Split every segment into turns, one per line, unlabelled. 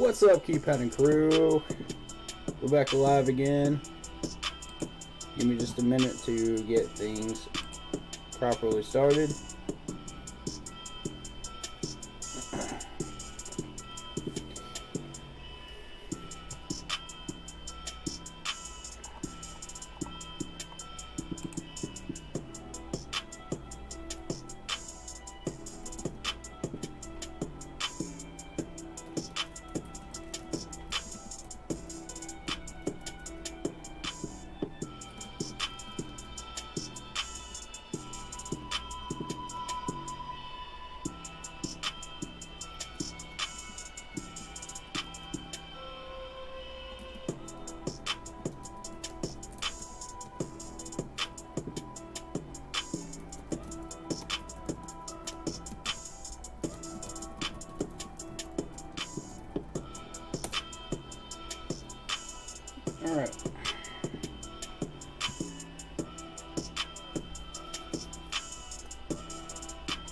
What's up, Keypad and crew? We're back live again. Give me just a minute to get things properly started. Alright.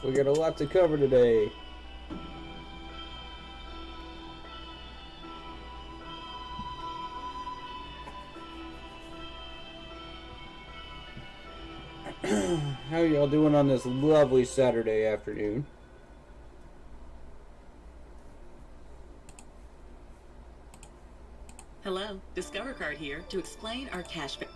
We got a lot to cover today. How y'all doing on this lovely Saturday afternoon?
Hello, Discover Card here to explain our cashback.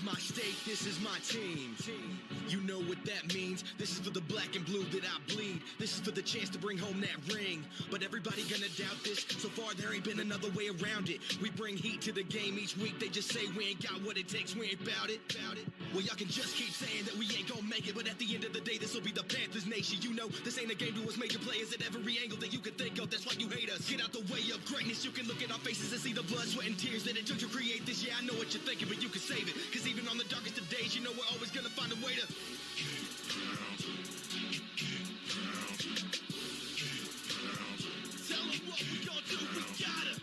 is my state, this is my team. You know what that means. This is for the black and blue that I bleed. This is for the chance to bring home that ring. But everybody gonna doubt this. So far there ain't been another way around it. We bring heat to the game each week. They just say we ain't got what it takes, we ain't bout it. Well, y'all can just keep saying that we ain't gonna make it, but at the end of the day, this will be the Panthers nation. You know, this ain't a game to us major players at every angle that you can think of. That's why you hate us. Get out the way of greatness. You can look at our faces and see the blood, sweat, and tears that it took to create this. Yeah, I know what you're thinking, but you can save it. Cause even on the darkest of days, you know we're always gonna find a way to tell them what we gonna do, we gotta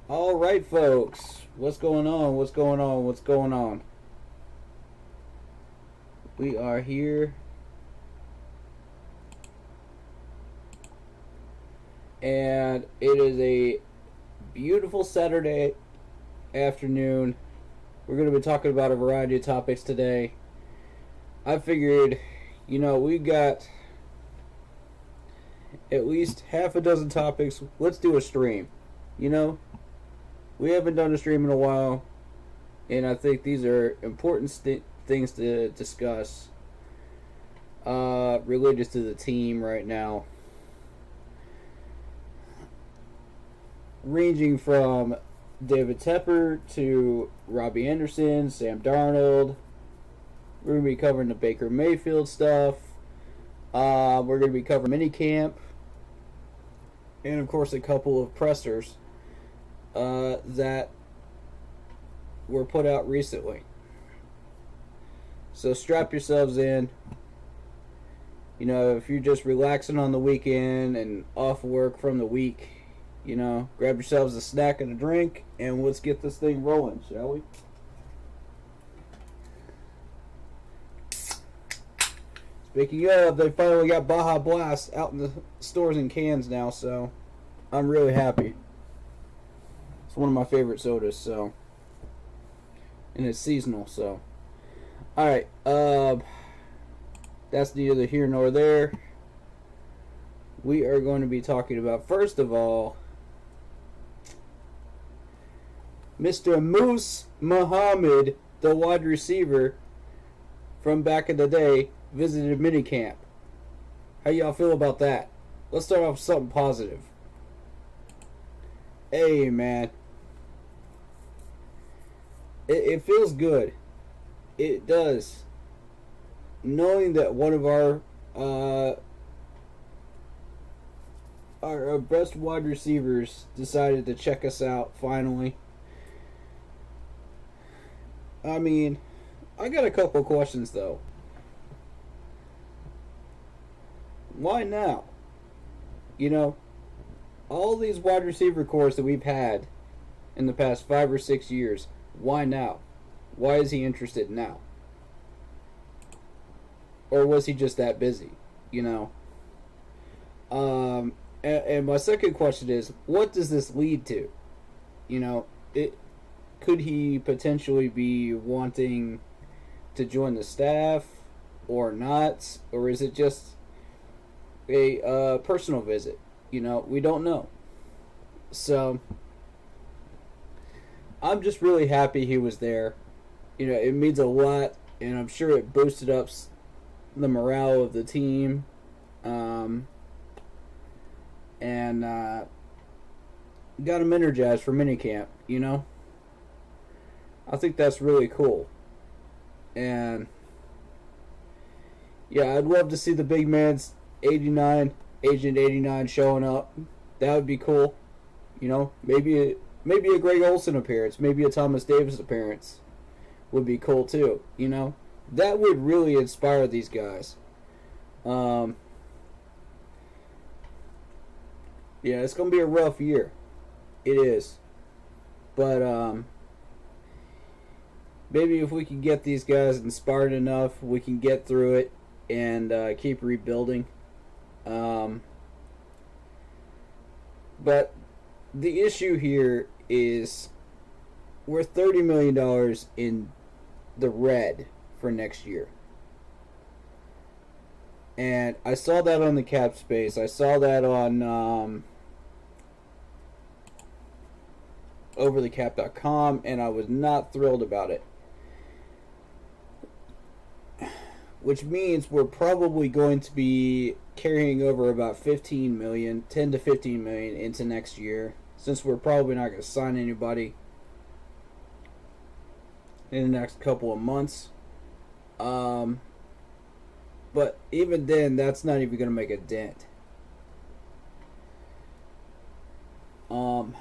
All right, folks. What's going on? What's going on? What's going on? We are here. And it is a beautiful Saturday afternoon. We're going to be talking about a variety of topics today. I figured, we got at least half a dozen topics. Let's do a stream. We haven't done a stream in a while, and I think these are important things to discuss related to the team right now. Ranging from David Tepper to Robbie Anderson, Sam Darnold. We're going to be covering the Baker Mayfield stuff. We're going to be covering Minicamp. And, of course, a couple of pressers that were put out recently. So strap yourselves in. If you're just relaxing on the weekend and off work from the week, grab yourselves a snack and a drink, and let's get this thing rolling, shall we? Speaking of, they finally got Baja Blast out in the stores in cans now, so I'm really happy. It's one of my favorite sodas, so, and it's seasonal, so. Alright, that's neither here nor there. We are going to be talking about, first of all, Mr. Moose Muhammad, the wide receiver from back in the day, visited Minicamp. How y'all feel about that? Let's start off with something positive. Hey, man. It feels good. It does. Knowing that one of our best wide receivers decided to check us out finally. I mean, I got a couple of questions though. Why now? All these wide receiver cores that we've had in the past 5 or 6 years, why now? Why is he interested now? Or was he just that busy? And my second question is, what does this lead to? Could he potentially be wanting to join the staff or not? Or is it just a personal visit? We don't know. So, I'm just really happy he was there. It means a lot, and I'm sure it boosted up the morale of the team. And got him energized for minicamp, I think that's really cool. And yeah, I'd love to see the big man's 89, Agent 89 showing up. That would be cool. Maybe a Greg Olsen appearance, maybe a Thomas Davis appearance would be cool too. That would really inspire these guys. Yeah, it's going to be a rough year. It is. But, maybe if we can get these guys inspired enough, we can get through it and keep rebuilding. But the issue here is we're $30 million in the red for next year. And I saw that on the cap space. I saw that on overthecap.com, and I was not thrilled about it. Which means we're probably going to be carrying over about 15 million, 10 to 15 million into next year, since we're probably not going to sign anybody in the next couple of months. But even then, that's not even going to make a dent. Ooh,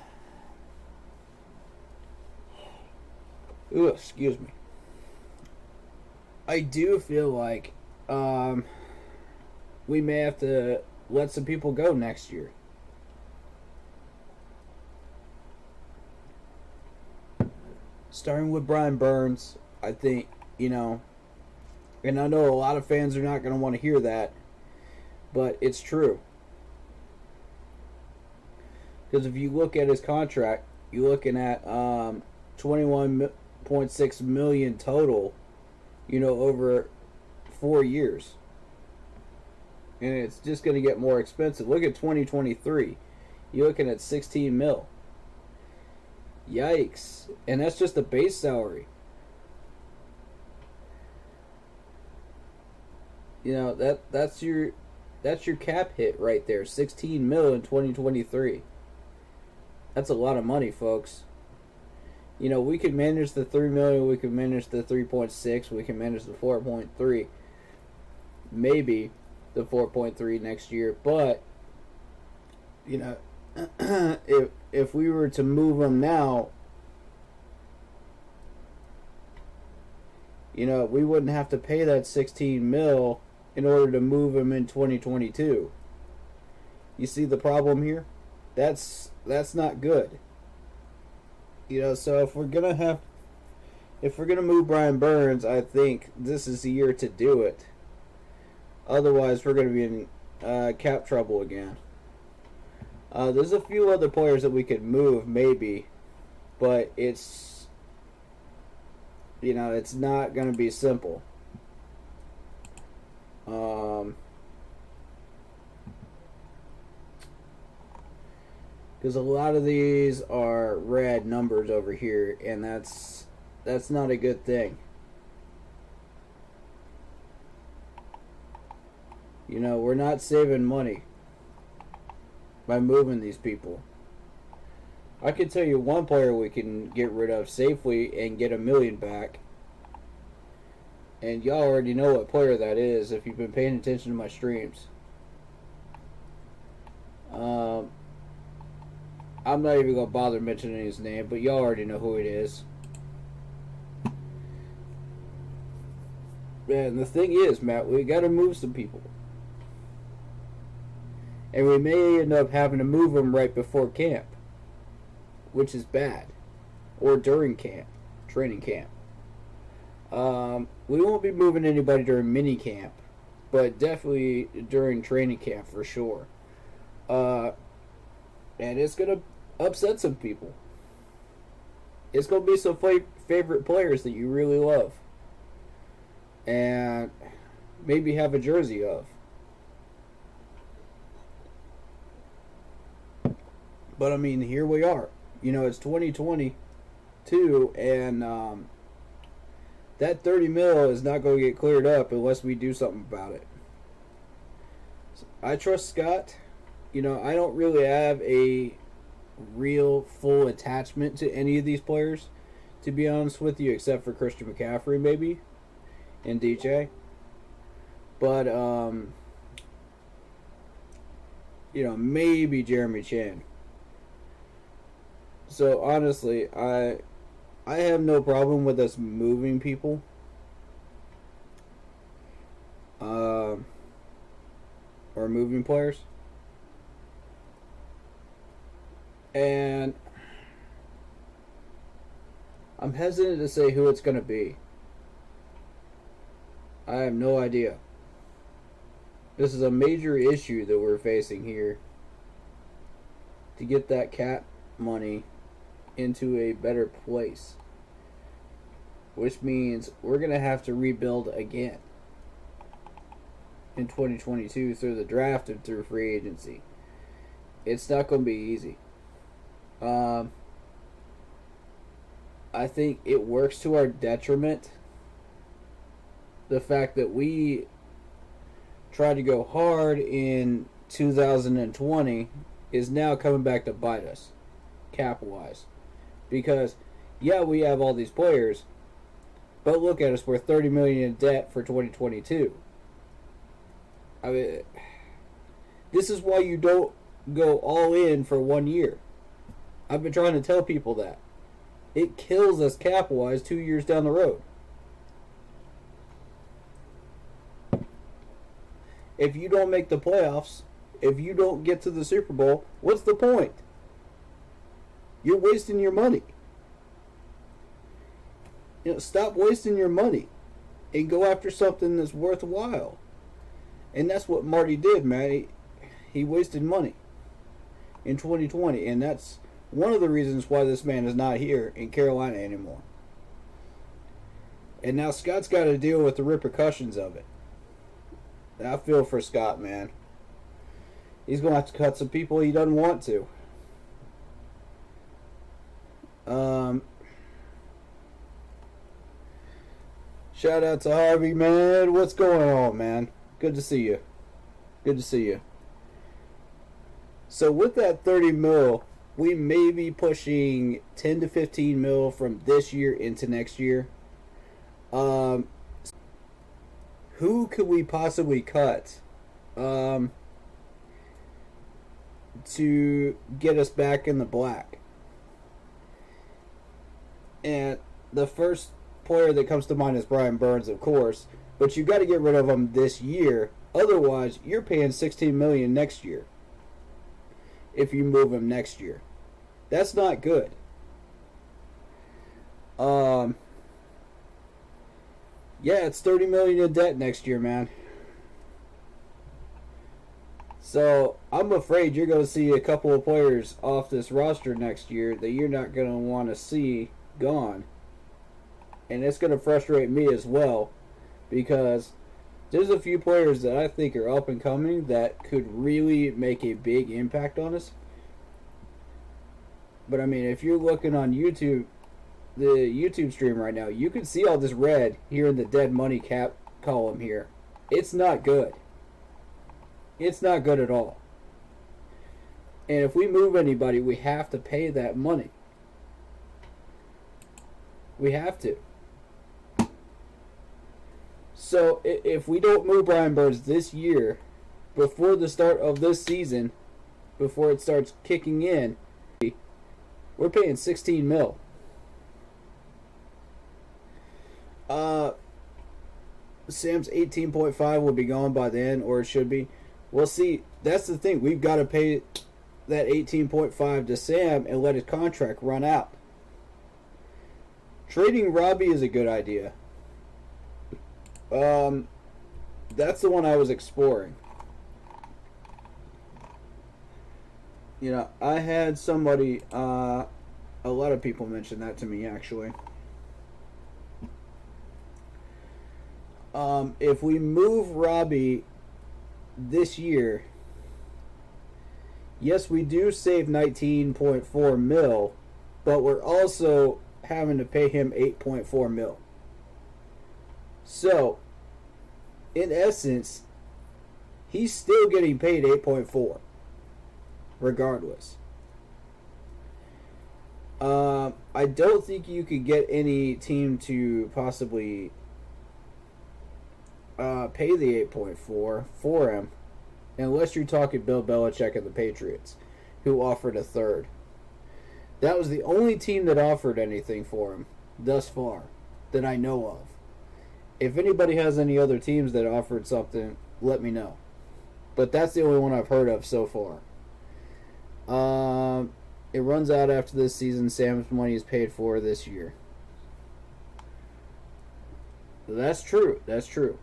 excuse me. I do feel like we may have to let some people go next year. Starting with Brian Burns, I think, and I know a lot of fans are not going to want to hear that, but it's true. Because if you look at his contract, you're looking at $21.6 million total, over 4 years. And it's just going to get more expensive. Look at 2023. You're looking at 16 mil. Yikes. And that's just the base salary. That's your cap hit right there. 16 mil in 2023. That's a lot of money, folks. We could manage the 3 million, we could manage the 3.6, we can manage the 4.3. Maybe the 4.3 next year, but if we were to move them now, we wouldn't have to pay that 16 mil in order to move them in 2022. You see the problem here? That's not good. So if we're gonna move Brian Burns, I think this is the year to do it. Otherwise, we're gonna be in cap trouble again. There's a few other players that we could move, maybe, but it's not gonna be simple. Because a lot of these are red numbers over here, and that's not a good thing. We're not saving money by moving these people. I can tell you one player we can get rid of safely and get $1 million back. And y'all already know what player that is if you've been paying attention to my streams. I'm not even going to bother mentioning his name, but y'all already know who it is. And the thing is, Matt, we got to move some people. And we may end up having to move them right before camp, which is bad. Or during camp, training camp. We won't be moving anybody during minicamp, but definitely during training camp for sure. And it's going to upset some people. It's going to be some favorite players that you really love. And maybe have a jersey of. But I mean, here we are. It's 2022, and that 30 mil is not going to get cleared up unless we do something about it. So I trust Scott. I don't really have a real full attachment to any of these players, to be honest with you, except for Christian McCaffrey maybe and DJ. But maybe Jeremy Chan. So honestly, I have no problem with us moving people. Or moving players. And I'm hesitant to say who it's going to be. I have no idea. This is a major issue that we're facing here. To get that cap money into a better place, which means we're going to have to rebuild again in 2022 through the draft and through free agency. It's not going to be easy. I think it works to our detriment. The fact that we tried to go hard in 2020 is now coming back to bite us, cap-wise. Because, yeah, we have all these players, but look at us, we're $30 million in debt for 2022. I mean, this is why you don't go all in for 1 year. I've been trying to tell people that. It kills us cap-wise 2 years down the road. If you don't make the playoffs, if you don't get to the Super Bowl, what's the point? You're wasting your money. Stop wasting your money and go after something that's worthwhile. And that's what Marty did, man. He wasted money in 2020, and that's one of the reasons why this man is not here in Carolina anymore. And now Scott's got to deal with the repercussions of it. I feel for Scott, man. He's going to have to cut some people he doesn't want to. Shout out to Harvey, man. What's going on, man? Good to see you. Good to see you. So with that 30 mil, we may be pushing 10 to 15 mil from this year into next year. Who could we possibly cut to get us back in the black? And the first player that comes to mind is Brian Burns, of course, but you got to get rid of him this year. Otherwise, you're paying $16 million next year if you move him next year. That's not good. Yeah, it's $30 million in debt next year, man. So I'm afraid you're going to see a couple of players off this roster next year that you're not going to want to see gone. And it's going to frustrate me as well, because there's a few players that I think are up and coming that could really make a big impact on us. But I mean, if you're looking on YouTube, the YouTube stream right now, you can see all this red here in the dead money cap column here. It's not good. It's not good at all. And if we move anybody, we have to pay that money. We have to. So if we don't move Brian Burns this year, before the start of this season, before it starts kicking in, we're paying 16 mil. Sam's 18.5 will be gone by then, or it should be. Well, see, that's the thing. We've got to pay that 18.5 to Sam and let his contract run out. Trading Robbie is a good idea. That's the one I was exploring. You know, I had somebody, a lot of people mentioned that to me, actually. If we move Robbie this year, yes, we do save 19.4 mil, but we're also having to pay him 8.4 mil. So, in essence, he's still getting paid 8.4, regardless. I don't think you could get any team to possibly pay the 8.4 for him, unless you're talking Bill Belichick and the Patriots, who offered a third. That was the only team that offered anything for him thus far that I know of. If anybody has any other teams that offered something, let me know. But that's the only one I've heard of so far. It runs out after this season. Sam's money is paid for this year. That's true. That's true.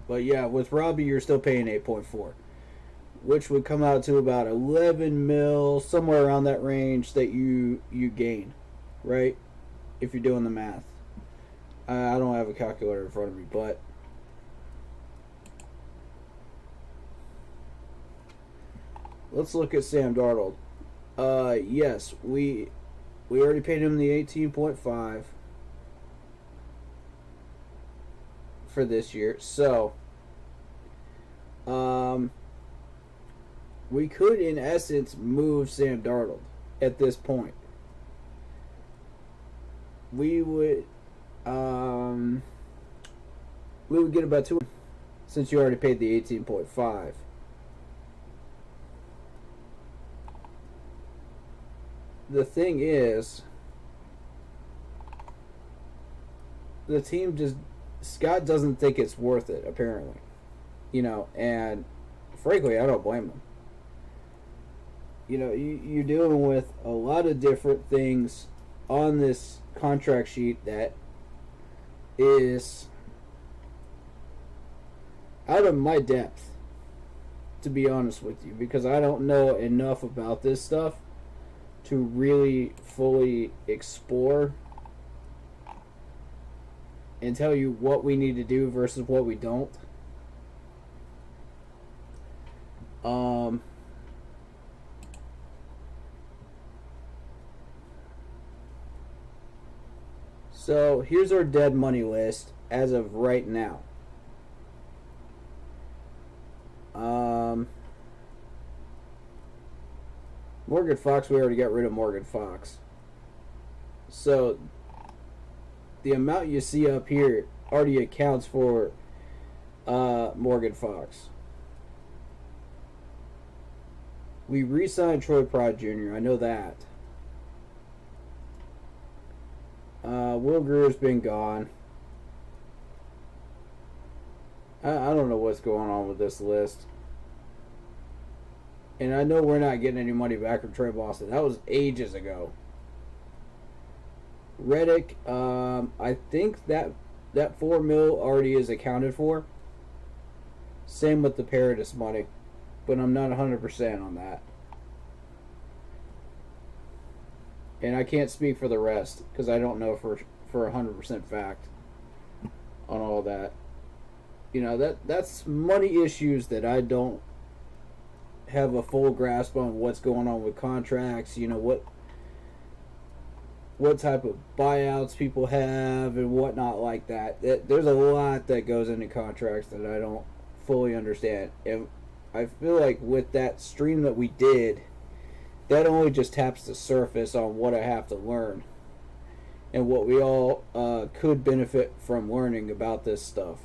But yeah, with Robbie, you're still paying 8.4. which would come out to about 11 mil, somewhere around that range that you gain, right? If you're doing the math. I don't have a calculator in front of me, but let's look at Sam Darnold. Yes, we already paid him the 18.5 for this year. So, we could, in essence, move Sam Darnold at this point. We would get about 2 since you already paid the 18.5. The thing is, the team just, Scott doesn't think it's worth it, apparently. You know, and frankly, I don't blame him. You know, you're dealing with a lot of different things on this contract sheet that is out of my depth, to be honest with you, because I don't know enough about this stuff to really fully explore and tell you what we need to do versus what we don't. So here's our dead money list as of right now. Morgan Fox, we already got rid of Morgan Fox. So the amount you see up here already accounts for Morgan Fox. We re-signed Troy Pride Jr., I know that. Will Greer's been gone. I don't know what's going on with this list. And I know we're not getting any money back from Trey Boston. That was ages ago. Reddick, I think that $4 million already is accounted for. Same with the Paradis money. But I'm not 100% on that. And I can't speak for the rest because I don't know for 100% fact on all that. You know, that's money issues that I don't have a full grasp on what's going on with contracts, you know, what type of buyouts people have and whatnot like that. There's a lot that goes into contracts that I don't fully understand. And I feel like with that stream that we did, that only just taps the surface on what I have to learn and what we all could benefit from learning about this stuff.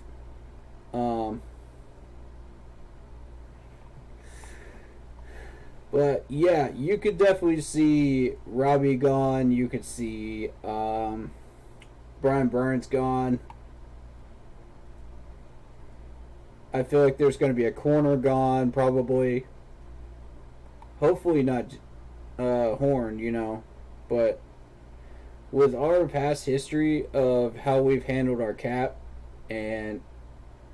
But yeah, you could definitely see Robbie gone. You could see Brian Burns gone. I feel like there's going to be a corner gone, probably. Hopefully not Horn, you know. But with our past history of how we've handled our cap, and,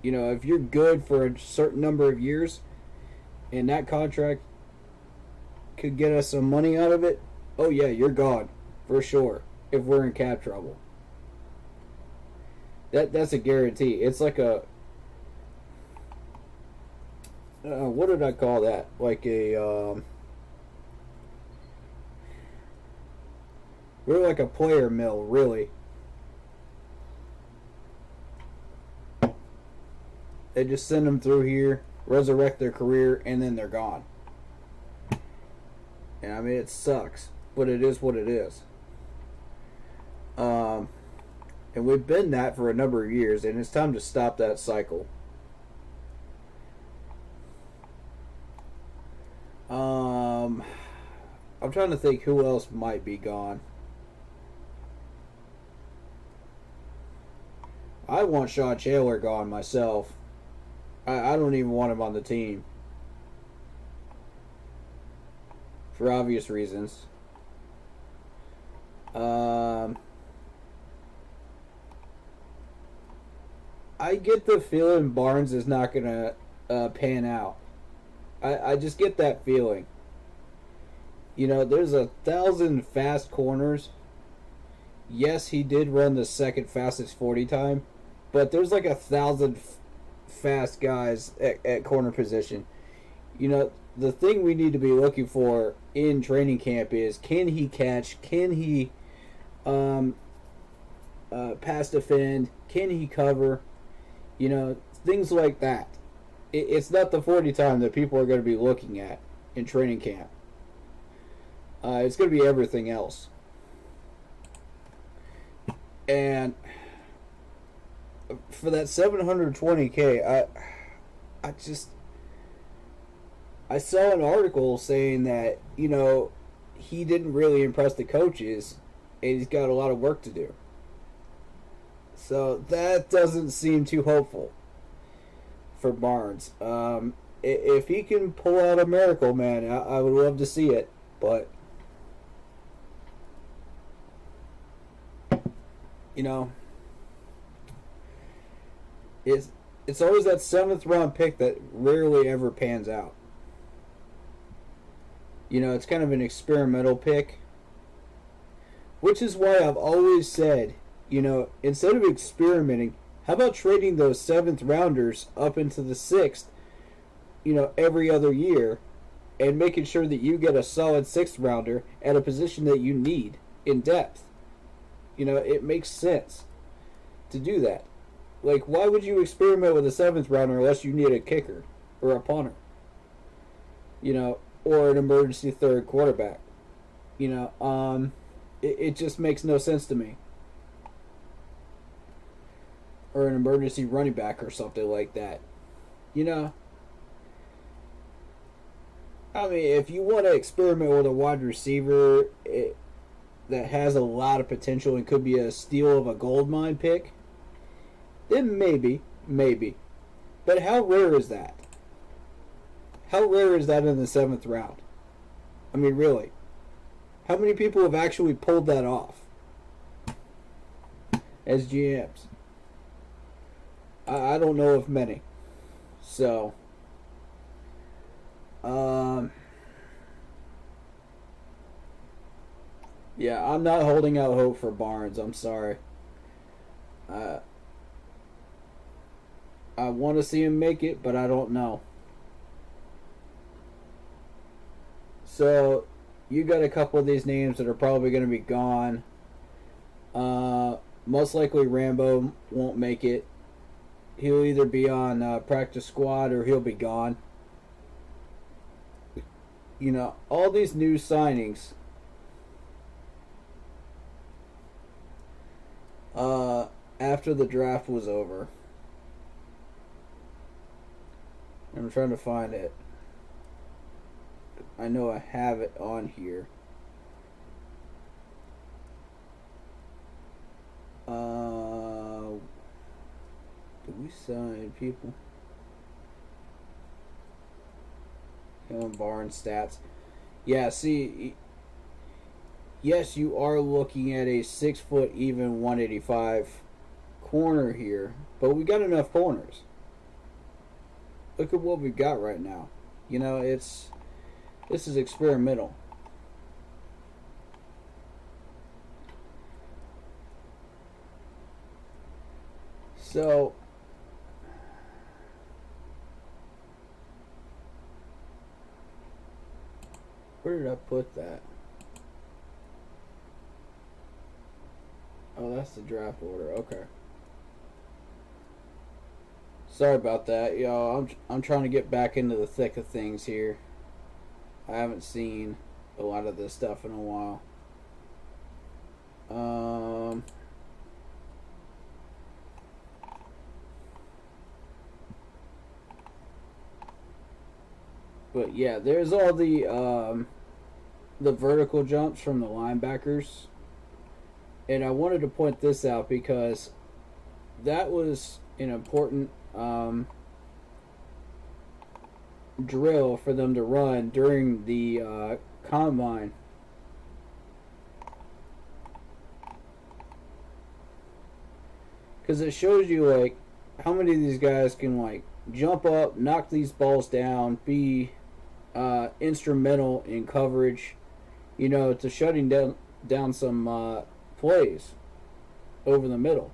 you know, if you're good for a certain number of years, and that contract could get us some money out of it, oh yeah, you're gone for sure if we're in cap trouble. That's a guarantee. It's like a what did I call that? Like a we're like a player mill, really. They just send them through here, resurrect their career, and then they're gone. And I mean, it sucks, but it is what it is. And we've been that for a number of years, and it's time to stop that cycle. I'm trying to think who else might be gone. I want Sean Chandler gone myself. I don't even want him on the team. For obvious reasons. I get the feeling Barnes is not going to pan out. I just get that feeling. You know, there's 1,000 fast corners. Yes, he did run the second fastest 40 time, but there's like 1,000 fast guys at corner position. You know, the thing we need to be looking for in training camp is, can he catch? Can he pass defend? Can he cover? You know, things like that. It's not the 40 time that people are going to be looking at in training camp. It's going to be everything else. And for that $720K, I saw an article saying that, you know, he didn't really impress the coaches and he's got a lot of work to do. So that doesn't seem too hopeful for Barnes. If he can pull out a miracle, man, I would love to see it. But, you know, it's always that 7th round pick that rarely ever pans out. You know, it's kind of an experimental pick, which is why I've always said, you know, instead of experimenting, how about trading those 7th rounders up into the 6th, you know, every other year, and making sure that you get a solid 6th rounder at a position that you need in depth. You know, it makes sense to do that. Like, why would you experiment with a 7th rounder unless you need a kicker or a punter? You know, or an emergency third quarterback. You know, it just makes no sense to me. Or an emergency running back or something like that. You know, I mean, if you want to experiment with a wide receiver that has a lot of potential and could be a steal of a gold mine pick, then maybe. But how rare is that? How rare is that in the 7th round? I mean, really. How many people have actually pulled that off as GMs? I don't know of many. So, yeah, I'm not holding out hope for Barnes. I'm sorry. I want to see him make it, but I don't know. So, you got a couple of these names that are probably going to be gone. Most likely Rambo won't make it. He'll either be on practice squad or he'll be gone. You know, all these new signings after the draft was over. I'm trying to find it. I know I have it on here. Did we sign people? Helen Barnes stats. Yeah, see, yes, you are looking at a 6 foot even 185 corner here, but we got enough corners. Look at what we got right now. You know, this is experimental. So, where did I put that? Oh, that's the draft order. Okay. Sorry about that, y'all. I'm trying to get back into the thick of things here. I haven't seen a lot of this stuff in a while. But yeah, there's all the vertical jumps from the linebackers. And I wanted to point this out because that was an important drill for them to run during the combine. Because it shows you, like, how many of these guys can, like, jump up, knock these balls down, be instrumental in coverage, to shutting down some plays over the middle.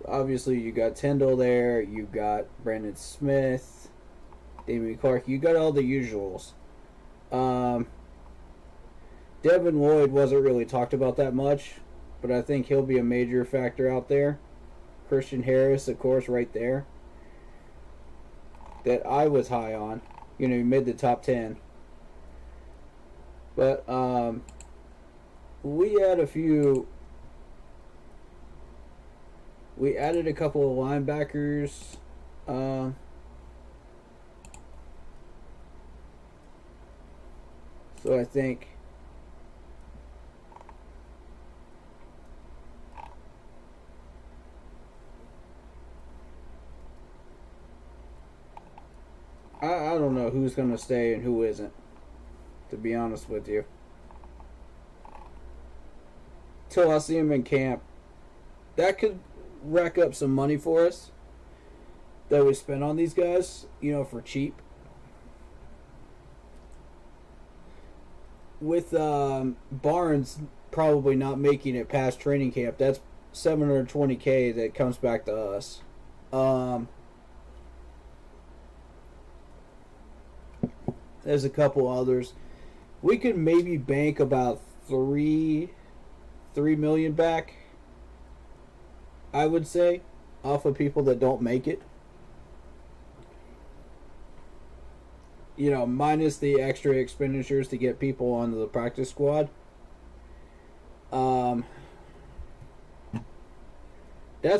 Obviously, you got Tyndall there. You got Brandon Smith, Damian Clark. You got all the usuals. Devin Lloyd wasn't really talked about that much, but I think he'll be a major factor out there. Christian Harris, of course, right there, that I was high on. He made the top 10. But we had a few. We added a couple of linebackers. So I think I don't know who's going to stay and who isn't, to be honest with you. Till I see him in camp. That could rack up some money for us that we spent on these guys, for cheap. With Barnes probably not making it past training camp, that's $720K that comes back to us. There's a couple others. We could maybe bank about $3 million back, I would say, off of people that don't make it. Minus the extra expenditures to get people onto the practice squad. That's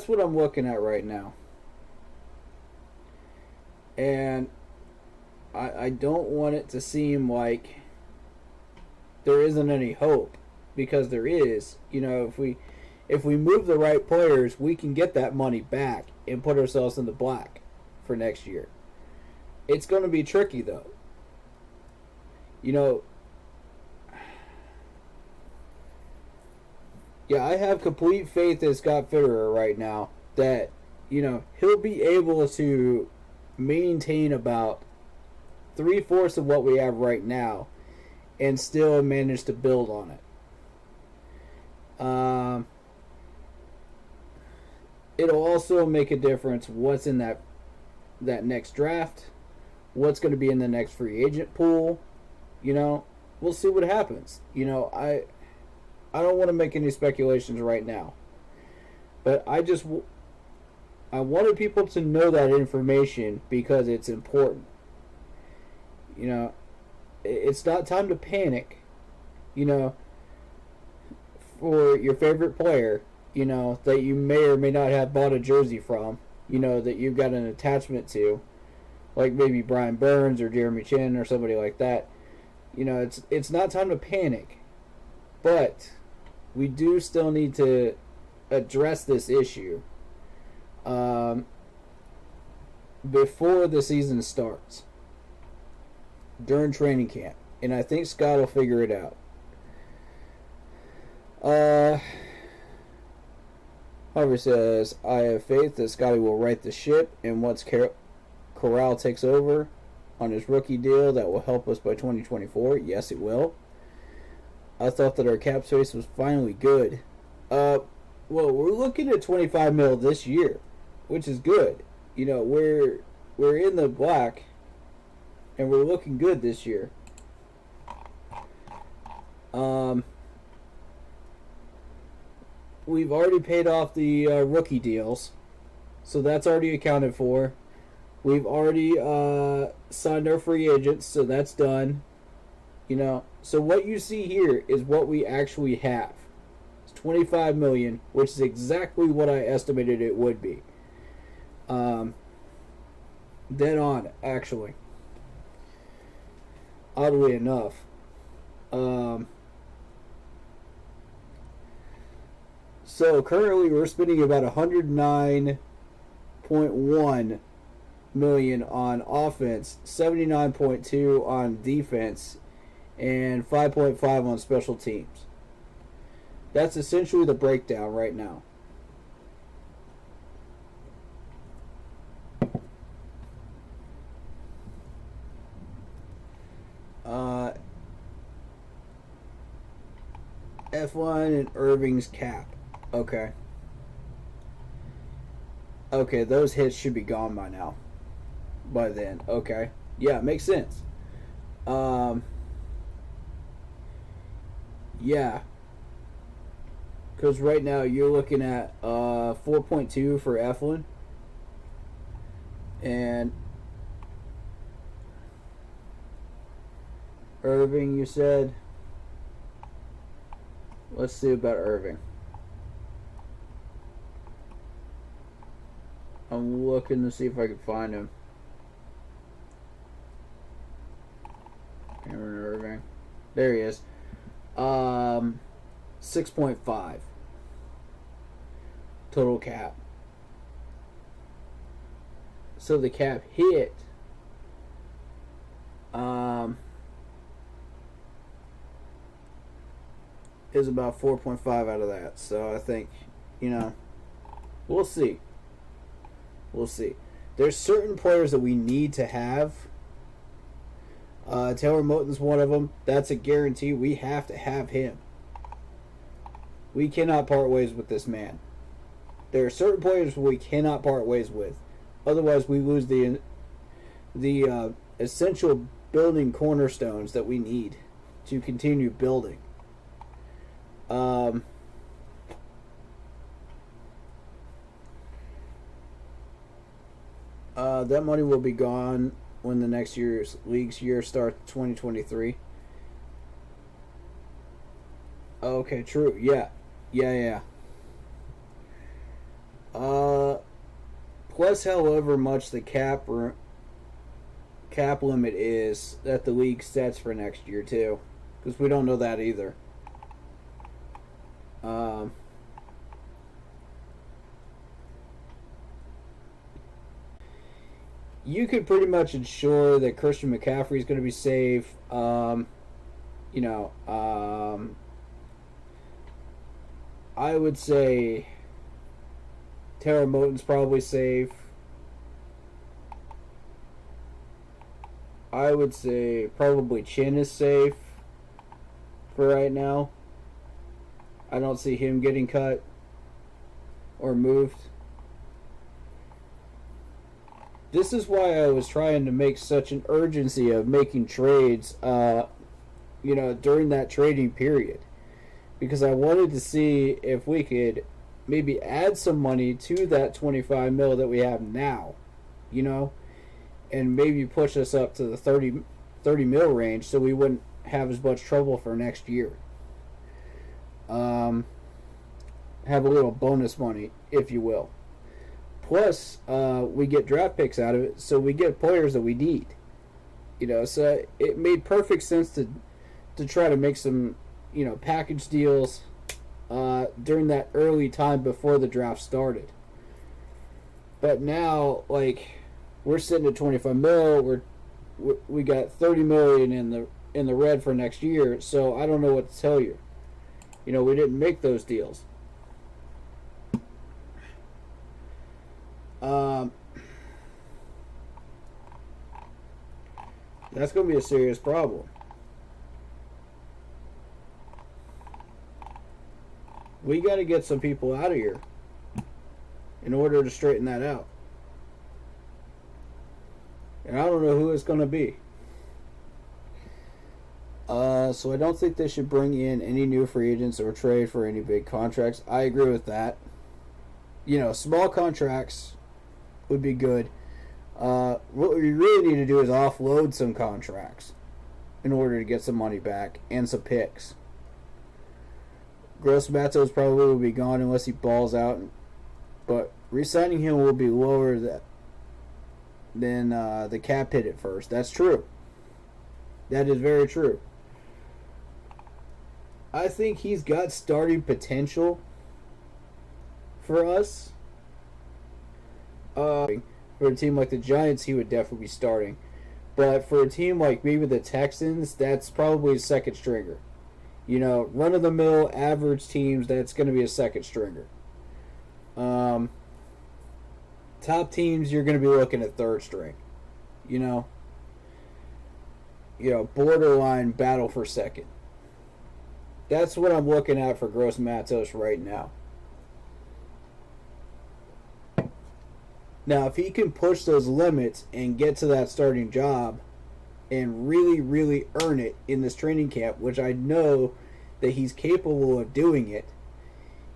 what I'm looking at right now. And I don't want it to seem like there isn't any hope, because there is. If we move the right players, we can get that money back and put ourselves in the black for next year. It's going to be tricky, though. Yeah, I have complete faith in Scott Fitterer right now that, he'll be able to maintain about 3/4 of what we have right now and still manage to build on it. It'll also make a difference what's in that next draft, what's going to be in the next free agent pool. We'll see what happens. I don't want to make any speculations right now, but I wanted people to know that information because it's important. It's not time to panic, for your favorite player, that you may or may not have bought a jersey from, that you've got an attachment to, like maybe Brian Burns or Jeremy Chin or somebody like that. It's not time to panic, but we do still need to address this issue before the season starts, during training camp, and I think Scott will figure it out. Harvey says, I have faith that Scotty will right the ship, and once Corral takes over on his rookie deal, that will help us by 2024. Yes, it will. I thought that our cap space was finally good. Well, we're looking at $25 million this year, which is good. We're in the black, and we're looking good this year. We've already paid off the rookie deals, so that's already accounted for. We've already signed our free agents, so that's done. So what you see here is what we actually have. It's $25 million, which is exactly what I estimated it would be. Dead on, actually. Oddly enough. So currently we're spending about $109.1 million on offense, 79.2 on defense, and 5.5 on special teams. That's essentially the breakdown right now. Eflin and Irving's cap. Okay. Okay, those hits should be gone by now. By then. Okay. Yeah, makes sense. Yeah. Because right now you're looking at 4.2 for Eflin. And Irving, you said. Let's see about Irving. I'm looking to see if I can find him. Cameron Irving. There he is. 6.5 total cap. So the cap hit is about 4.5 out of that. So I think, we'll see. We'll see. There's certain players that we need to have. Taylor Moton's one of them. That's a guarantee. We have to have him. We cannot part ways with this man. There are certain players we cannot part ways with. Otherwise, we lose the essential building cornerstones that we need to continue building. That money will be gone when the next league's year starts, 2023. Okay, true. Yeah. Plus, however much the cap limit is that the league sets for next year too, because we don't know that either. You could pretty much ensure that Christian McCaffrey is going to be safe. I would say Terrace Moton's probably safe. I would say probably Chin is safe for right now. I don't see him getting cut or moved. This is why I was trying to make such an urgency of making trades, during that trading period. Because I wanted to see if we could maybe add some money to that 25 mil that we have now, and maybe push us up to the 30 mil range so we wouldn't have as much trouble for next year. Have a little bonus money, if you will. Plus, we get draft picks out of it, so we get players that we need. So it made perfect sense to try to make some, package deals during that early time before the draft started. But now, we're sitting at 25 mil. We got 30 million in the red for next year. So I don't know what to tell you. We didn't make those deals. That's going to be a serious problem. We got to get some people out of here in order to straighten that out. And I don't know who it's going to be. So I don't think they should bring in any new free agents or trade for any big contracts. I agree with that. Small contracts would be good. What we really need to do is offload some contracts in order to get some money back and some picks. Gross Matos probably will be gone unless he balls out, but re-signing him will be lower than the cap hit at first. That's true. That is very true. I think he's got starting potential for us. For a team like the Giants, he would definitely be starting. But for a team like maybe the Texans, that's probably a second stringer. Run-of-the-mill average teams, that's going to be a second stringer. Top teams, you're going to be looking at third string. Borderline battle for second. That's what I'm looking at for Gross Matos right now. Now, if he can push those limits and get to that starting job and really, really earn it in this training camp, which I know that he's capable of doing it,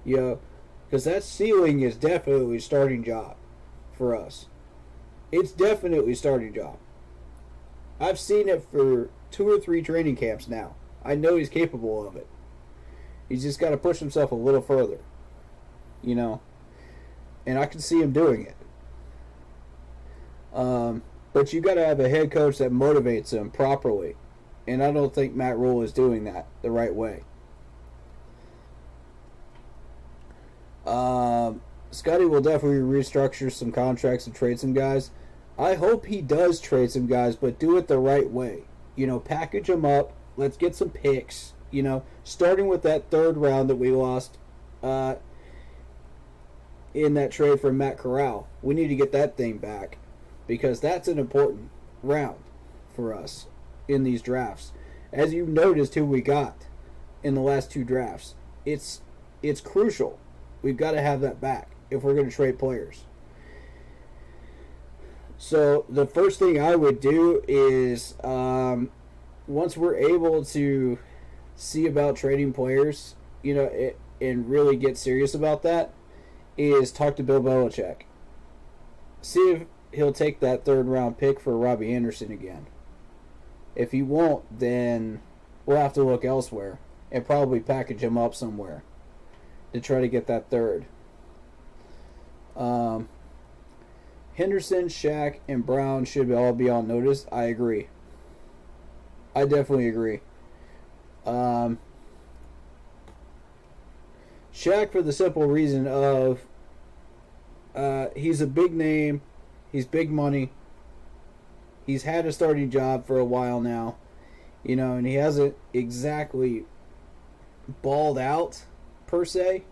you know, because that ceiling is definitely starting job for us. It's definitely starting job. I've seen it for 2 or 3 training camps now. I know he's capable of it. He's just got to push himself a little further, you know, and I can see him doing it. But you got to have a head coach that motivates him properly, and I don't think Matt Rule is doing that the right way. Scotty will definitely restructure some contracts and trade some guys. I hope he does trade some guys, but do it the right way. You know, package them up. Let's get some picks. You know, starting with that 3rd round that we lost in that trade for Matt Corral. We need to get that thing back because that's an important round for us in these drafts. As you noticed who we got in the last 2 drafts, it's crucial. We've got to have that back if we're going to trade players. So the first thing I would do is once we're able to see about trading players, you know, and really get serious about that, is talk to Bill Belichick. See if he'll take that 3rd round pick for Robbie Anderson again. If he won't, then we'll have to look elsewhere and probably package him up somewhere to try to get that 3rd. Henderson, Shaq, and Brown should all be on notice. I agree. I definitely agree. Shaq for the simple reason of he's a big name, he's big money, he's had a starting job for a while now, you know, and he hasn't exactly balled out per se,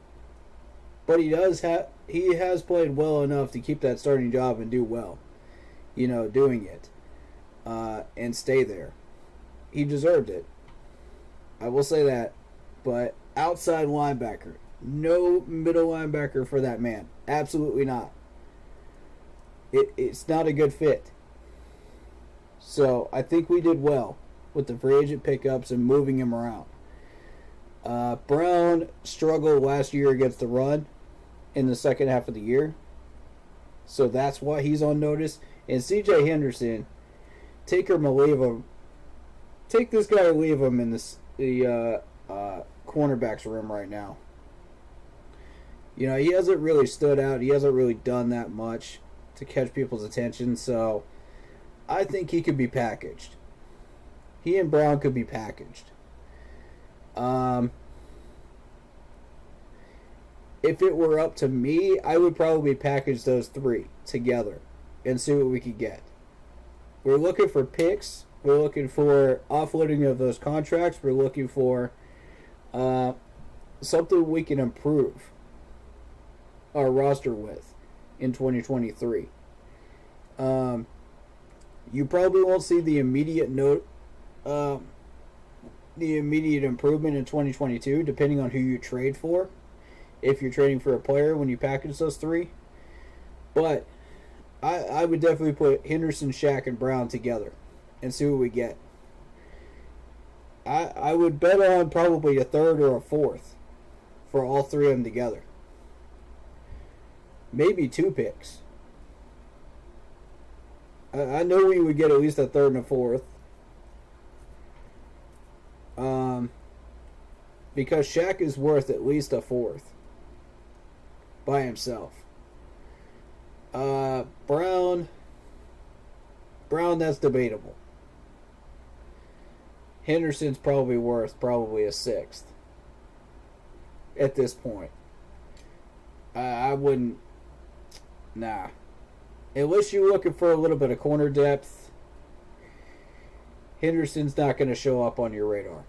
but he has played well enough to keep that starting job and do well, you know, doing it and stay there. He deserved it. I will say that. But outside linebacker, no middle linebacker for that man. Absolutely not. It's not a good fit. So I think we did well with the free agent pickups and moving him around. Brown struggled last year against the run in the second half of the year. So that's why he's on notice. And C.J. Henderson, take him or leave him. Take this guy or leave him in the cornerbacks room right now. You know, he hasn't really stood out. He hasn't really done that much to catch people's attention. So I think he could be packaged. He and Brown could be packaged. If it were up to me, I would probably package those 3 together and see what we could get. We're looking for picks. We're looking for offloading of those contracts. We're looking for something we can improve our roster with in 2023. You probably won't see the immediate improvement in 2022, depending on who you trade for. If you're trading for a player when you package those 3. But I would definitely put Henderson, Shaq, and Brown together and see what we get. I would bet on probably a 3rd or a 4th for all 3 of them together. Maybe 2 picks. I know we would get at least a 3rd and a 4th. Because Shaq is worth at least a 4th by himself. Brown, that's debatable. Henderson's probably worth a 6th at this point. I wouldn't. Nah. Unless you're looking for a little bit of corner depth, Henderson's not going to show up on your radar.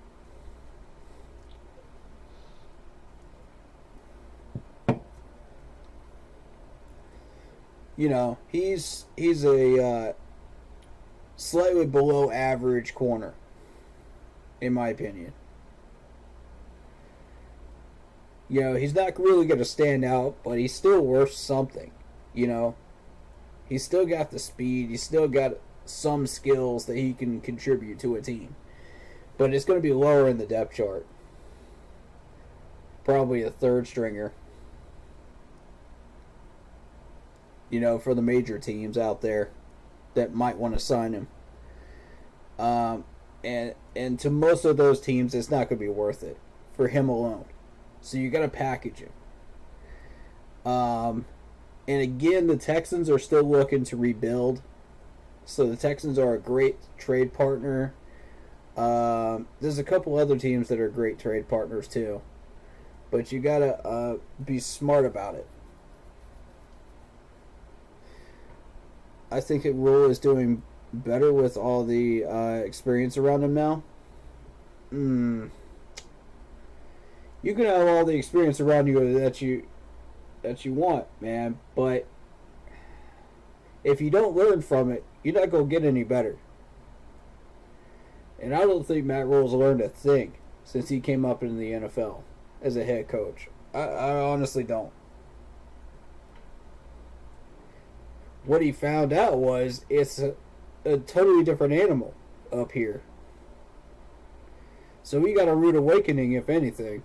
You know, he's a slightly below average corner, in my opinion. You know, he's not really going to stand out, but he's still worth something. You know, he's still got the speed. He's still got some skills that he can contribute to a team. But it's going to be lower in the depth chart. Probably a third stringer. You know, for the major teams out there that might want to sign him. And to most of those teams, it's not going to be worth it for him alone. So you got to package him. And again, the Texans are still looking to rebuild. So the Texans are a great trade partner. There's a couple other teams that are great trade partners too. But you got to be smart about it. I think Rule is doing better with all the experience around him now. You can have all the experience around you that you want, man, but if you don't learn from it, you're not going to get any better. And I don't think Matt Rule's learned a thing since he came up in the NFL as a head coach. I honestly don't. What he found out was it's a totally different animal up here. So we got a rude awakening, if anything.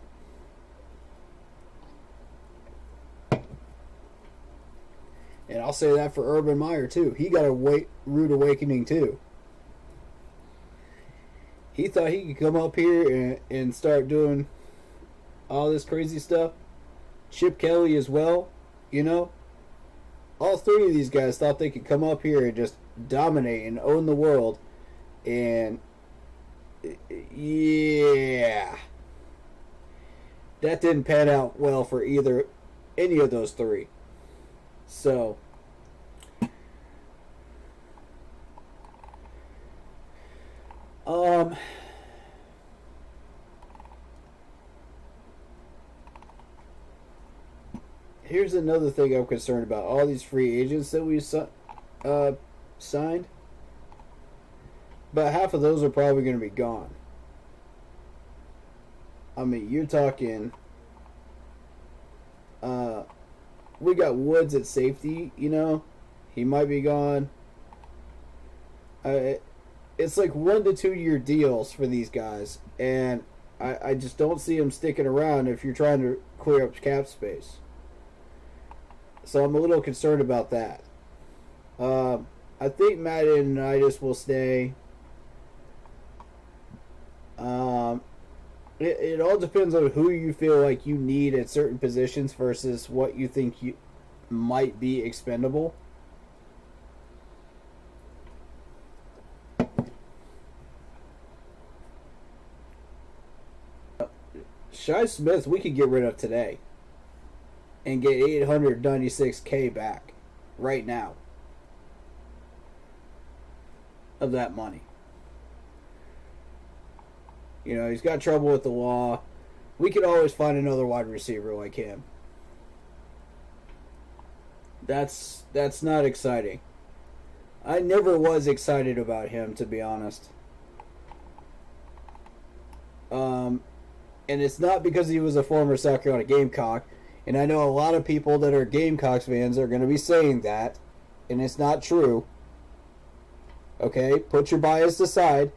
And I'll say that for Urban Meyer, too. He got a rude awakening, too. He thought he could come up here and start doing all this crazy stuff. Chip Kelly as well, you know. All three of these guys thought they could come up here and just dominate and own the world. And, yeah. That didn't pan out well for any of those three. So, here's another thing I'm concerned about. All these free agents that we signed, about half of those are probably going to be gone. I mean, you're talking, we got Woods at safety, you know, he might be gone. It's like 1 to 2 year deals for these guys, and I just don't see them sticking around if you're trying to clear up cap space. So I'm a little concerned about that. I think Matt Ioannidis will stay. It all depends on who you feel like you need at certain positions versus what you think you might be expendable. Shi Smith we could get rid of today and get $896K back right now of that money. You know, he's got trouble with the law. We could always find another wide receiver like him. That's not exciting. I never was excited about him, to be honest. And it's not because he was a former South Carolina Gamecock. And I know a lot of people that are Gamecocks fans are going to be saying that. And it's not true. Okay? Put your bias aside.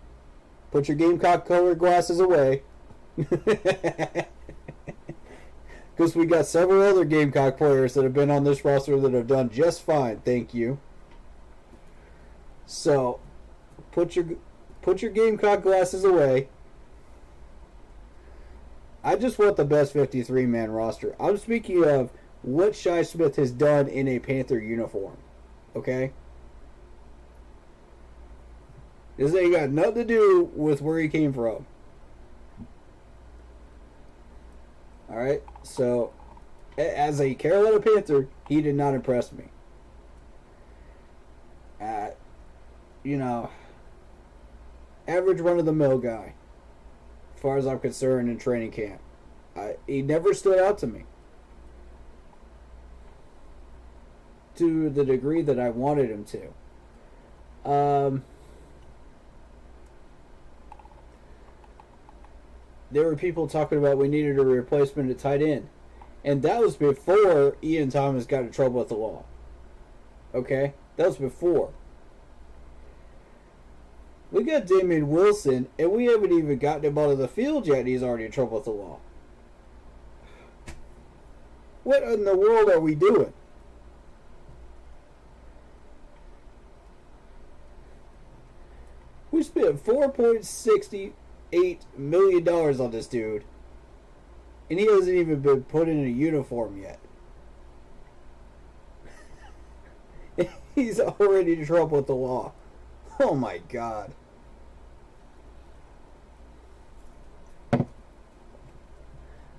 Put your Gamecock colored glasses away. Because we got several other Gamecock players that have been on this roster that have done just fine. Thank you. So, put your Gamecock glasses away. I just want the best 53-man roster. I'm speaking of what Shi Smith has done in a Panther uniform. Okay? This ain't got nothing to do with where he came from. Alright? So, as a Carolina Panther, he did not impress me. You know, average run-of-the-mill guy, as far as I'm concerned, in training camp. He never stood out to me to the degree that I wanted him to. There were people talking about we needed a replacement at tight end. And that was before Ian Thomas got in trouble with the law. Okay? That was before. We got Damian Wilson, and we haven't even gotten him out of the field yet, and he's already in trouble with the law. What in the world are we doing? We spent $4.68 million on this dude, and he hasn't even been put in a uniform yet. He's already in trouble with the law. Oh my God.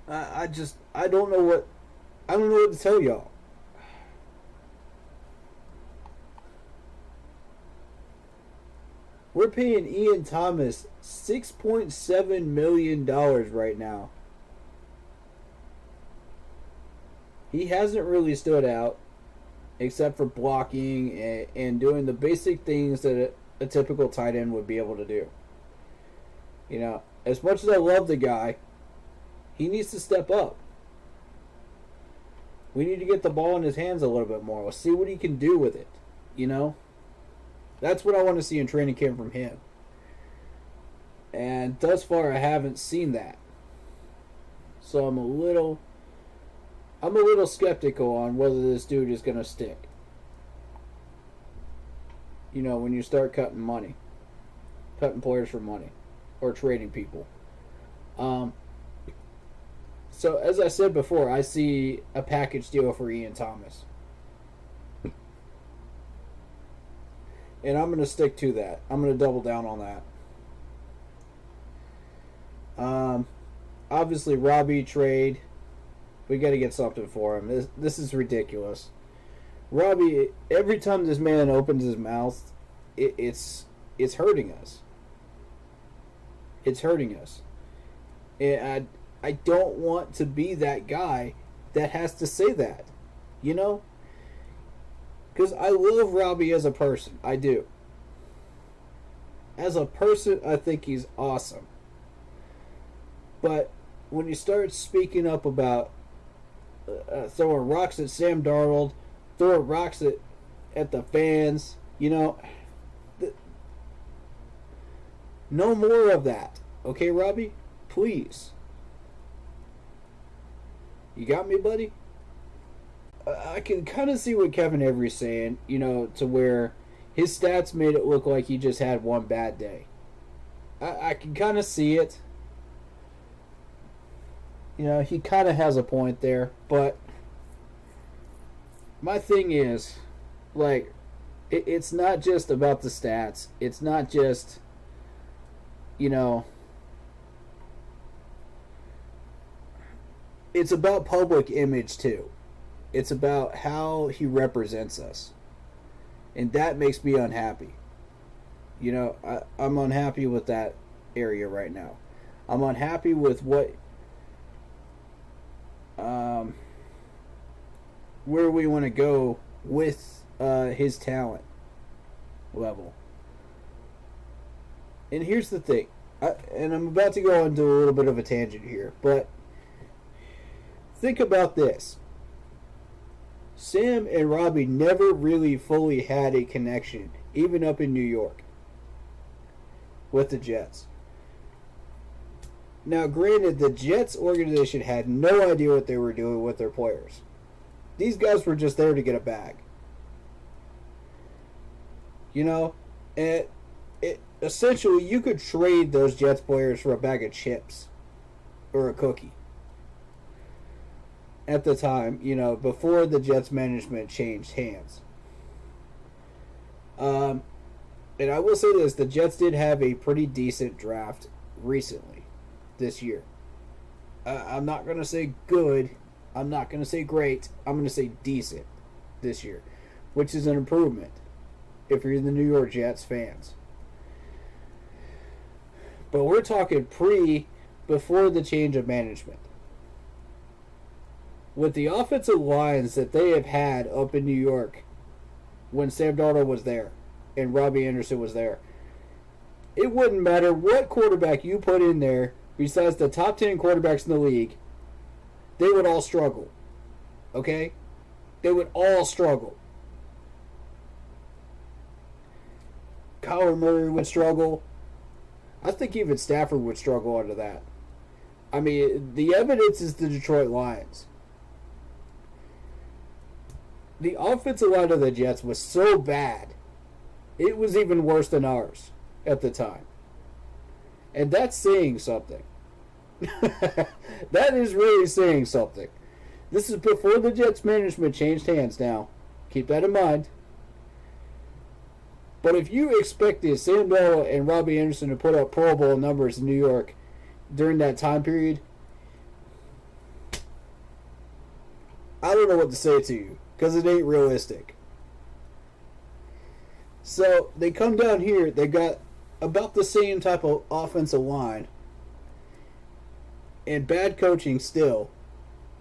I don't know what to tell y'all. We're paying Ian Thomas $6.7 million right now. He hasn't really stood out, except for blocking and doing the basic things that a typical tight end would be able to do. You know, as much as I love the guy, he needs to step up. We need to get the ball in his hands a little bit more. Let's see what he can do with it. You know? That's what I want to see in training camp from him. And thus far, I haven't seen that. So I'm a little skeptical on whether this dude is going to stick. You know, when you start cutting players for money, or trading people. So, as I said before, I see a package deal for Ian Thomas. And I'm going to stick to that. I'm going to double down on that. Obviously, Robbie trade. We got to get something for him. This is ridiculous. Robbie, every time this man opens his mouth, it's hurting us. It's hurting us. And I don't want to be that guy that has to say that, you know? Because I love Robbie as a person. I do. As a person, I think he's awesome. But when you start speaking up about throwing rocks at Sam Darnold, throwing rocks at the fans, you know, no more of that. Okay, Robbie? Please. You got me, buddy? I can kind of see what Kevin Avery's saying, you know, to where his stats made it look like he just had one bad day. I can kind of see it. You know, he kind of has a point there, but my thing is, like, it's not just about the stats. It's not just, you know, it's about public image too. It's about how he represents us. And that makes me unhappy. You know, I'm unhappy with that area right now. I'm unhappy with what where we want to go with his talent level. And here's the thing. And I'm about to go into a little bit of a tangent here, but think about this. Sam and Robbie never really fully had a connection, even up in New York, with the Jets. Now, granted, the Jets organization had no idea what they were doing with their players. These guys were just there to get a bag. You know, and essentially, you could trade those Jets players for a bag of chips or a cookie. At the time, you know, before the Jets management changed hands. And I will say this, the Jets did have a pretty decent draft recently, this year. I'm not going to say good, I'm not going to say great, I'm going to say decent this year, which is an improvement if you're the New York Jets fans. But we're talking before the change of management. With the offensive lines that they have had up in New York when Sam Darnold was there and Robbie Anderson was there, it wouldn't matter what quarterback you put in there besides the top 10 quarterbacks in the league, they would all struggle. Okay? They would all struggle. Kyler Murray would struggle. I think even Stafford would struggle under that. I mean, the evidence is the Detroit Lions. The offensive line of the Jets was so bad, it was even worse than ours at the time. And that's saying something. That is really saying something. This is before the Jets management changed hands now. Keep that in mind. But if you expected Sam Darnold and Robbie Anderson to put up Pro Bowl numbers in New York during that time period, I don't know what to say to you, because it ain't realistic. So they come down here, they got about the same type of offensive line and bad coaching still,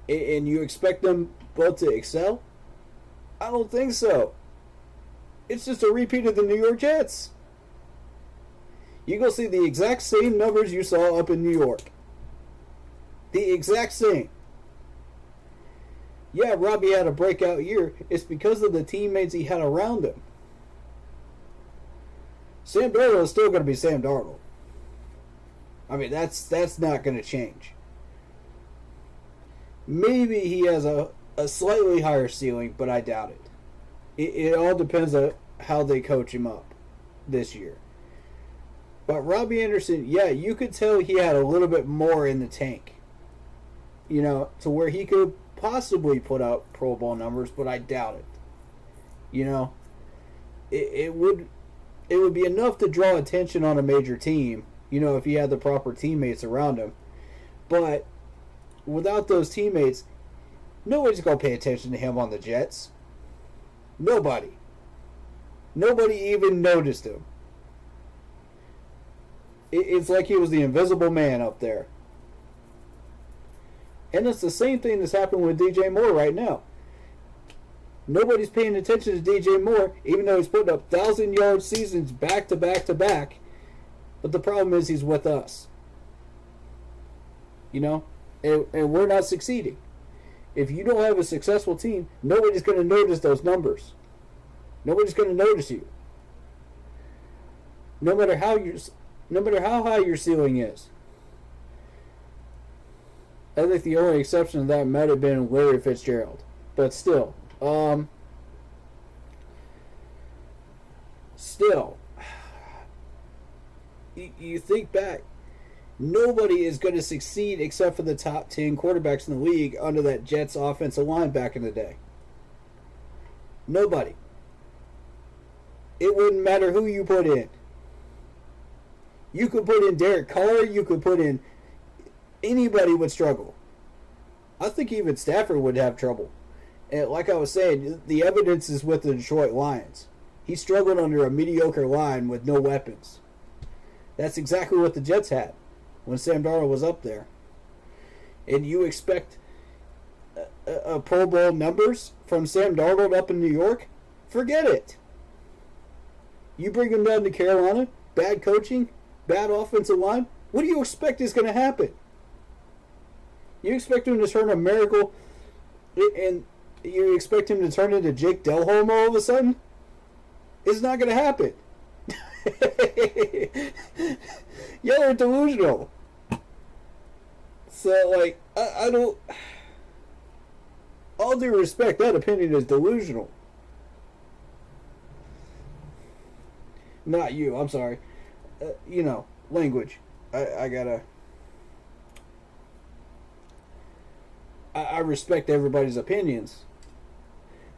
and you expect them both to excel? I don't think so. It's just a repeat of the New York Jets. You go see the exact same numbers you saw up in New York. The exact same. Yeah, Robbie had a breakout year. It's because of the teammates he had around him. Sam Darnold is still going to be Sam Darnold. I mean, that's not going to change. Maybe he has a slightly higher ceiling, but I doubt it. It all depends on how they coach him up this year. But Robbie Anderson, yeah, you could tell he had a little bit more in the tank. You know, to where he could possibly put out Pro Bowl numbers, but I doubt it. You know, it would be enough to draw attention on a major team, you know, if he had the proper teammates around him. But without those teammates, nobody's going to pay attention to him on the Jets. Nobody. Nobody even noticed him. It's like he was the invisible man up there. And it's the same thing that's happening with DJ Moore right now. Nobody's paying attention to DJ Moore, even though he's putting up 1,000-yard seasons back to back to back. But the problem is he's with us. You know? And we're not succeeding. If you don't have a successful team, nobody's going to notice those numbers. Nobody's going to notice you. No matter how high your ceiling is. I think the only exception to that might have been Larry Fitzgerald. But still. You think back. Nobody is going to succeed except for the top 10 quarterbacks in the league under that Jets offensive line back in the day. Nobody. It wouldn't matter who you put in. You could put in Derek Carr, you could put in anybody would struggle. I think even Stafford would have trouble. And like I was saying, the evidence is with the Detroit Lions. He struggled under a mediocre line with no weapons. That's exactly what the Jets had when Sam Darnold was up there. And you expect a Pro Bowl numbers from Sam Darnold up in New York? Forget it. You bring him down to Carolina, bad coaching, bad offensive line, what do you expect is going to happen? You expect him to turn a miracle, and you expect him to turn into Jake Delhomme all of a sudden? It's not going to happen. Y'all are delusional. So, like, I don't... All due respect, that opinion is delusional. Not you, I'm sorry. You know, language. I gotta... I respect everybody's opinions.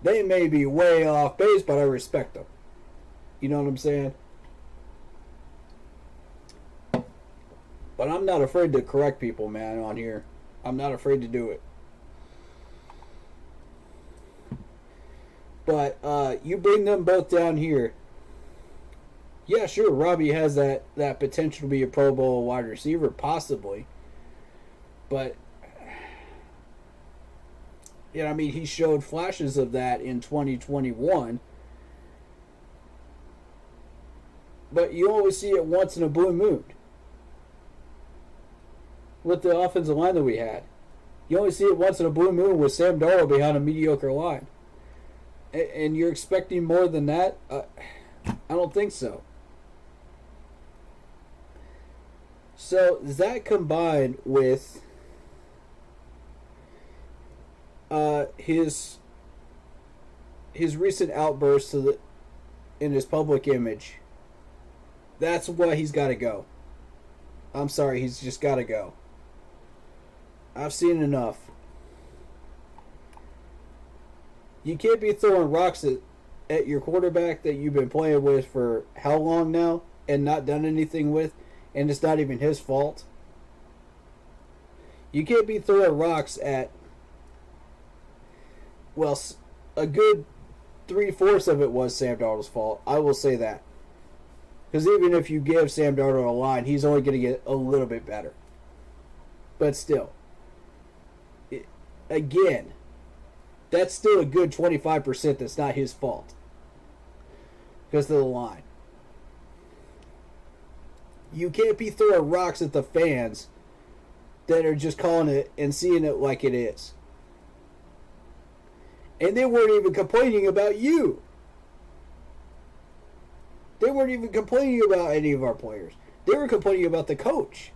They may be way off base, but I respect them. You know what I'm saying? But I'm not afraid to correct people, man, on here. I'm not afraid to do it. But you bring them both down here. Yeah, sure, Robbie has that potential to be a Pro Bowl wide receiver, possibly. But, you know, I mean, he showed flashes of that in 2021. But you always see it once in a blue moon with the offensive line that we had. You only see it once in a blue moon with Sam Darnold behind a mediocre line. And you're expecting more than that? I don't think so. So that combined with his recent outbursts in his public image, that's why he's got to go. I'm sorry, he's just got to go. I've seen enough. You can't be throwing rocks at your quarterback that you've been playing with for how long now and not done anything with, and it's not even his fault. You can't be throwing rocks at, well, a good 3/4 of it was Sam Darnold's fault. I will say that. Because even if you give Sam Darnold a line, he's only going to get a little bit better. But still. Again, that's still a good 25% that's not his fault. Because of the line. You can't be throwing rocks at the fans that are just calling it and seeing it like it is. And they weren't even complaining about you. They weren't even complaining about any of our players. They were complaining about the coach.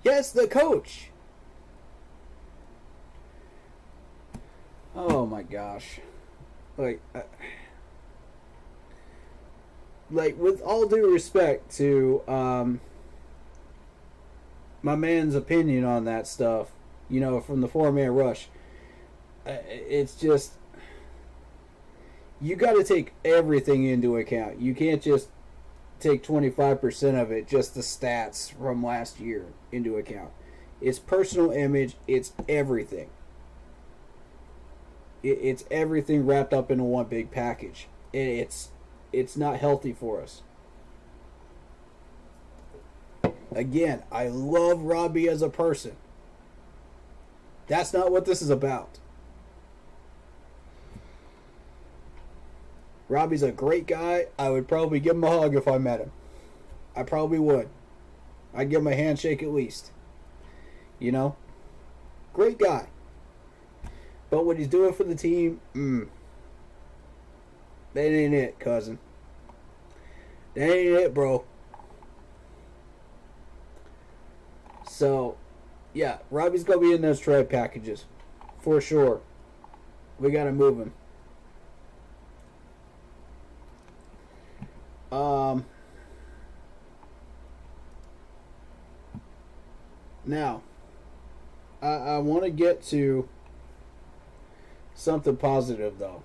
Yes, the coach. Oh my gosh. Like, with all due respect to my man's opinion on that stuff, you know, from the 4-man rush, it's just, you got to take everything into account. You can't just take 25% of it, just the stats from last year, into account. It's personal image. It's everything. It's everything wrapped up into one big package. And it's not healthy for us. Again, I love Robbie as a person. That's not what this is about. Robbie's a great guy. I would probably give him a hug if I met him. I probably would. I'd give him a handshake at least. You know? Great guy. But what he's doing for the team, that ain't it, cousin. That ain't it, bro. So, yeah, Robbie's going to be in those trade packages. For sure. We got to move him. Now, I want to get to something positive, though.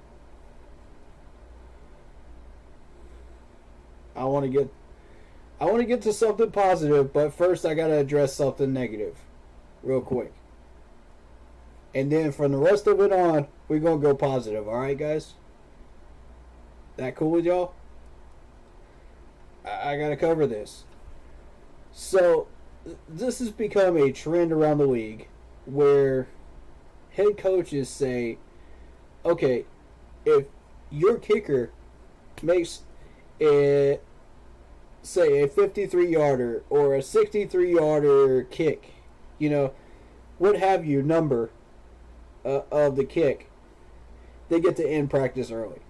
I want to get to something positive, but first I got to address something negative real quick. And then from the rest of it on, we're going to go positive. All right, guys? That cool with y'all? I got to cover this. So, this has become a trend around the league where head coaches say, okay, if your kicker makes a 53-yarder or a 63-yarder kick, you know, what have you, number of the kick, they get to end practice early.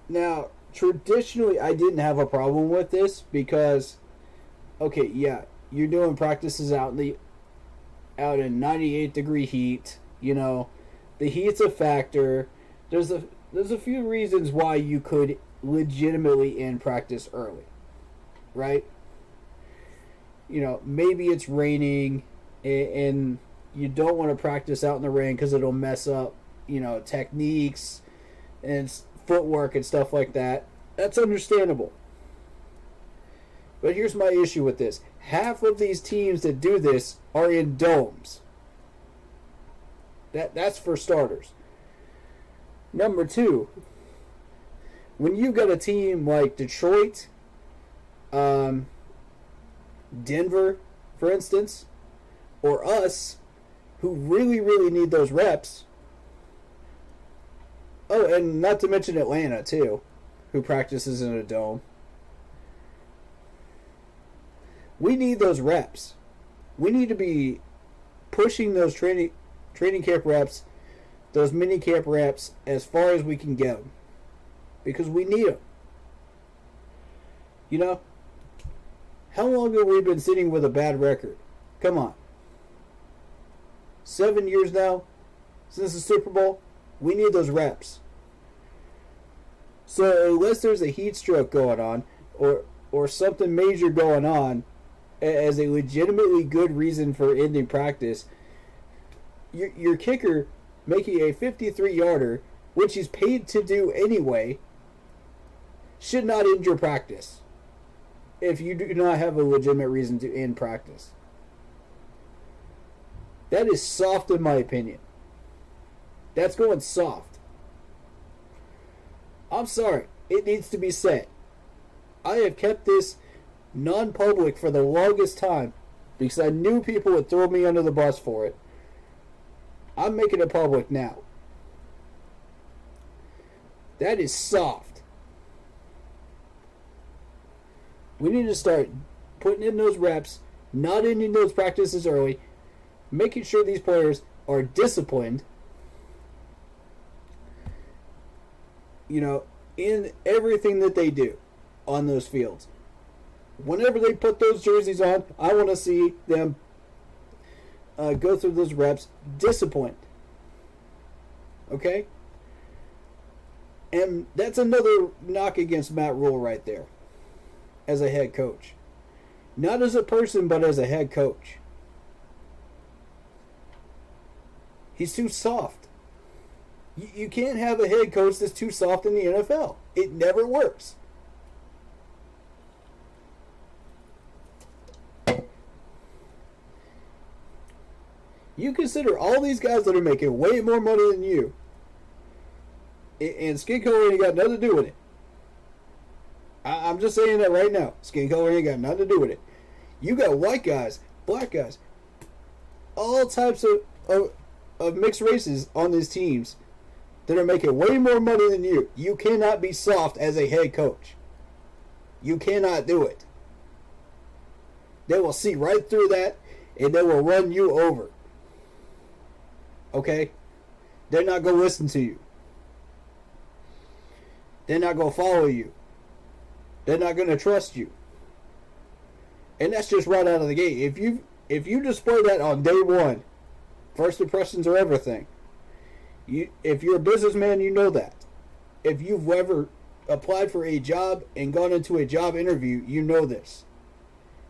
Now, traditionally, I didn't have a problem with this because, okay, yeah, you're doing practices out in 98-degree heat. You know, the heat's a factor. There's a few reasons why you could legitimately end practice early, right? You know, maybe it's raining and you don't want to practice out in the rain because it'll mess up, you know, techniques and footwork and stuff like that. That's understandable. But here's my issue with this. Half of these teams that do this are in domes. That's for starters. Number two, when you've got a team like Detroit, Denver, for instance, or us, who really, really need those reps. Oh, and not to mention Atlanta, too, who practices in a dome. We need those reps. We need to be pushing those training camp reps, those mini camp reps, as far as we can get them. Because we need them. You know? How long have we been sitting with a bad record? Come on. 7 years now since the Super Bowl. We need those reps. So unless there's a heat stroke going on or something major going on as a legitimately good reason for ending practice, your kicker making a 53-yarder, which he's paid to do anyway, should not end your practice if you do not have a legitimate reason to end practice. That is soft in my opinion. That's going soft. I'm sorry. It needs to be said. I have kept this non-public for the longest time because I knew people would throw me under the bus for it. I'm making it public now. That is soft. We need to start putting in those reps, not ending those practices early, making sure these players are disciplined, you know, in everything that they do on those fields. Whenever they put those jerseys on, I want to see them go through those reps disciplined. Okay? And that's another knock against Matt Rule right there as a head coach. Not as a person, but as a head coach. He's too soft. You can't have a head coach that's too soft in the NFL. It never works. You consider all these guys that are making way more money than you, and skin color ain't got nothing to do with it. I'm just saying that right now. Skin color ain't got nothing to do with it. You got white guys, black guys, all types of mixed races on these teams that are making way more money than you. You cannot be soft as a head coach. You cannot do it. They will see right through that and they will run you over. Okay? They're not going to listen to you. They're not going to follow you. They're not going to trust you. And that's just right out of the gate. If you display that on day one, first impressions are everything. If you're a businessman, you know that. If you've ever applied for a job and gone into a job interview, you know this.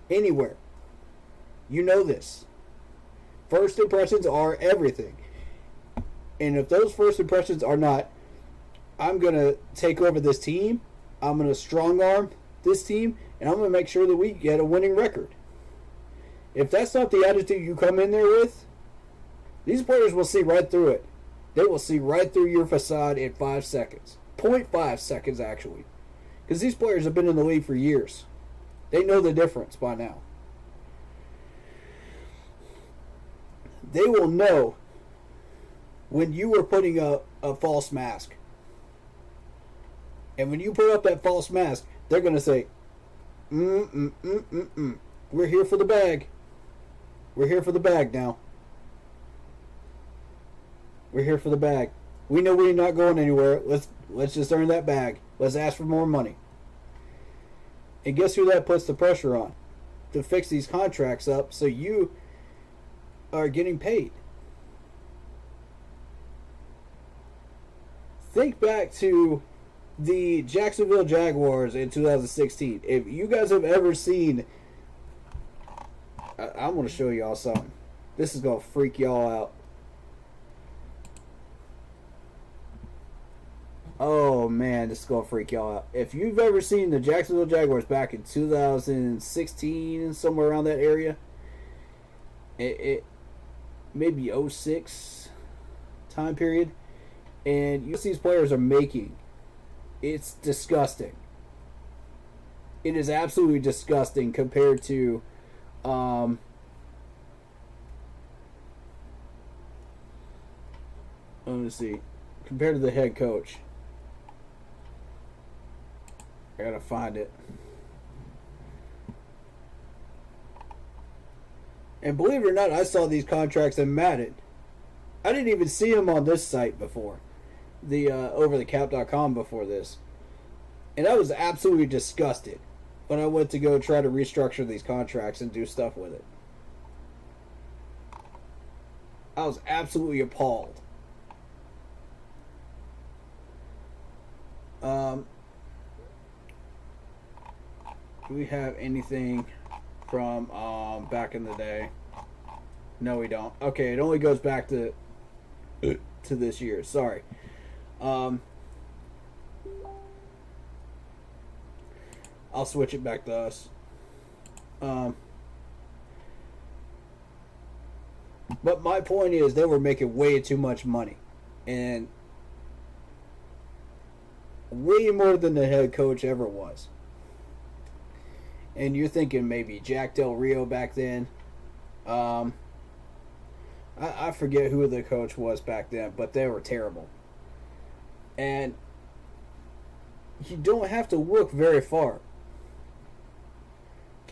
Anywhere. You know this. First impressions are everything. And if those first impressions are not, I'm going to take over this team, I'm going to strong arm this team, and I'm going to make sure that we get a winning record. If that's not the attitude you come in there with, these players will see right through it. They will see right through your facade in 5 seconds. 0.5 seconds, actually. Because these players have been in the league for years. They know the difference by now. They will know when you are putting up a false mask. And when you put up that false mask, they're going to say, we're here for the bag. We're here for the bag now. We're here for the bag. We know we're not going anywhere. Let's just earn that bag. Let's ask for more money. And guess who that puts the pressure on? To fix these contracts up so you are getting paid. Think back to the Jacksonville Jaguars in 2016. If you guys have ever seen... I'm going to show y'all something. This is going to freak y'all out. Oh man, this is going to freak y'all out. If you've ever seen the Jacksonville Jaguars back in 2016, somewhere around that area, it maybe 06 time period, and you see these players are making, it's disgusting. It is absolutely disgusting compared to let me see, compared to the head coach. I gotta find it. And believe it or not, I saw these contracts in Madden. I didn't even see them on this site before. The overthecap.com before this. And I was absolutely disgusted when I went to go try to restructure these contracts and do stuff with it. I was absolutely appalled. Do we have anything from back in the day? No, we don't. Okay, it only goes back to this year. Sorry. I'll switch it back to us. But my point is, they were making way too much money, and way more than the head coach ever was. And you're thinking maybe Jack Del Rio back then. I forget who the coach was back then, but they were terrible. And you don't have to look very far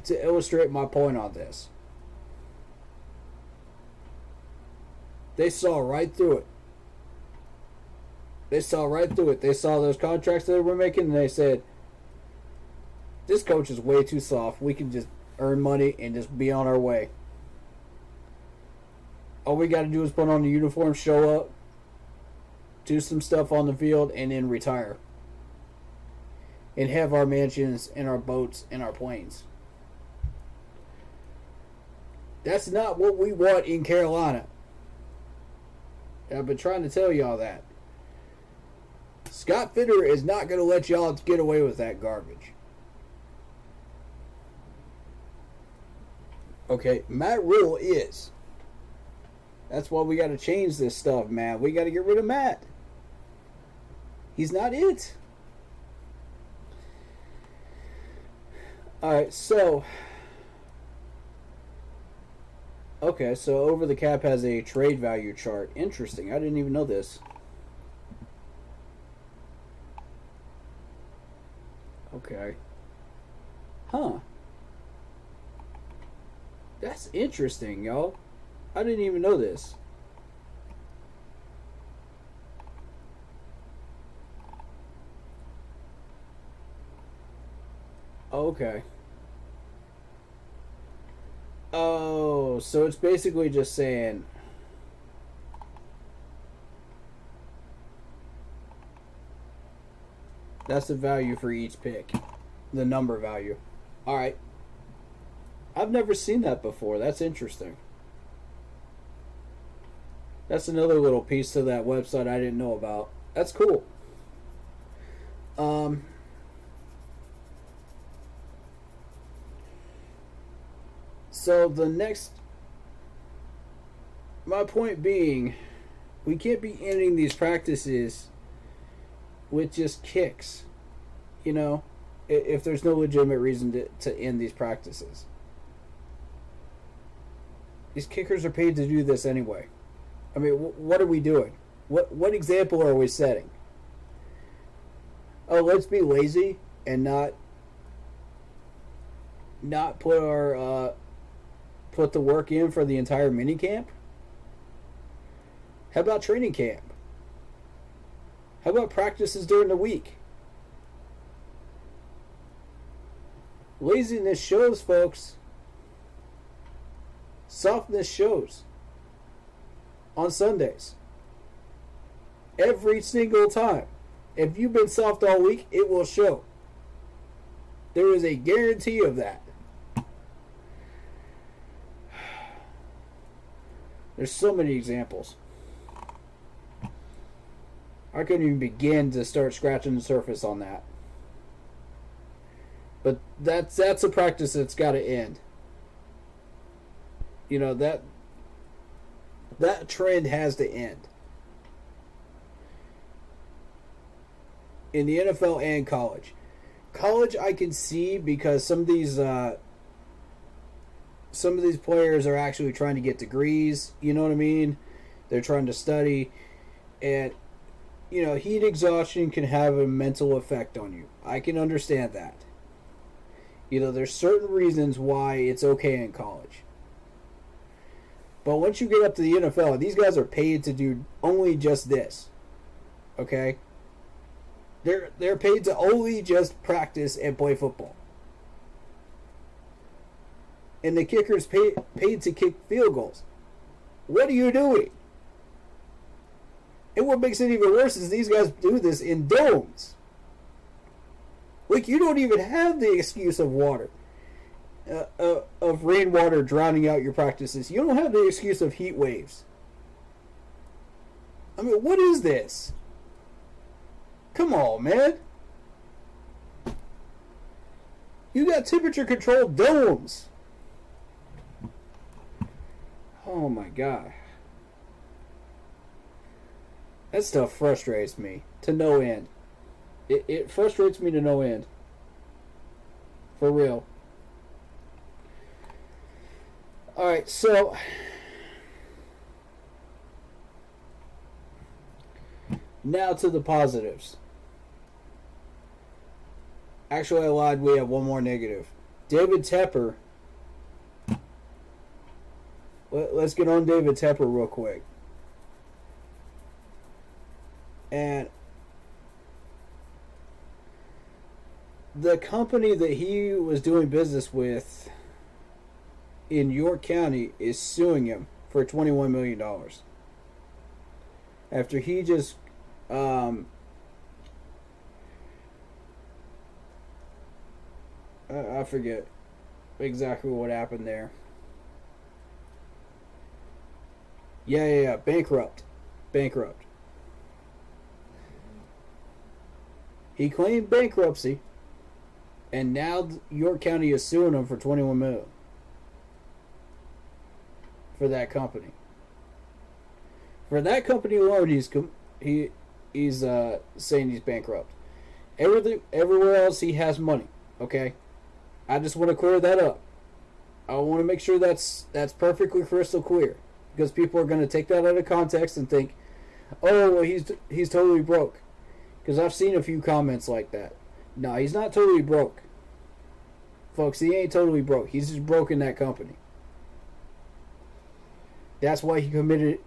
to illustrate my point on this. They saw right through it. They saw right through it. They saw those contracts that they were making, and they said, this coach is way too soft. We can just earn money and just be on our way. All we got to do is put on the uniform, show up, do some stuff on the field, and then retire. And have our mansions and our boats and our planes. That's not what we want in Carolina. I've been trying to tell y'all that. Scott Fitter is not going to let y'all get away with that garbage. Okay, Matt Riddle is. That's why we got to change this stuff, man. We got to get rid of Matt. He's not it. Alright, so. Okay, so Over the Cap has a trade value chart. Interesting. I didn't even know this. Okay. Huh. That's interesting, y'all. I didn't even know this. Okay. Oh, so it's basically just saying that's the value for each pick. The number value. Alright. I've never seen that before. That's interesting. That's another little piece to that website I didn't know about. That's cool. So the next, my point being, we can't be ending these practices with just kicks, you know, if there's no legitimate reason to end these practices. These kickers are paid to do this anyway. I mean, what are we doing? What example are we setting? Oh, let's be lazy and not put our put the work in for the entire minicamp? How about training camp? How about practices during the week? Laziness shows, folks. Softness shows. On Sundays. Every single time. If you've been soft all week, it will show. There is a guarantee of that. There's so many examples. I couldn't even begin to start scratching the surface on that. But that's a practice that's got to end. You know, that trend has to end. In the NFL and college. College I can see because some of these players are actually trying to get degrees, you know what I mean? They're trying to study, and you know, heat exhaustion can have a mental effect on you. I can understand that. You know, there's certain reasons why it's okay in college. But once you get up to the NFL, these guys are paid to do only just this. Okay? They're paid to only just practice and play football. And the kicker's paid to kick field goals. What are you doing? And what makes it even worse is these guys do this in domes. Like, you don't even have the excuse of water. Of rainwater drowning out your practices. You don't have the excuse of heat waves. I mean, what is this? Come on, man. You got temperature-controlled domes. Oh, my God. That stuff frustrates me to no end. It frustrates me to no end. For real. Alright, so now to the positives. Actually, I lied. We have one more negative. David Tepper. Let's get on David Tepper real quick. And the company that he was doing business with in York County is suing him for $21 million. After he just I forget exactly what happened there. Yeah. Bankrupt. He claimed bankruptcy, and now York County is suing him for $21 million for that company. For that company alone, he's saying he's bankrupt. Everywhere else, he has money. Okay, I just want to clear that up. I want to make sure that's perfectly crystal clear, because people are going to take that out of context and think, "Oh, well, he's totally broke." Because I've seen a few comments like that. No, he's not totally broke. Folks, he ain't totally broke. He's just broke in that company. That's why he committed.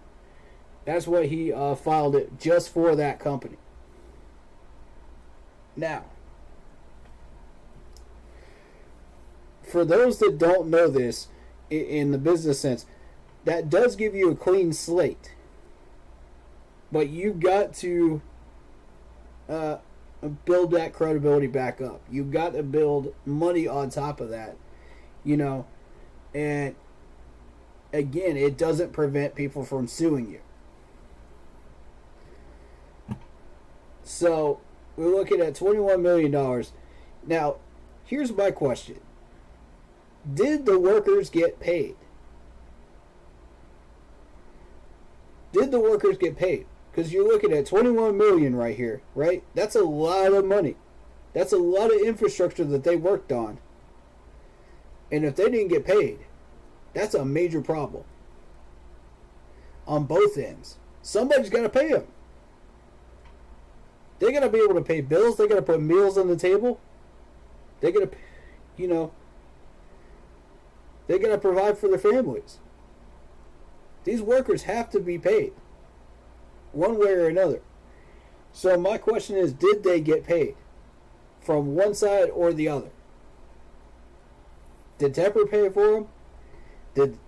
That's why he filed it just for that company. Now, for those that don't know this, in the business sense, that does give you a clean slate. But you've got to build that credibility back up. You've got to build money on top of that, and again, it doesn't prevent people from suing you. So we're looking at $21 million. Now, here's my question. Did the workers get paid? Did the workers get paid? Because you're looking at $21 million right here, right? That's a lot of money. That's a lot of infrastructure that they worked on. And if they didn't get paid, that's a major problem. On both ends. Somebody's got to pay them. They got to be able to pay bills. They got to put meals on the table. They got to, they got to provide for their families. These workers have to be paid, one way or another. So my question is, did they get paid from one side or the other? Did Tepper pay for them? Did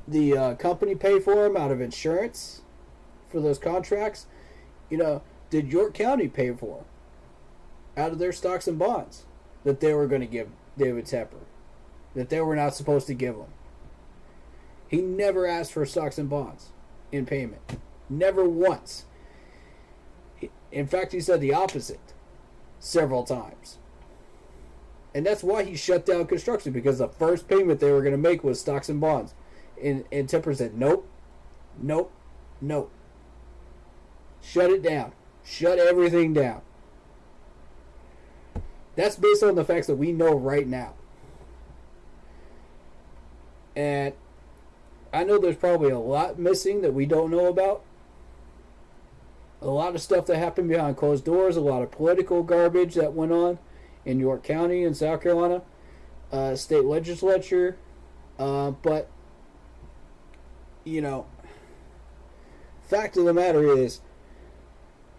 the company pay for them out of insurance for those contracts? Did York County pay for them out of their stocks and bonds that they were going to give David Tepper, that they were not supposed to give him? He never asked for stocks and bonds in payment. Never once. In fact, he said the opposite several times. And that's why he shut down construction, because the first payment they were going to make was stocks and bonds. And Tepper said, nope. Shut it down. Shut everything down. That's based on the facts that we know right now. And I know there's probably a lot missing that we don't know about. A lot of stuff that happened behind closed doors, a lot of political garbage that went on in York County and South Carolina, state legislature. But you know, fact of the matter is,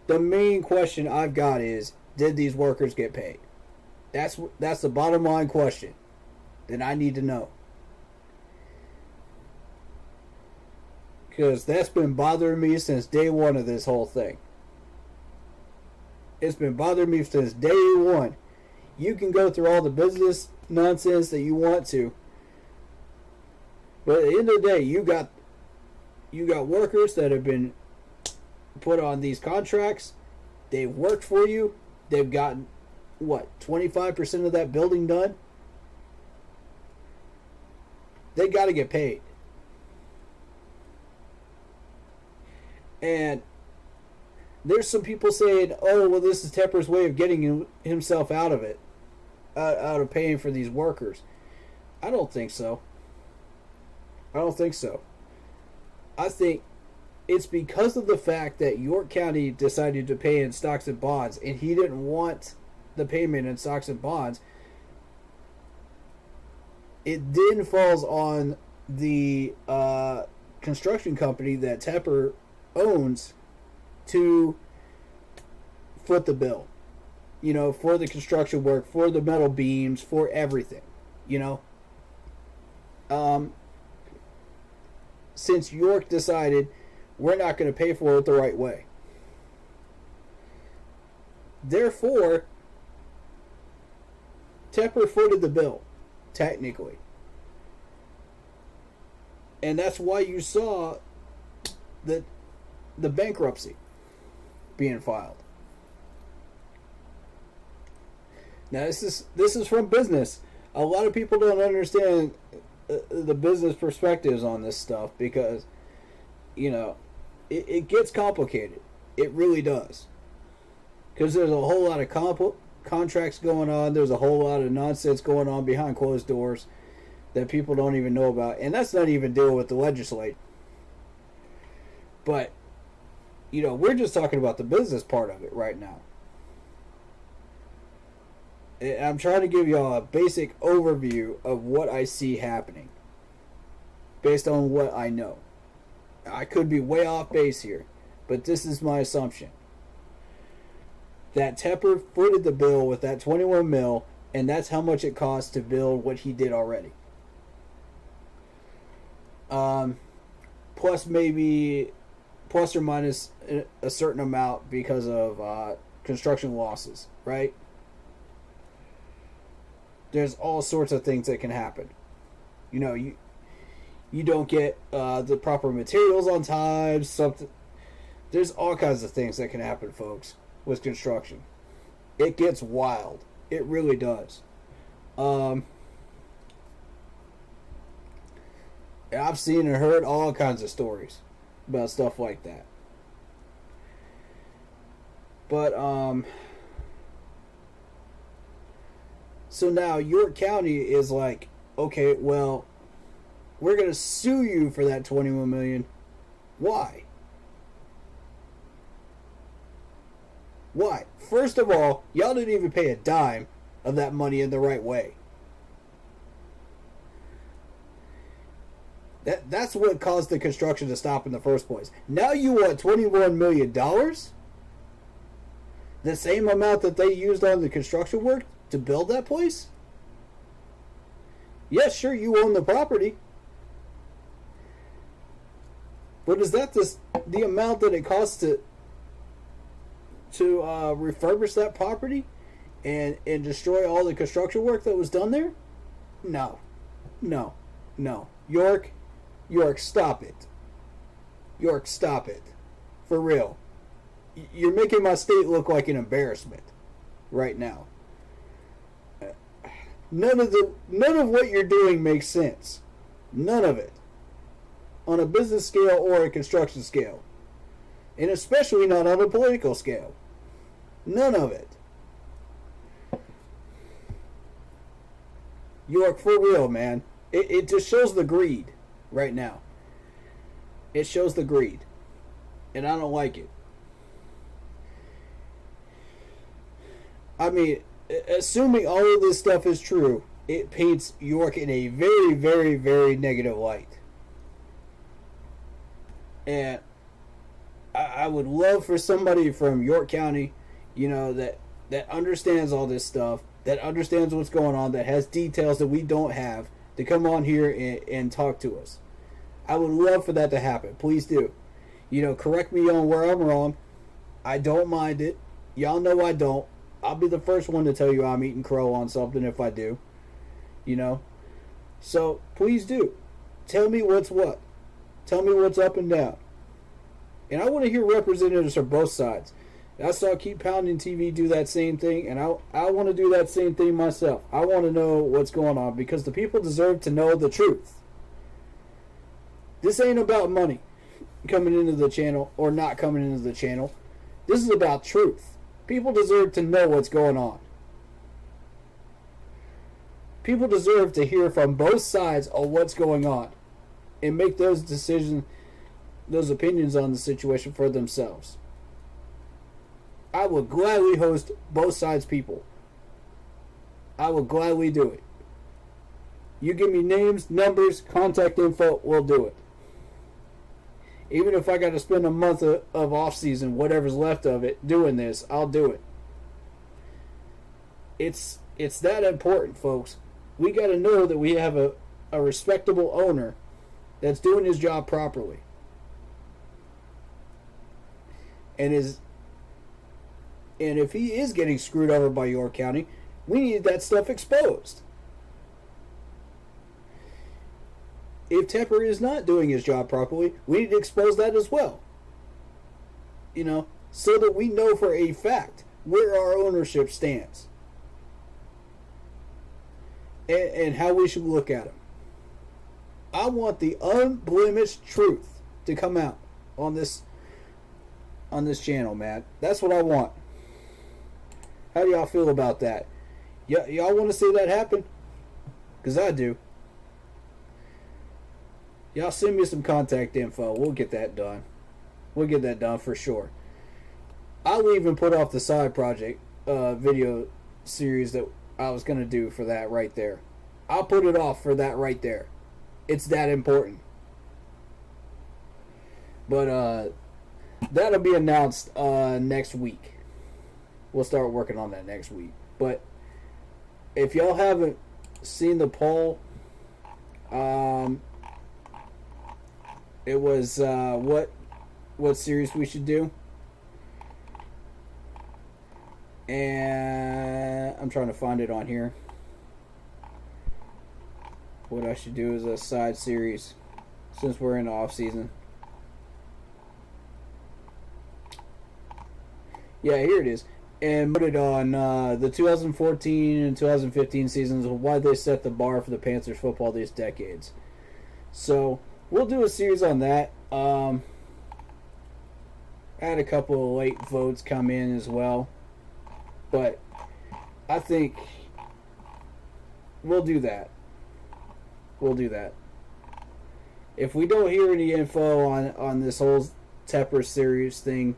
the main question I've got is, did these workers get paid? That's the bottom line question that I need to know. Because that's been bothering me since day one of this whole thing. It's been bothering me since day one. You can go through all the business nonsense that you want to, but at the end of the day, you got workers that have been put on these contracts. They've worked for you. They've gotten, what, 25% of that building done? They got to get paid. And there's some people saying, oh, well, this is Tepper's way of getting himself out of it, out of paying for these workers. I don't think so. I don't think so. I think it's because of the fact that York County decided to pay in stocks and bonds, and he didn't want the payment in stocks and bonds. It then falls on the construction company that Tepper owns to foot the bill, you know, for the construction work, for the metal beams, for everything, you know. Since York decided we're not going to pay for it the right way, therefore Tepper footed the bill, technically. And that's why you saw the bankruptcy being filed. Now this is from business. A lot of people don't understand the business perspectives on this stuff because, you know, it gets complicated. It really does. Because there's a whole lot of contracts going on. There's a whole lot of nonsense going on behind closed doors that people don't even know about. And that's not even dealing with the legislature. But, you know, we're just talking about the business part of it right now. I'm trying to give y'all a basic overview of what I see happening based on what I know. I could be way off base here, but this is my assumption. That Tepper footed the bill with that 21 mil, and that's how much it costs to build what he did already. Plus or minus a certain amount because of construction losses, right? There's all sorts of things that can happen. You know, you don't get the proper materials on time. Something. There's all kinds of things that can happen, folks, with construction. It gets wild. It really does. I've seen and heard all kinds of stories about stuff like that. But so now York County is like, okay, well, we're going to sue you for that $21 million. Why? Why? First of all, y'all didn't even pay a dime of that money in the right way. That's what caused the construction to stop in the first place. Now you want $21 million? The same amount that they used on the construction work to build that place? Yes, sure, you own the property. But is that the amount that it costs to refurbish that property and destroy all the construction work that was done there? No. York, stop it. York, stop it. For real. You're making my state look like an embarrassment right now. None of what you're doing makes sense. None of it. On a business scale or a construction scale. And especially not on a political scale. None of it. York, for real, man. It just shows the greed right now. It shows the greed. And I don't like it. I mean, assuming all of this stuff is true, it paints York in a very, very, very negative light. And I would love for somebody from York County, that understands all this stuff, that understands what's going on, that has details that we don't have, to come on here and talk to us. I would love for that to happen. Please do. Correct me on where I'm wrong. I don't mind it. Y'all know I don't. I'll be the first one to tell you I'm eating crow on something if I do. So please do. Tell me what's what. Tell me what's up and down. And I want to hear representatives from both sides. I saw Keep Pounding TV do that same thing, and I want to do that same thing myself. I want to know what's going on, because the people deserve to know the truth. This ain't about money coming into the channel or not coming into the channel. This is about truth. People deserve to know what's going on. People deserve to hear from both sides of what's going on and make those decisions, those opinions on the situation for themselves. I would gladly host both sides people. I would gladly do it. You give me names, numbers, contact info, we'll do it. Even if I got to spend a month of off season, whatever's left of it, doing this, I'll do it. It's that important, folks. We got to know that we have a respectable owner that's doing his job properly. And if he is getting screwed over by York County, we need that stuff exposed. If Tepper is not doing his job properly, we need to expose that as well. So that we know for a fact where our ownership stands. And how we should look at him. I want the unblemished truth to come out on this channel, man. That's what I want. How do y'all feel about that? Y'all want to see that happen? Because I do. Y'all send me some contact info. We'll get that done. We'll get that done for sure. I'll even put off the side project video series that I was going to do for that right there. I'll put it off for that right there. It's that important. But that'll be announced next week. We'll start working on that next week. But if y'all haven't seen the poll, it was what series we should do. And I'm trying to find it on here. What I should do is a side series, since we're in the off season. Yeah, here it is. And put it on the 2014 and 2015 seasons of why they set the bar for the Panthers football these decades. So we'll do a series on that. I had a couple of late votes come in as well. But I think we'll do that. We'll do that. If we don't hear any info on this whole Tepper series thing,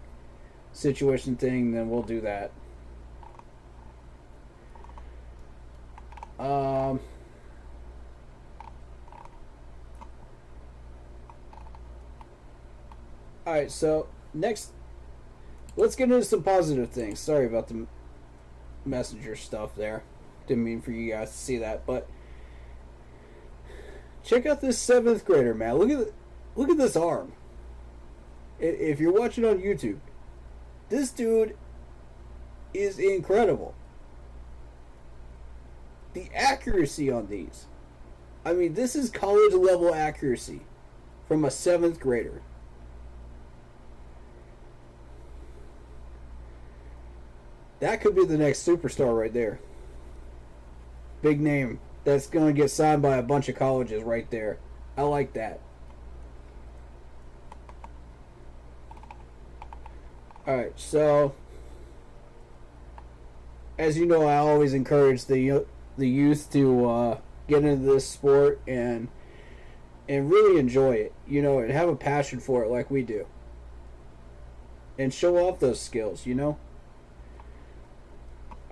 situation thing, then we'll do that. Alright, so next, let's get into some positive things. Sorry about the messenger stuff there. Didn't mean for you guys to see that, but check out this 7th grader, man. Look at this arm. If you're watching on YouTube, this dude is incredible. The accuracy on these. I mean, this is college level accuracy from a 7th grader. That could be the next superstar right there. Big name. That's going to get signed by a bunch of colleges right there. I like that. Alright, so as you know, I always encourage the youth to get into this sport and really enjoy it, and have a passion for it like we do. And show off those skills,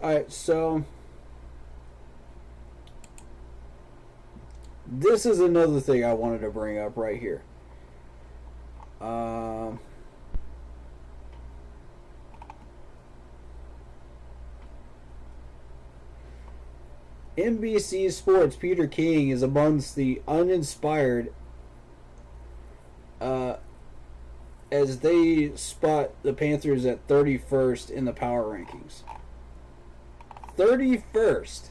Alright, so this is another thing I wanted to bring up right here. NBC Sports Peter King is amongst the uninspired as they spot the Panthers at 31st in the power rankings. 31st.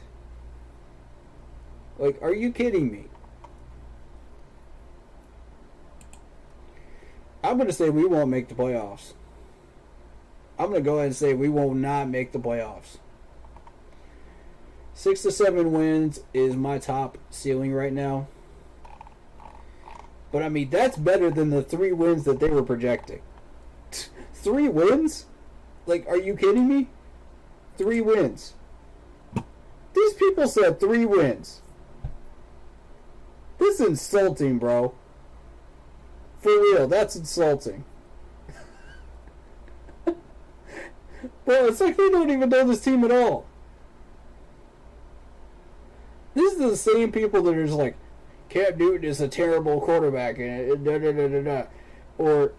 Like, are you kidding me? I'm going to say we won't make the playoffs. I'm going to go ahead and say we will not make the playoffs. 6 to 7 wins is my top ceiling right now. But I mean, that's better than the 3 wins that they were projecting. 3 wins? Like, are you kidding me? 3 wins. These people said 3 wins. This is insulting, bro. For real, that's insulting. Bro, it's like they don't even know this team at all. This is the same people that are just like, Cam Newton is a terrible quarterback, and da da da da da, or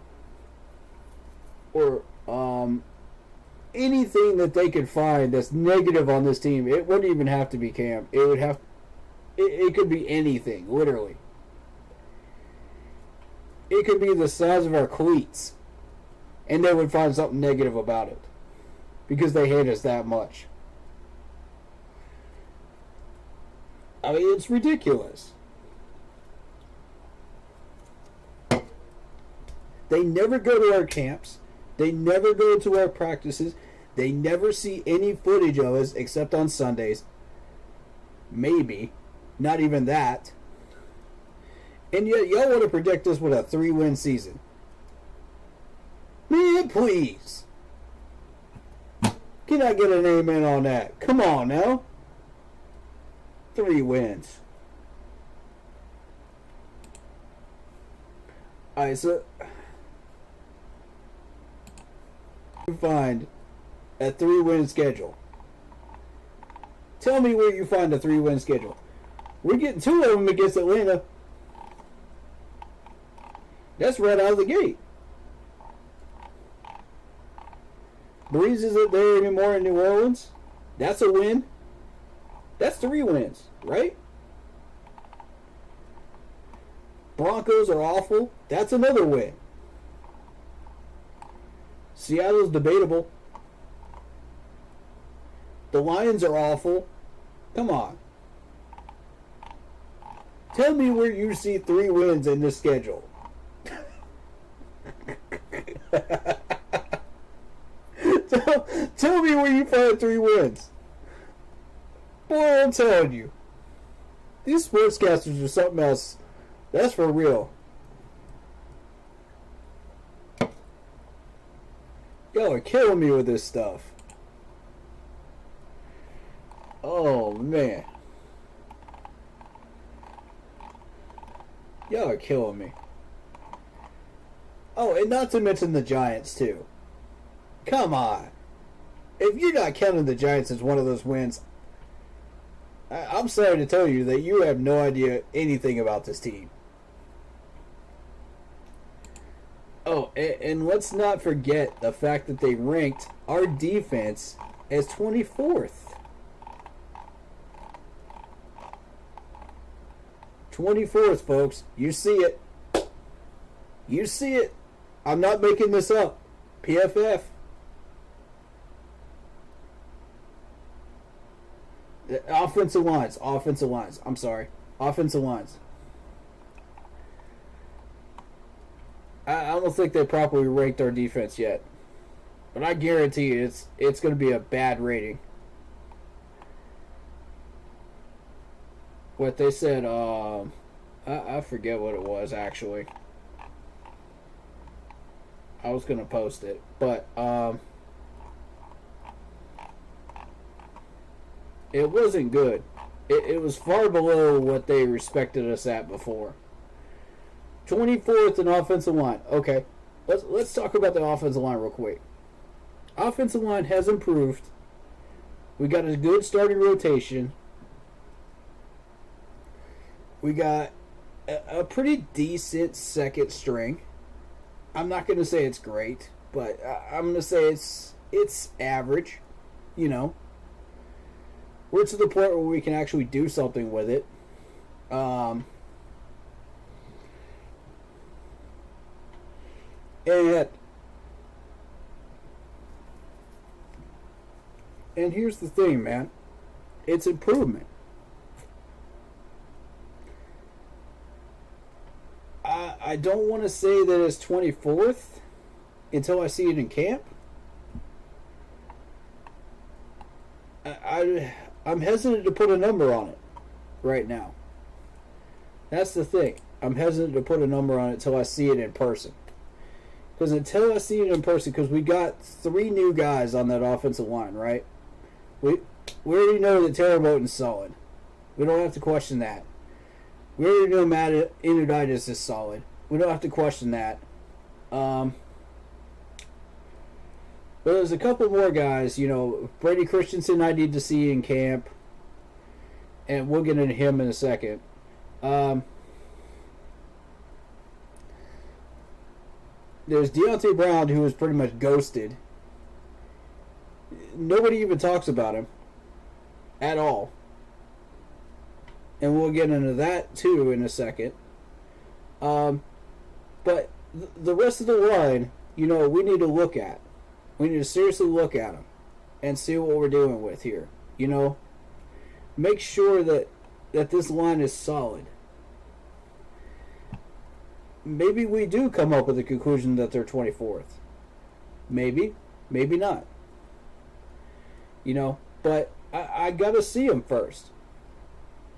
anything that they could find that's negative on this team. It wouldn't even have to be Cam. It could be anything, literally. It could be the size of our cleats, and they would find something negative about it because they hate us that much. I mean, it's ridiculous. They never go to our camps. They never go to our practices. They never see any footage of us except on Sundays. Maybe. Not even that. And yet, y'all want to predict us with a 3-win season. Man, please. Can I get an amen on that? Come on now. 3 wins. Alright, so you find a 3-win schedule. Tell me where you find a 3-win schedule. We're getting 2 of them against Atlanta. That's right out of the gate. Breeze isn't there anymore in New Orleans. That's a win. That's 3 wins, right? Broncos are awful. That's another win. Seattle's debatable. The Lions are awful. Come on. Tell me where you see 3 wins in this schedule. Tell me where you find 3 wins. Boy, I'm telling you. These sportscasters are something else. That's for real. Y'all are killing me with this stuff. Oh, man. Y'all are killing me. Oh, and not to mention the Giants, too. Come on. If you're not counting the Giants as one of those wins, I'm sorry to tell you that you have no idea anything about this team. Oh, and let's not forget the fact that they ranked our defense as 24th. 24th, folks. You see it. You see it. I'm not making this up. PFF. Offensive lines. I'm sorry. Offensive lines. I don't think they properly ranked our defense yet. But I guarantee you it's going to be a bad rating. What they said, I forget what it was, actually. I was going to post it. But, it wasn't good. It was far below what they respected us at before. 24th in offensive line. Okay, let's talk about the offensive line real quick. Offensive line has improved. We got a good starting rotation. We got a pretty decent second string. I'm not going to say it's great, but I'm going to say it's average. You know, we're to the point where we can actually do something with it. And here's the thing, man. It's improvement. I don't want to say that it's 24th until I see it in camp. I'm hesitant to put a number on it right now. That's the thing. I'm hesitant to put a number on it until I see it in person. Because until I see it in person, because we got 3 new guys on that offensive line, right? We already know that Terry Moton's solid. We don't have to question that. We already know Matt Iniditis is solid. We don't have to question that. But there's a couple more guys, you know, Brady Christensen I need to see in camp. And we'll get into him in a second. There's Deontay Brown, who was pretty much ghosted. Nobody even talks about him at all. And we'll get into that, too, in a second. But the rest of the line, you know, we need to look at. We need to seriously look at them and see what we're dealing with here. You know, make sure that this line is solid. Maybe we do come up with the conclusion that they're 24th. Maybe. Maybe not. You know, but I got to see them first.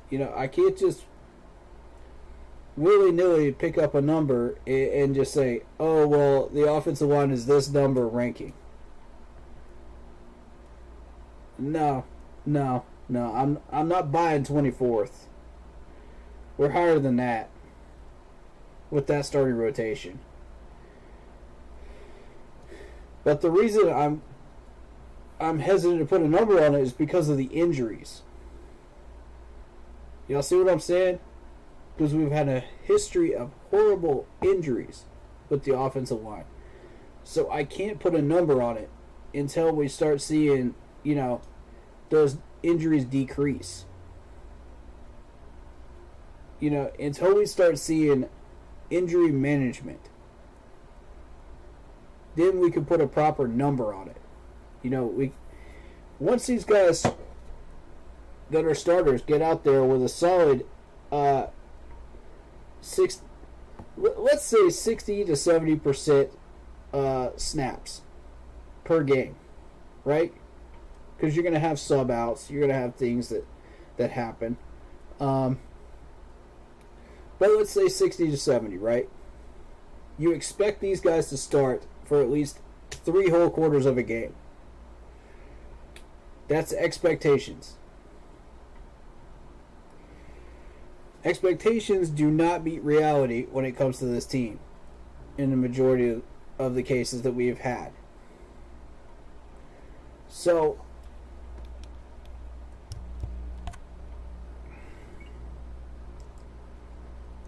You know, I can't just willy-nilly pick up a number and just say, oh, well, the offensive line is this number ranking. No. I'm not buying 24th. We're higher than that with that starting rotation. But the reason I'm hesitant to put a number on it is because of the injuries. Y'all see what I'm saying? Because we've had a history of horrible injuries with the offensive line. So I can't put a number on it until we start seeing, you know, those injuries decrease. You know, until we start seeing injury management, then we can put a proper number on it. You know, once these guys that are starters get out there with a solid let's say 60 to 70% snaps per game, right? Because you're going to have sub outs, you're going to have things that happen. But let's say 60 to 70, right? You expect these guys to start for at least 3 whole quarters of a game. That's expectations. Expectations do not meet reality when it comes to this team in the majority of the cases that we have had. So,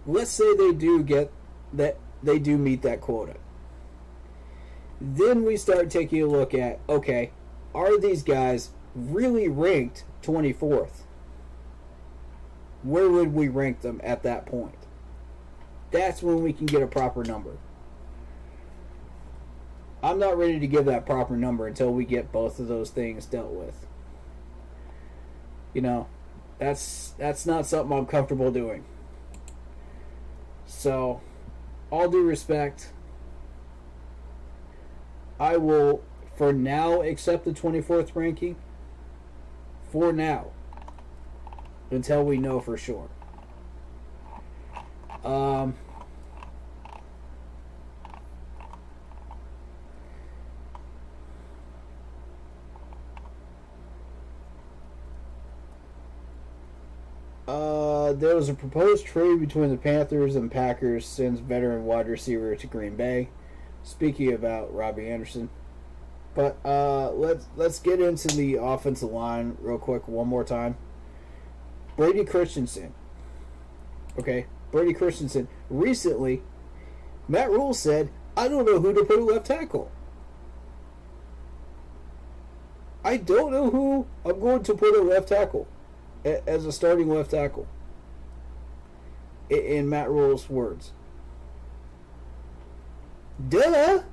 let's say they do get that, they do meet that quota. Then we start taking a look at, okay, are these guys really ranked 24th? Where would we rank them at that point? That's when we can get a proper number. I'm not ready to give that proper number until we get both of those things dealt with. You know, that's not something I'm comfortable doing. So, all due respect, I will, for now, accept the 24th ranking. For now. Until we know for sure. There was a proposed trade between the Panthers and Packers sends veteran wide receiver to Green Bay. Speaking about Robbie Anderson. But let's get into the offensive line real quick one more time. Brady Christensen. Okay, Brady Christensen. Recently, Matt Rule said I don't know who to put at left tackle. I don't know who I'm going to put at left tackle as a starting left tackle. In Matt Rule's words. Duh!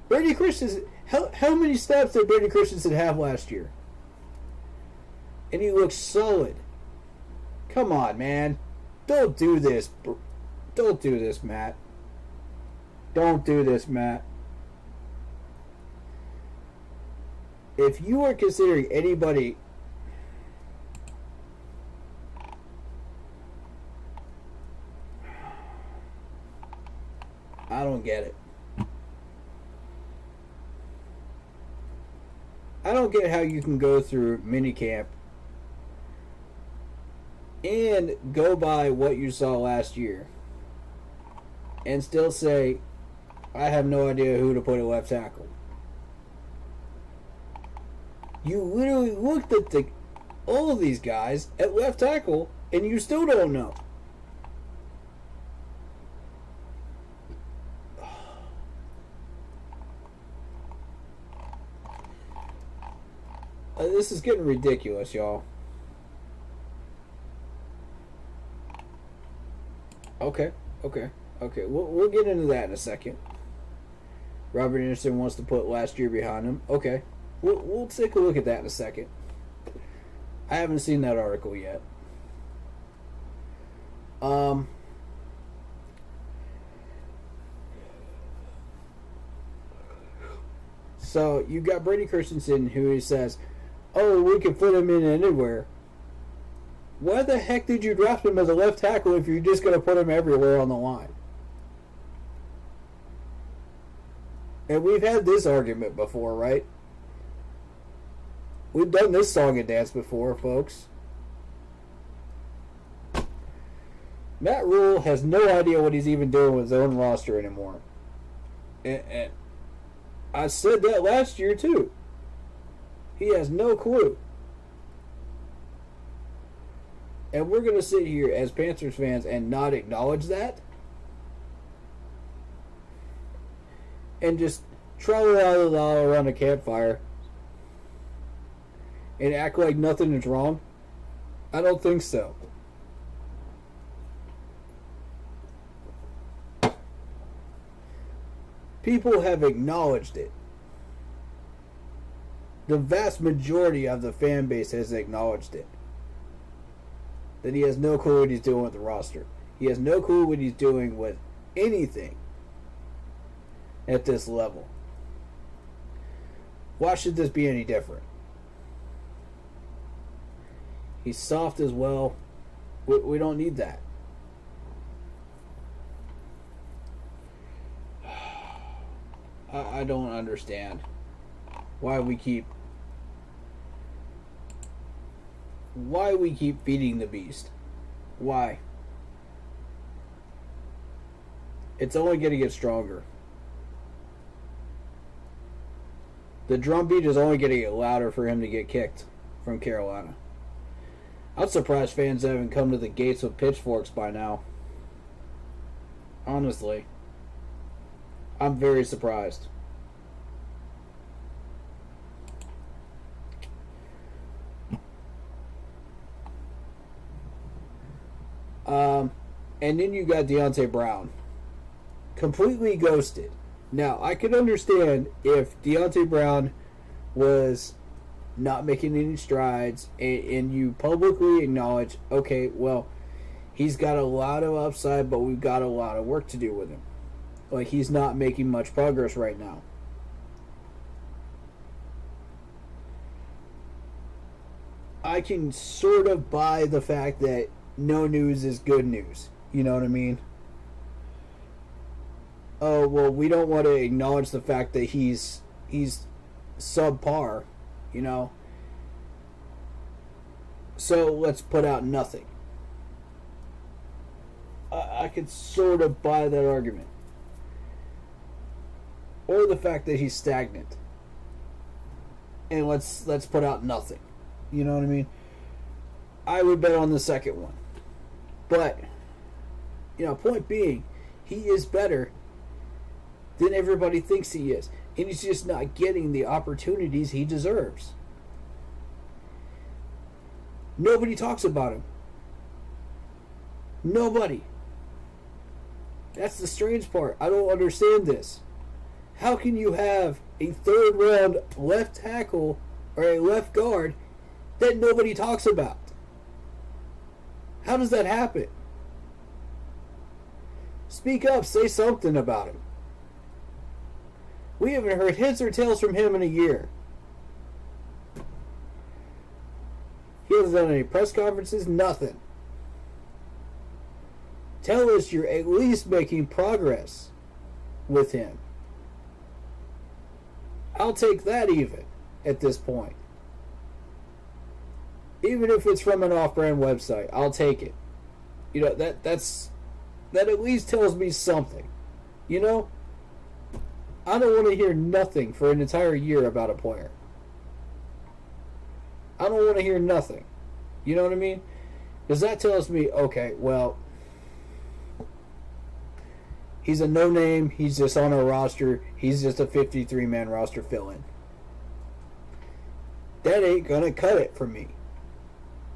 Brady Christensen. How many snaps did Brady Christensen have last year? And he looks solid. Come on, man. Don't do this. Don't do this, Matt. Don't do this, Matt. If you are considering anybody... I don't get it. I don't get how you can go through minicamp and go by what you saw last year and still say, I have no idea who to put at left tackle. You literally looked at all of these guys at left tackle and you still don't know. This is getting ridiculous, y'all. Okay. We'll get into that in a second. Robert Anderson wants to put last year behind him. Okay. We'll take a look at that in a second. I haven't seen that article yet. So you got Brady Christensen who says, oh, we can put him in anywhere. Why the heck did you draft him as a left tackle if you're just going to put him everywhere on the line? And we've had this argument before, right? We've done this song and dance before, folks. Matt Rule has no idea what he's even doing with his own roster anymore. And I said that last year, too. He has no clue. And we're going to sit here as Panthers fans and not acknowledge that? And just tra-la-la-la around a campfire and act like nothing is wrong? I don't think so. People have acknowledged it. The vast majority of the fan base has acknowledged it. That he has no clue what he's doing with the roster. He has no clue what he's doing with anything at this level. Why should this be any different? He's soft as well. We don't need that. I don't understand why we keep feeding the beast. Why? It's only going to get stronger. The drumbeat is only going to get louder for him to get kicked from Carolina. I'm surprised fans haven't come to the gates with pitchforks by now. Honestly. I'm very surprised. And then you got Deontay Brown. Completely ghosted. Now, I could understand if Deontay Brown was not making any strides and you publicly acknowledge, okay, well, he's got a lot of upside, but we've got a lot of work to do with him. Like, he's not making much progress right now. I can sort of buy the fact that no news is good news. You know what I mean? Oh, well, we don't want to acknowledge the fact that he's subpar, you know? So let's put out nothing. I could sort of buy that argument. Or the fact that he's stagnant. And let's put out nothing. You know what I mean? I would bet on the second one. But, you know, point being, he is better than everybody thinks he is. And he's just not getting the opportunities he deserves. Nobody talks about him. Nobody. That's the strange part. I don't understand this. How can you have a third round left tackle or a left guard that nobody talks about? How does that happen? Speak up. Say something about him. We haven't heard heads or tails from him in a year. He hasn't done any press conferences. Nothing. Tell us you're at least making progress with him. I'll take that even at this point. Even if it's from an off-brand website, I'll take it. You know, that at least tells me something. You know? I don't want to hear nothing for an entire year about a player. I don't want to hear nothing. You know what I mean? Because that tells me, okay, well, he's a no-name. He's just on our roster. He's just a 53-man roster fill-in. That ain't going to cut it for me.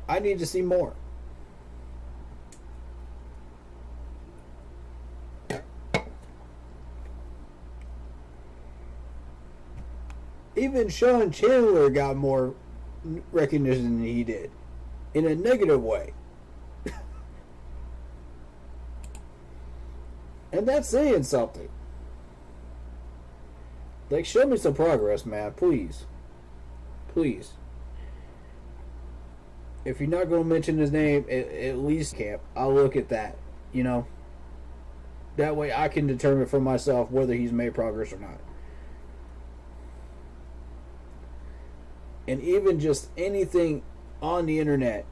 I need to see more. Even Sean Chandler got more recognition than he did. In a negative way. And that's saying something. Like, show me some progress, man. Please. Please. If you're not going to mention his name, at least camp, I'll look at that. You know? That way I can determine for myself whether he's made progress or not. And even just anything on the internet,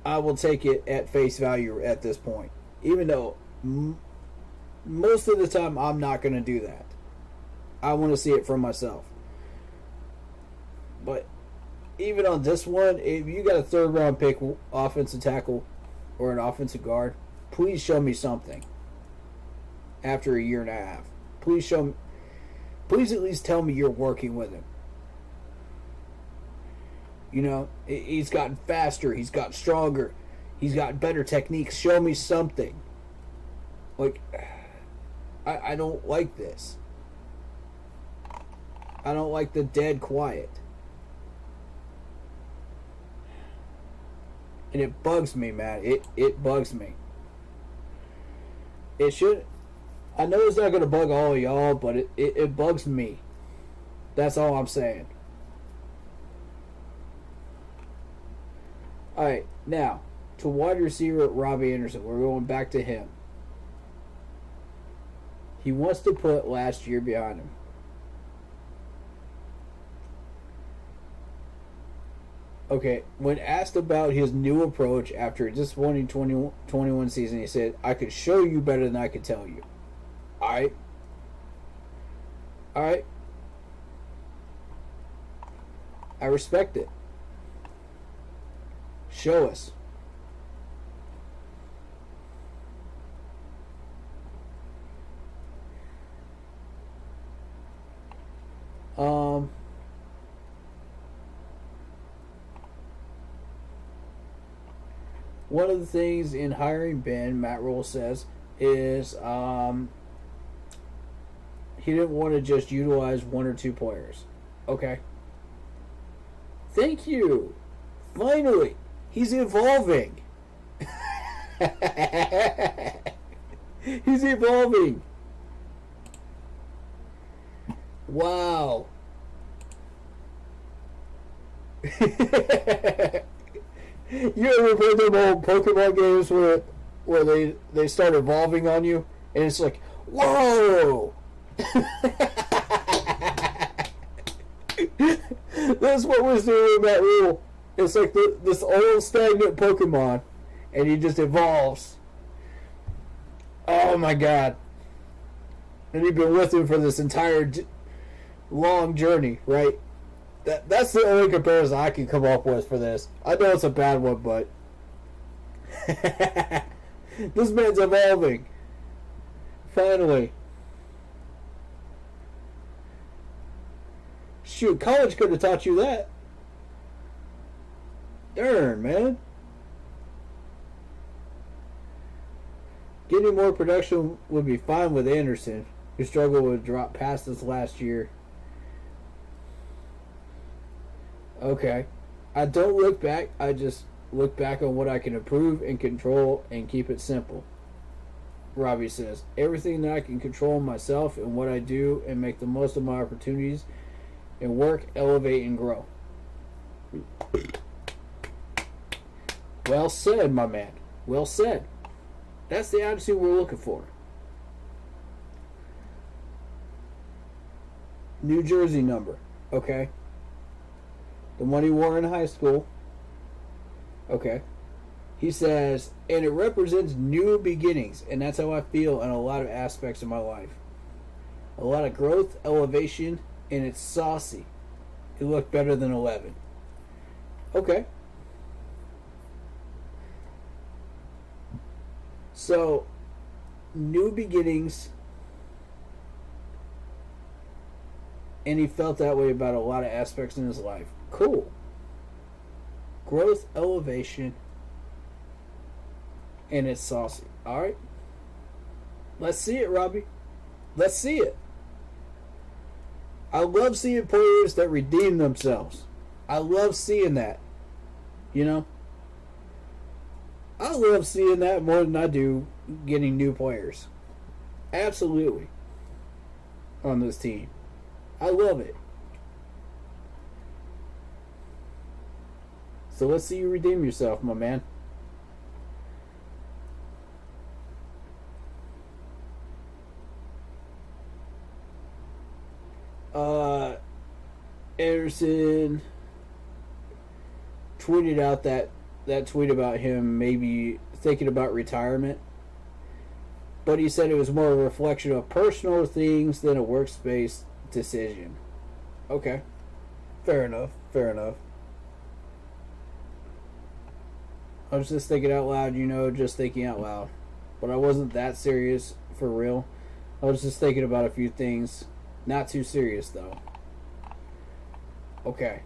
I will take it at face value at this point. Even though most of the time I'm not going to do that. I want to see it for myself. But even on this one, if you got a third round pick offensive tackle or an offensive guard, please show me something after a year and a half. Please at least tell me you're working with him. You know, he's gotten faster. He's got stronger. He's got better techniques. Show me something. Like, I don't like this. I don't like the dead quiet. And it bugs me, man. It bugs me. It should. I know it's not going to bug all of y'all, but it bugs me. That's all I'm saying. Alright, now, to wide receiver Robbie Anderson. We're going back to him. He wants to put last year behind him. Okay, when asked about his new approach after a disappointing 2021 season, he said, I could show you better than I could tell you. Alright? Alright? I respect it. Show us. One of the things in hiring Ben, Matt Rule says, is he didn't want to just utilize one or two players. Okay. Thank you. Finally. He's evolving. He's evolving. Wow. You ever played them old Pokemon games where they start evolving on you? And it's like, whoa! That's what was doing in that rule. It's like this old stagnant Pokemon, and he just evolves. Oh my god. And you've been with him for this entire long journey, right? That's the only comparison I can come up with for this. I know it's a bad one, but this man's evolving. Finally. Shoot, college could have taught you that. Darn, man. Getting more production would be fine with Anderson, who struggled with drop passes last year. Okay. I don't look back. I just look back on what I can improve and control and keep it simple. Robbie says, everything that I can control myself and what I do and make the most of my opportunities and work, elevate, and grow. Well said, my man. Well said. That's the attitude we're looking for. New Jersey number. Okay. The one he wore in high school. Okay. He says, and it represents new beginnings, and that's how I feel in a lot of aspects of my life. A lot of growth, elevation, and it's saucy. It looked better than 11. Okay. So, new beginnings, and he felt that way about a lot of aspects in his life. Cool. Growth, elevation, and it's saucy. Alright? Let's see it, Robbie. Let's see it. I love seeing players that redeem themselves. I love seeing that. You know? I love seeing that more than I do getting new players. Absolutely. On this team. I love it. So let's see you redeem yourself, my man. Anderson tweeted out that tweet about him maybe thinking about retirement. But he said it was more a reflection of personal things than a workspace decision. Okay. Fair enough. Fair enough. I was just thinking out loud, just thinking out loud. But I wasn't that serious for real. I was just thinking about a few things. Not too serious, though. Okay.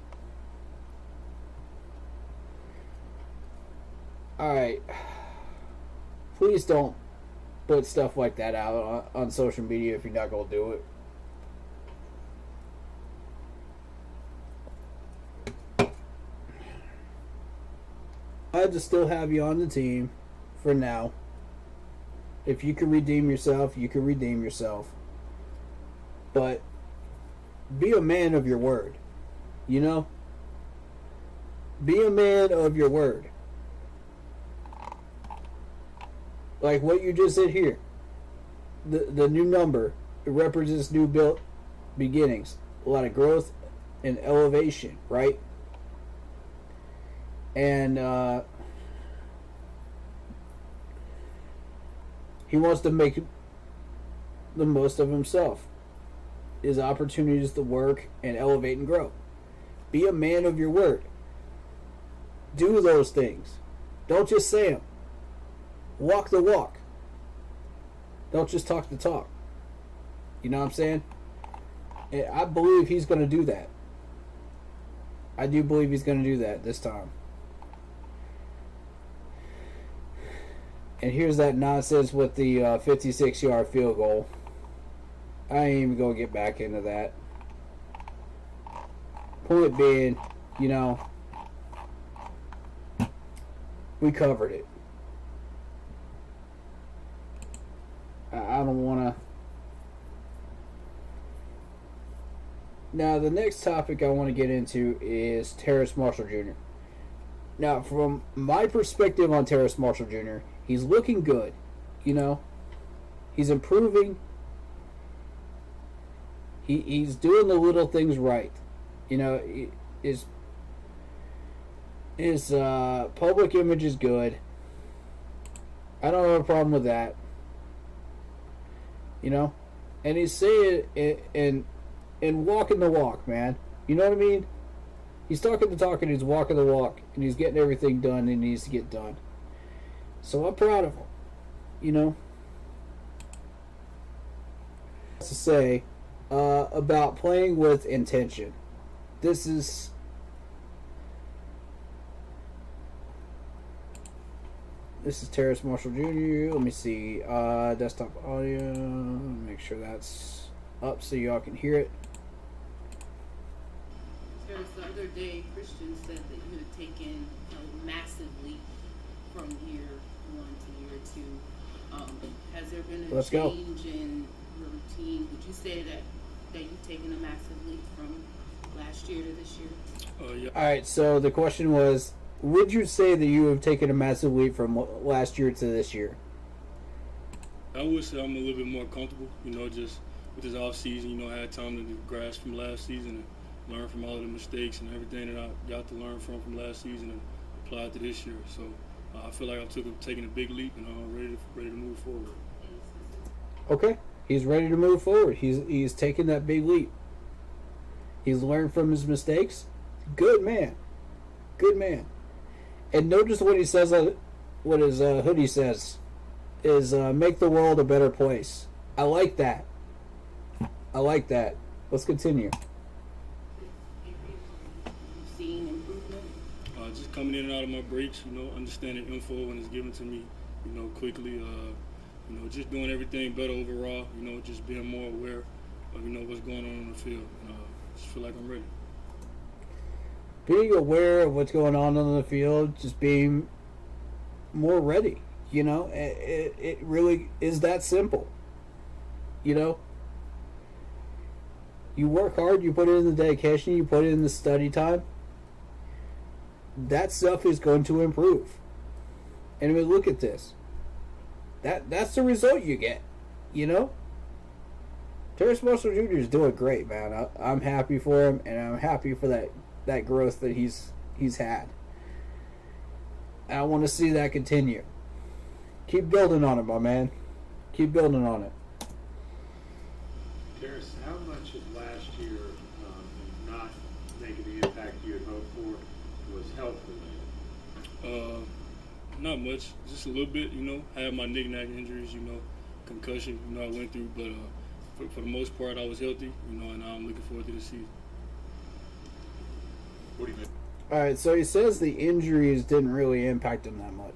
Alright. Please don't put stuff like that out on social media if you're not going to do it. Glad to still have you on the team for now. If you can redeem yourself, you can redeem yourself. But be a man of your word. You know? Be a man of your word. Like what you just said here. The new number, it represents new built beginnings. A lot of growth and elevation, right? And he wants to make the most of himself. His opportunities to work and elevate and grow. Be a man of your word. Do those things. Don't just say them. Walk the walk. Don't just talk the talk. You know what I'm saying? And I believe he's going to do that. I do believe he's going to do that this time. And here's that nonsense with the 56-yard field goal. I ain't even going to get back into that. Point being, we covered it. I don't want to. Now, the next topic I want to get into is Terrace Marshall Jr. Now, from my perspective on Terrace Marshall Jr., he's looking good. He's improving. He's doing the little things right. His public image is good. I don't have a problem with that. And he's saying and walking the walk, man. You know what I mean? He's talking the talk and he's walking the walk and he's getting everything done he needs to get done. So I'm proud of him. To say about playing with intention. this is Terrace Marshall Jr. Let me see. Desktop audio. Make sure that's up so y'all can hear it.
Terrace, the other day, Christian said that you had taken a massive leap from year 1 to year 2. Has there been a change in your routine? Would you say that you've taken a massive leap from last year to this year?
Yeah.
All right. So the question was, would you say that you have taken a massive leap from last year to this year?
I would say I'm a little bit more comfortable, just with this off season. I had time to grasp from last season and learn from all of the mistakes and everything that I got to learn from last season and apply it to this year. So I feel like I've taken a big leap and I'm ready to move forward.
Okay, he's ready to move forward. He's taken that big leap. He's learned from his mistakes. Good man. Good man. And notice what he says, what his hoodie says, is make the world a better place. I like that. I like that. Let's continue.
Seeing improvement?
Just coming in and out of my breaks, understanding info when it's given to me, quickly. Just doing everything better overall. Just being more aware of, what's going on in the field. Just feel like I'm ready.
Being aware of what's going on the field, just being more ready. It really is that simple. You work hard, you put in the dedication, you put in the study time. That stuff is going to improve. And I mean, look at this. That's the result you get. Terrace Marshall Jr. is doing great, man. I'm happy for him, and I'm happy for that growth that he's had. And I want to see that continue. Keep building on it, my man. Keep building on it.
Terrace, how much of last year not making the impact you had hoped for was health related?
Not much, just a little bit. I had my knick-knack injuries, concussion, I went through, but for the most part, I was healthy, and now I'm looking forward to the season.
What do you mean?
All right, so he says the injuries didn't really impact him that much,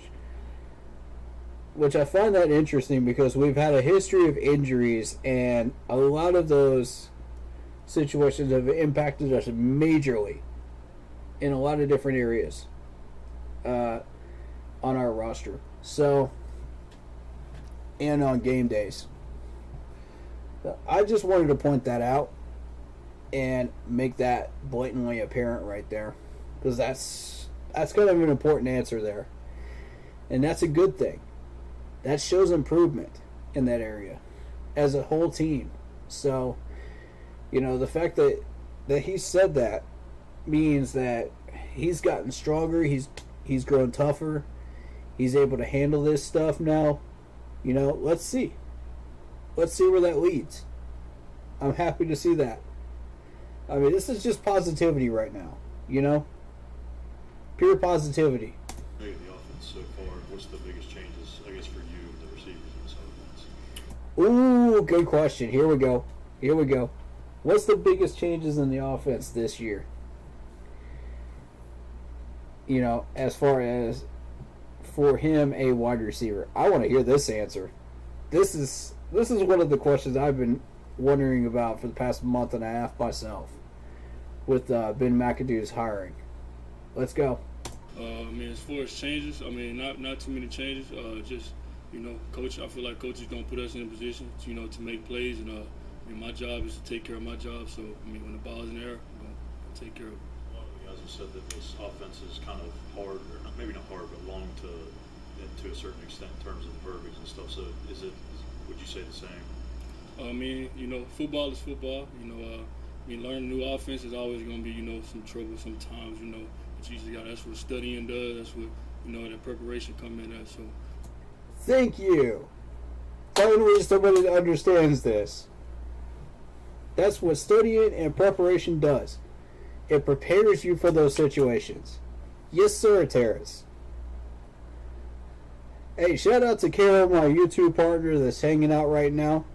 which I find that interesting because we've had a history of injuries, and a lot of those situations have impacted us majorly in a lot of different areas on our roster. So, and on game days. I just wanted to point that out and make that blatantly apparent right there, because that's kind of an important answer there, and that's a good thing. That shows improvement in that area as a whole team. So, the fact that he said that means that he's gotten stronger, he's grown tougher, he's able to handle this stuff now. Let's see where that leads. I'm happy to see that. I mean, this is just positivity right now, pure positivity.
The offense so far, what's the biggest changes, I guess, for you, the receivers and the offense?
Ooh, good question. Here we go. What's the biggest changes in the offense this year? As far as for him, a wide receiver. I want to hear this answer. This is one of the questions I've been wondering about for the past month and a half myself with Ben McAdoo's hiring. Let's go.
As far as changes, not too many changes. Just, coach. I feel like coaches don't put us in a position, to make plays, and my job is to take care of my job. So, when the ball's in the air, I'm gonna take care of it.
A lot of the guys have said that this offense is kind of hard, or not, maybe not hard, but long to a certain extent in terms of the verbiage and stuff. So, would you say the same?
Football is football. Learning a new offense is always going to be, some trouble sometimes, But you usually that's what studying does. That's what, that preparation come in at. So,
thank you. Finally, somebody that understands this. That's what studying and preparation does. It prepares you for those situations. Yes, sir, Terrace. Hey, shout out to Carol, my YouTube partner that's hanging out right now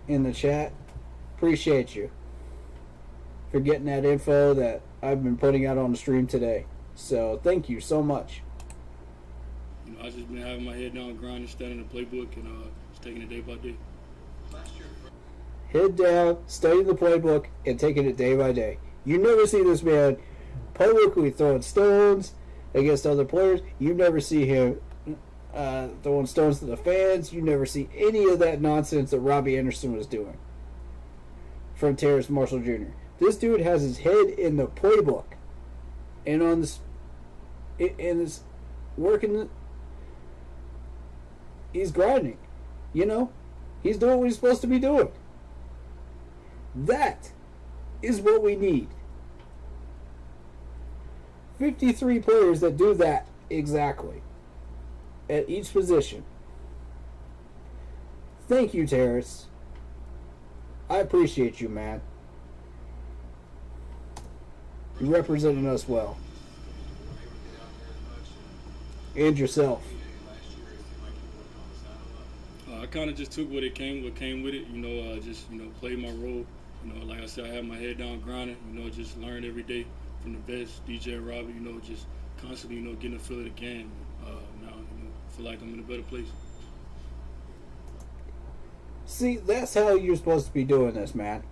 in the chat. Appreciate you. for getting that info that I've been putting out on the stream today. So thank you so much.
You know, I just been having my head down, grinding, studying the playbook, and just taking it day by day.
Head down, studying the playbook, and taking it day by day. You never see this man publicly throwing stones against other players. You never see him throwing stones to the fans. You never see any of that nonsense that Robbie Anderson was doing from Terrace Marshall Jr. This dude has his head in the playbook and on this, and is working. He's grinding, you know. He's doing what he's supposed to be doing. That is what we need. 53 players that do that exactly at each position. Thank you, Terrace. I appreciate you, man. You represented us well. And yourself.
I kind of just took what came with it. You know, just played my role. You know, like I said, I had my head down grinding. You know, just learned every day from the best, DJ and Robbie. You know, just constantly, getting a feel of the game. Now, feel like I'm in a better place.
See, that's how you're supposed to be doing this, man.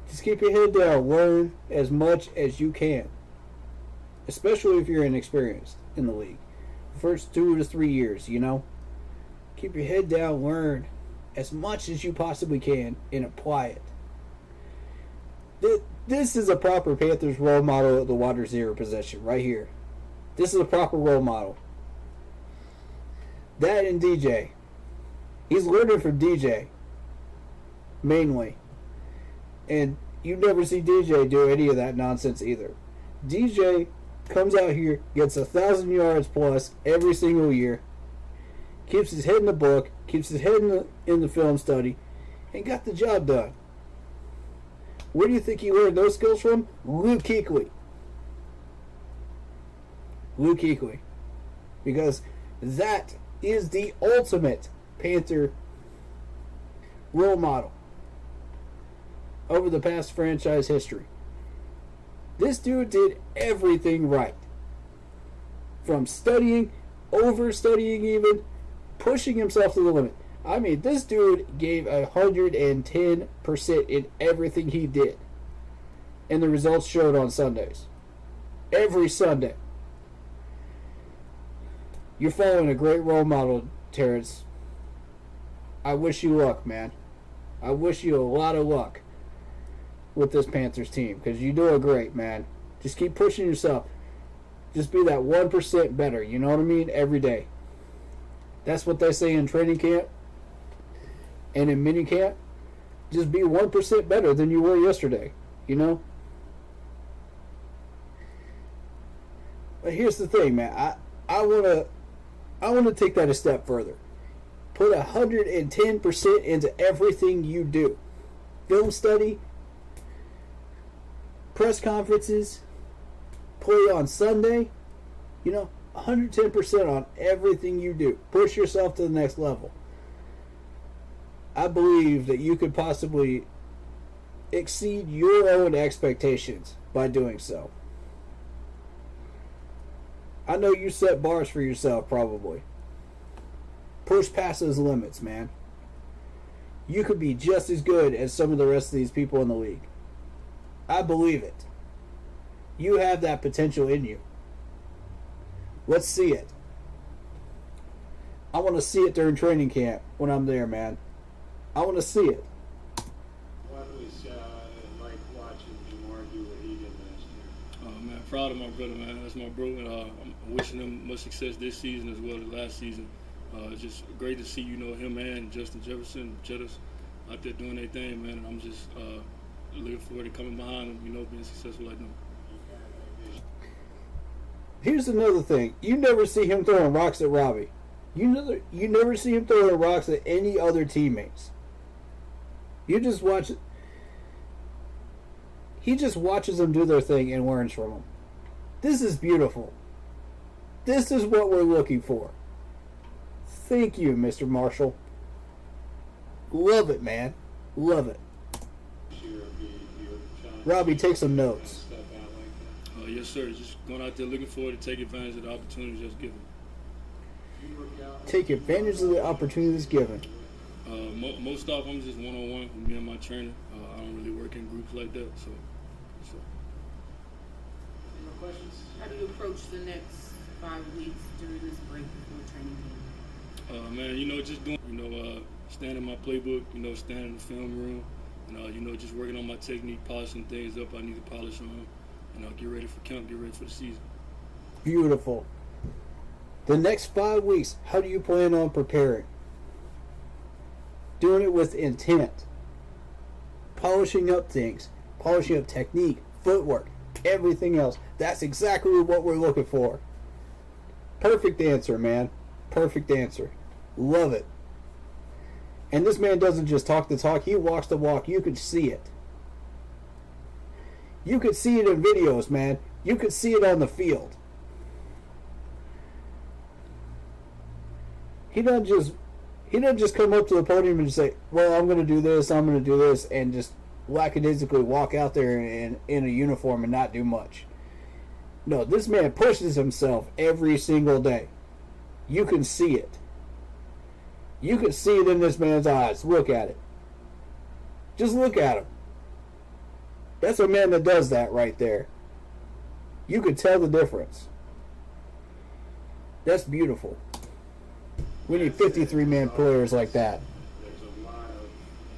Just keep your head down. Learn as much as you can. Especially if you're inexperienced in the league. First 2 to 3 years, Keep your head down, learn as much as you possibly can, and apply it. This is a proper Panthers role model at the wide receiver position, right here. This is a proper role model. That and DJ. He's learning from DJ, mainly. And you never see DJ do any of that nonsense either. DJ comes out here, gets 1,000 yards plus every single year, keeps his head in the book, keeps his head in the film study, and got the job done. Where do you think he learned those skills from? Luke Kuechly. Luke Kuechly. Because that is the ultimate Panther role model over the past franchise history. This dude did everything right. From studying, over-studying even, pushing himself to the limit. I mean, this dude gave 110% in everything he did. And the results showed on Sundays. Every Sunday. You're following a great role model, Terrence. I wish you luck, man. I wish you a lot of luck with this Panthers team, because you're doing great, man. Just keep pushing yourself. Just be that 1% better, you know what I mean? Every day. That's what they say in training camp and in minicamp. Just be 1% better than you were yesterday, But here's the thing, man. I wanna take that a step further. Put 110% into everything you do. Film study, press conferences, play on Sunday, 110% on everything you do. Push yourself to the next level. I believe that you could possibly exceed your own expectations by doing so. I know you set bars for yourself, probably. Push past those limits, man. You could be just as good as some of the rest of these people in the league. I believe it. You have that potential in you. Let's see it. I want to see it during training camp when I'm there, man. I want to see it.
What was like watching Jamar do what he did last year?
Oh, man, proud of my brother, man. That's my bro, and I'm wishing him much success this season as well as last season. It's just great to see, him and Justin Jefferson, Jettas, out there doing their thing, man. And I'm just looking forward to coming behind them, being successful like them.
Here's another thing. You never see him throwing rocks at Robbie. You never see him throwing rocks at any other teammates. You just watch it. He just watches them do their thing and learns from them. This is beautiful. This is what we're looking for. Thank you, Mr. Marshall. Love it, man. Love it.
This year, he would shine
Robbie, take some notes.
Stuff out like that.
Yes, sir. Just going out there looking forward to take advantage of the opportunities that's given.
Take advantage of the opportunities given.
Most of I'm just one-on-one with me and my trainer. I don't really work in groups like that, so.
Any more questions? How do you approach the next 5 weeks during this break before training camp?
Man, just doing, staying in my playbook, staying in the film room, and, just working on my technique, polishing things up I need to polish on, get ready for camp, get ready for the season.
Beautiful. The next 5 weeks, how do you plan on preparing? Doing it with intent. Polishing up things. Polishing up technique, footwork, everything else. That's exactly what we're looking for. Perfect answer, man. Perfect answer. Love it. And this man doesn't just talk the talk, he walks the walk. You could see it. You could see it in videos, man. You could see it on the field. He doesn't just come up to the podium and say, well, I'm going to do this, and just lackadaisically walk out there in a uniform and not do much. No, this man pushes himself every single day. You can see it. You can see it in this man's eyes. Look at it. Just look at him. That's a man that does that right there. You could tell the difference. That's beautiful. We need 53-man players like that.
There's a lot of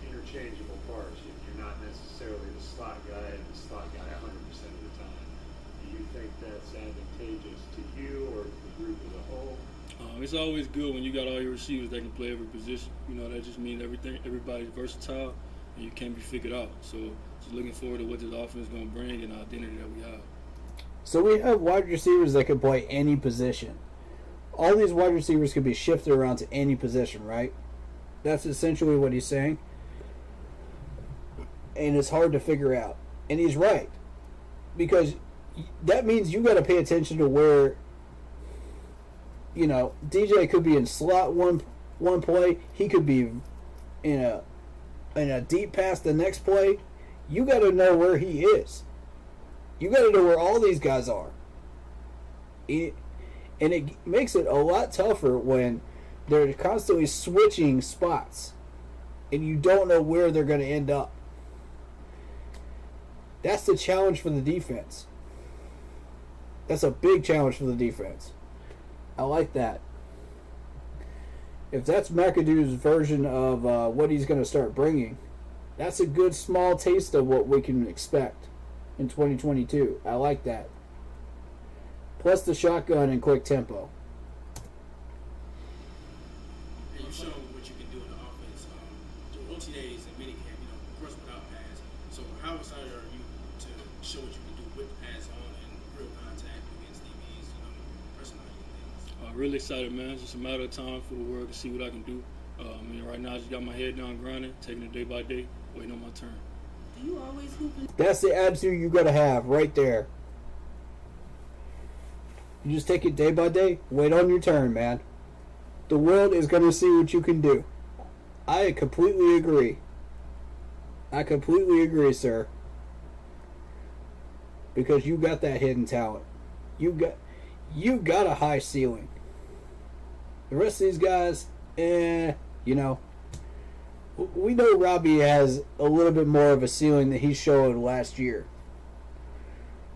interchangeable parts. You're not necessarily the slot guy and the slot guy 100% of the time. Do you think that's advantageous to you or the group as a whole?
It's always good when you got all your receivers that can play every position. That just means everybody's versatile and you can't be figured out. So just looking forward to what this offense is going to bring and the identity that we have.
So we have wide receivers that can play any position. All these wide receivers can be shifted around to any position, right? That's essentially what he's saying. And it's hard to figure out. And he's right. Because that means you got to pay attention to where, DJ could be in slot one play. He could be in a deep pass the next play. You got to know where he is. You got to know where all these guys are. And it makes it a lot tougher when they're constantly switching spots and you don't know where they're going to end up. That's the challenge for the defense. That's a big challenge for the defense. I like that. If that's McAdoo's version of what he's going to start bringing, that's a good small taste of what we can expect in 2022. I like that. Plus the shotgun and quick tempo.
And you've shown what you can do in the offense through OTAs and minicamp, of course without pass. So how excited are you to show what you can do with the pass on and real contact against DBs, personality and things?
Really excited, man. It's just a matter of time for the world to see what I can do. Right now I just got my head down grinding, taking it day by day, waiting on my turn.
Do you always hoop in?
That's the attitude you got to have right there. You just take it day by day. Wait on your turn, man. The world is going to see what you can do. I completely agree. I completely agree, sir. Because you got that hidden talent. You got a high ceiling. The rest of these guys, we know Robbie has a little bit more of a ceiling than he showed last year.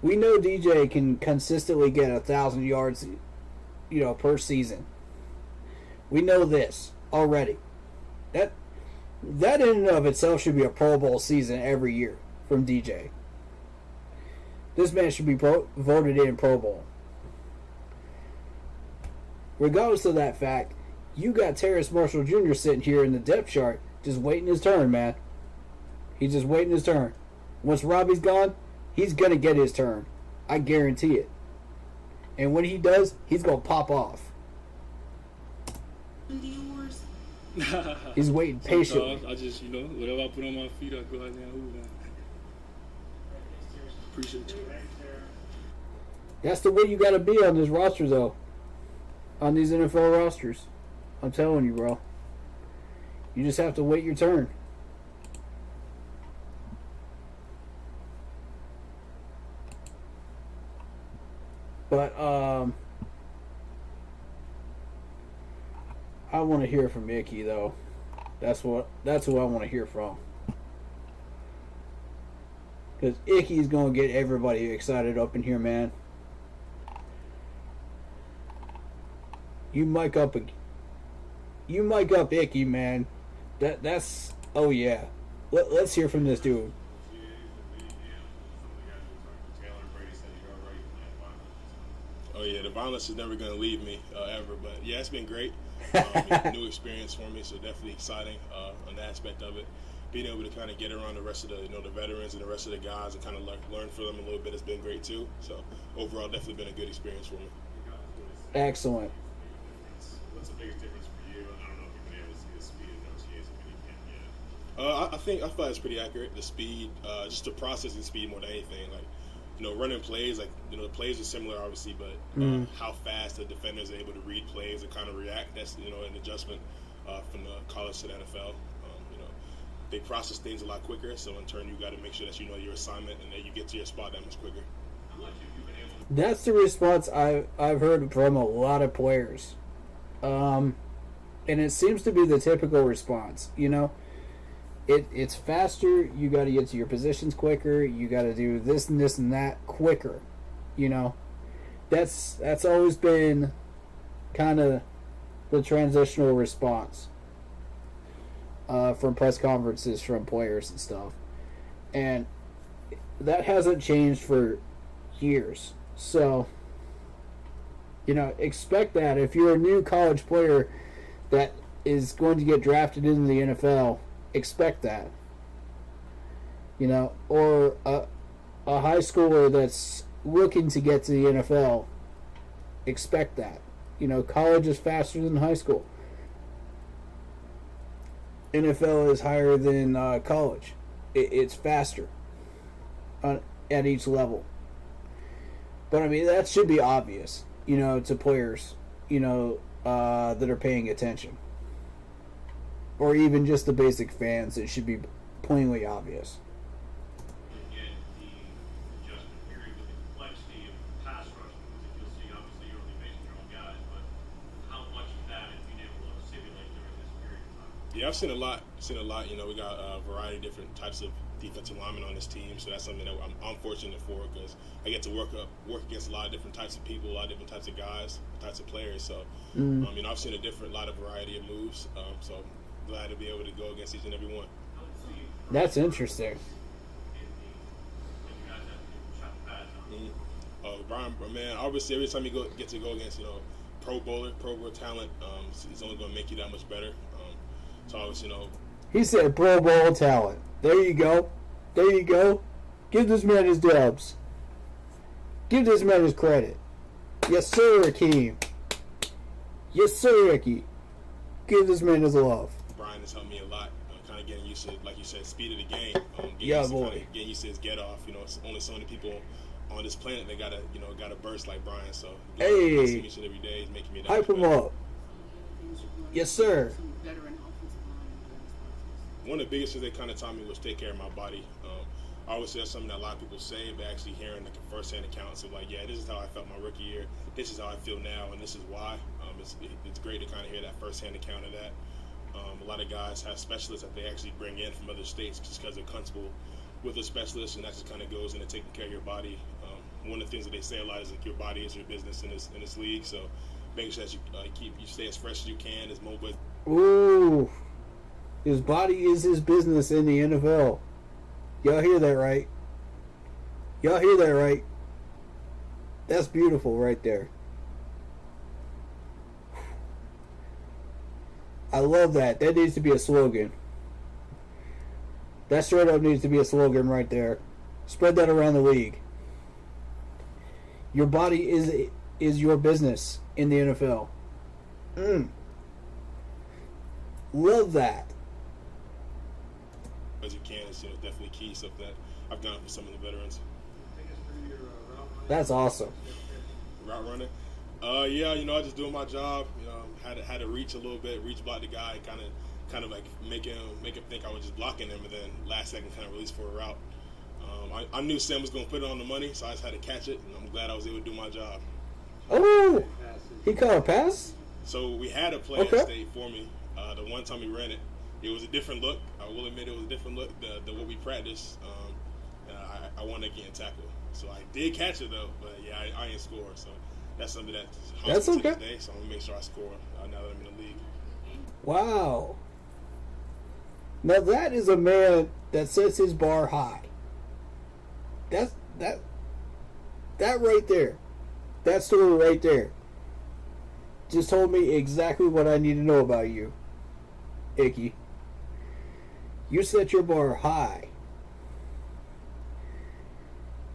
We know DJ can consistently get 1,000 yards, per season. We know this already. That in and of itself should be a Pro Bowl season every year from DJ. This man should be voted in Pro Bowl. Regardless of that fact, you got Terrace Marshall Jr. sitting here in the depth chart just waiting his turn, man. He's just waiting his turn. Once Robbie's gone, he's going to get his turn. I guarantee it. And when he does, he's going to pop off. He's waiting patiently.
I just, whatever I put on my feet, I go out there and hoop, man. Appreciate you.
That's the way you got to be on this roster, though. On these NFL rosters. I'm telling you, bro. You just have to wait your turn. But I want to hear from Icky though. That's who I want to hear from. Because Icky's gonna get everybody excited up in here, man. You mic up Icky, man. That's oh yeah. Let's hear from this dude.
Oh yeah, the violence is never going to leave me ever. But yeah, it's been great. New experience for me, so definitely exciting on that aspect of it. Being able to kind of get around the rest of the the veterans and the rest of the guys and kind of learn from them a little bit has been great too. So overall, definitely been a good experience for me.
Excellent.
What's the biggest difference for you? I don't know if you've been able to see the speed of OTAs at Minicamp yet.
I feel like it's pretty accurate. The speed, just the processing speed more than anything. Like, running plays, like, the plays are similar, obviously, but how fast the defenders are able to read plays and kind of react, that's, an adjustment from the college to the NFL. They process things a lot quicker, so in turn, you got to make sure that you know your assignment and that you get to your spot that much quicker.
That's the response I've heard from a lot of players. And it seems to be the typical response, It's faster, you got to get to your positions quicker, you got to do this and this and that quicker, That's always been kind of the transitional response from press conferences from players and stuff. And that hasn't changed for years. So, expect that if you're a new college player that is going to get drafted into the NFL, expect that. Or a high schooler that's looking to get to the NFL, expect that. College is faster than high school. NFL is higher than college. It's faster at each level. But, that should be obvious, to players, that are paying attention. Or even just the basic fans, it should be plainly obvious.
Again, the adjustment period with the complexity of pass rush, you'll see, obviously, you're only facing your own guys, but how much of that is being able to simulate during this period of time?
Yeah, I've seen a lot. We got a variety of different types of defensive linemen on this team, so that's something that I'm fortunate for because I get to work against a lot of different types of people, a lot of different types of guys, types of players. So, I've seen a lot of variety of moves. So glad to be able to go against each and every one.
That's interesting.
Brian, man, obviously every time you get to go against Pro Bowler talent, it's only going to make you that much better. So obviously,
He said Pro Bowl talent. There you go. Give this man his dubs. Give this man his credit. Yes, sir, Akeem. Yes, sir, Icky. Give this man his love.
Brian has helped me a lot, kind of getting used to, like you said, speed of the game. Getting used to his get off. It's only so many people on this planet that gotta burst like Brian. So
hey,
see each and every day is making me that
hype him up. Yes, sir.
One of the biggest things they kind of taught me was take care of my body. Obviously, that's something that a lot of people say, but actually hearing like a first-hand accounts of like, yeah, this is how I felt my rookie year. This is how I feel now, and this is why. It's great to kind of hear that first-hand account of that. A lot of guys have specialists that they actually bring in from other states just because they're comfortable with a specialist, and that just kind of goes into taking care of your body. One of the things that they say a lot is like your body is your business in this league, so making sure that you stay as fresh as you can, as mobile.
Ooh, his body is his business in the NFL. Y'all hear that right? That's beautiful right there. I love that. That needs to be a slogan. That straight up needs to be a slogan right there. Spread that around the league. Your body is your business in the NFL. Love that.
As you can, it's definitely key, stuff that I've done for some of the veterans.
That's awesome.
Route running, yeah, I just doing my job. Had to reach a little bit, reach block the guy, kind of like make him think I was just blocking him, and then last second kind of release for a route. I knew Sam was going to put it on the money, so I just had to catch it, and I'm glad I was able to do my job.
Oh,
passes.
he caught a pass?
So we had a play
Okay.
at state for me. The one time he ran it, it was a different look. I will admit it was a different look than what we practiced. And I wanted to get in tackle. So I did catch it though, but yeah, I ain't score. So that's something that haunts
That's
me to
okay.
this day. So I'm gonna make sure I score now that I'm in the league.
Wow. Now that is a man that sets his bar high. That right there. That story right there just told me exactly what I need to know about you, Icky. You set your bar high.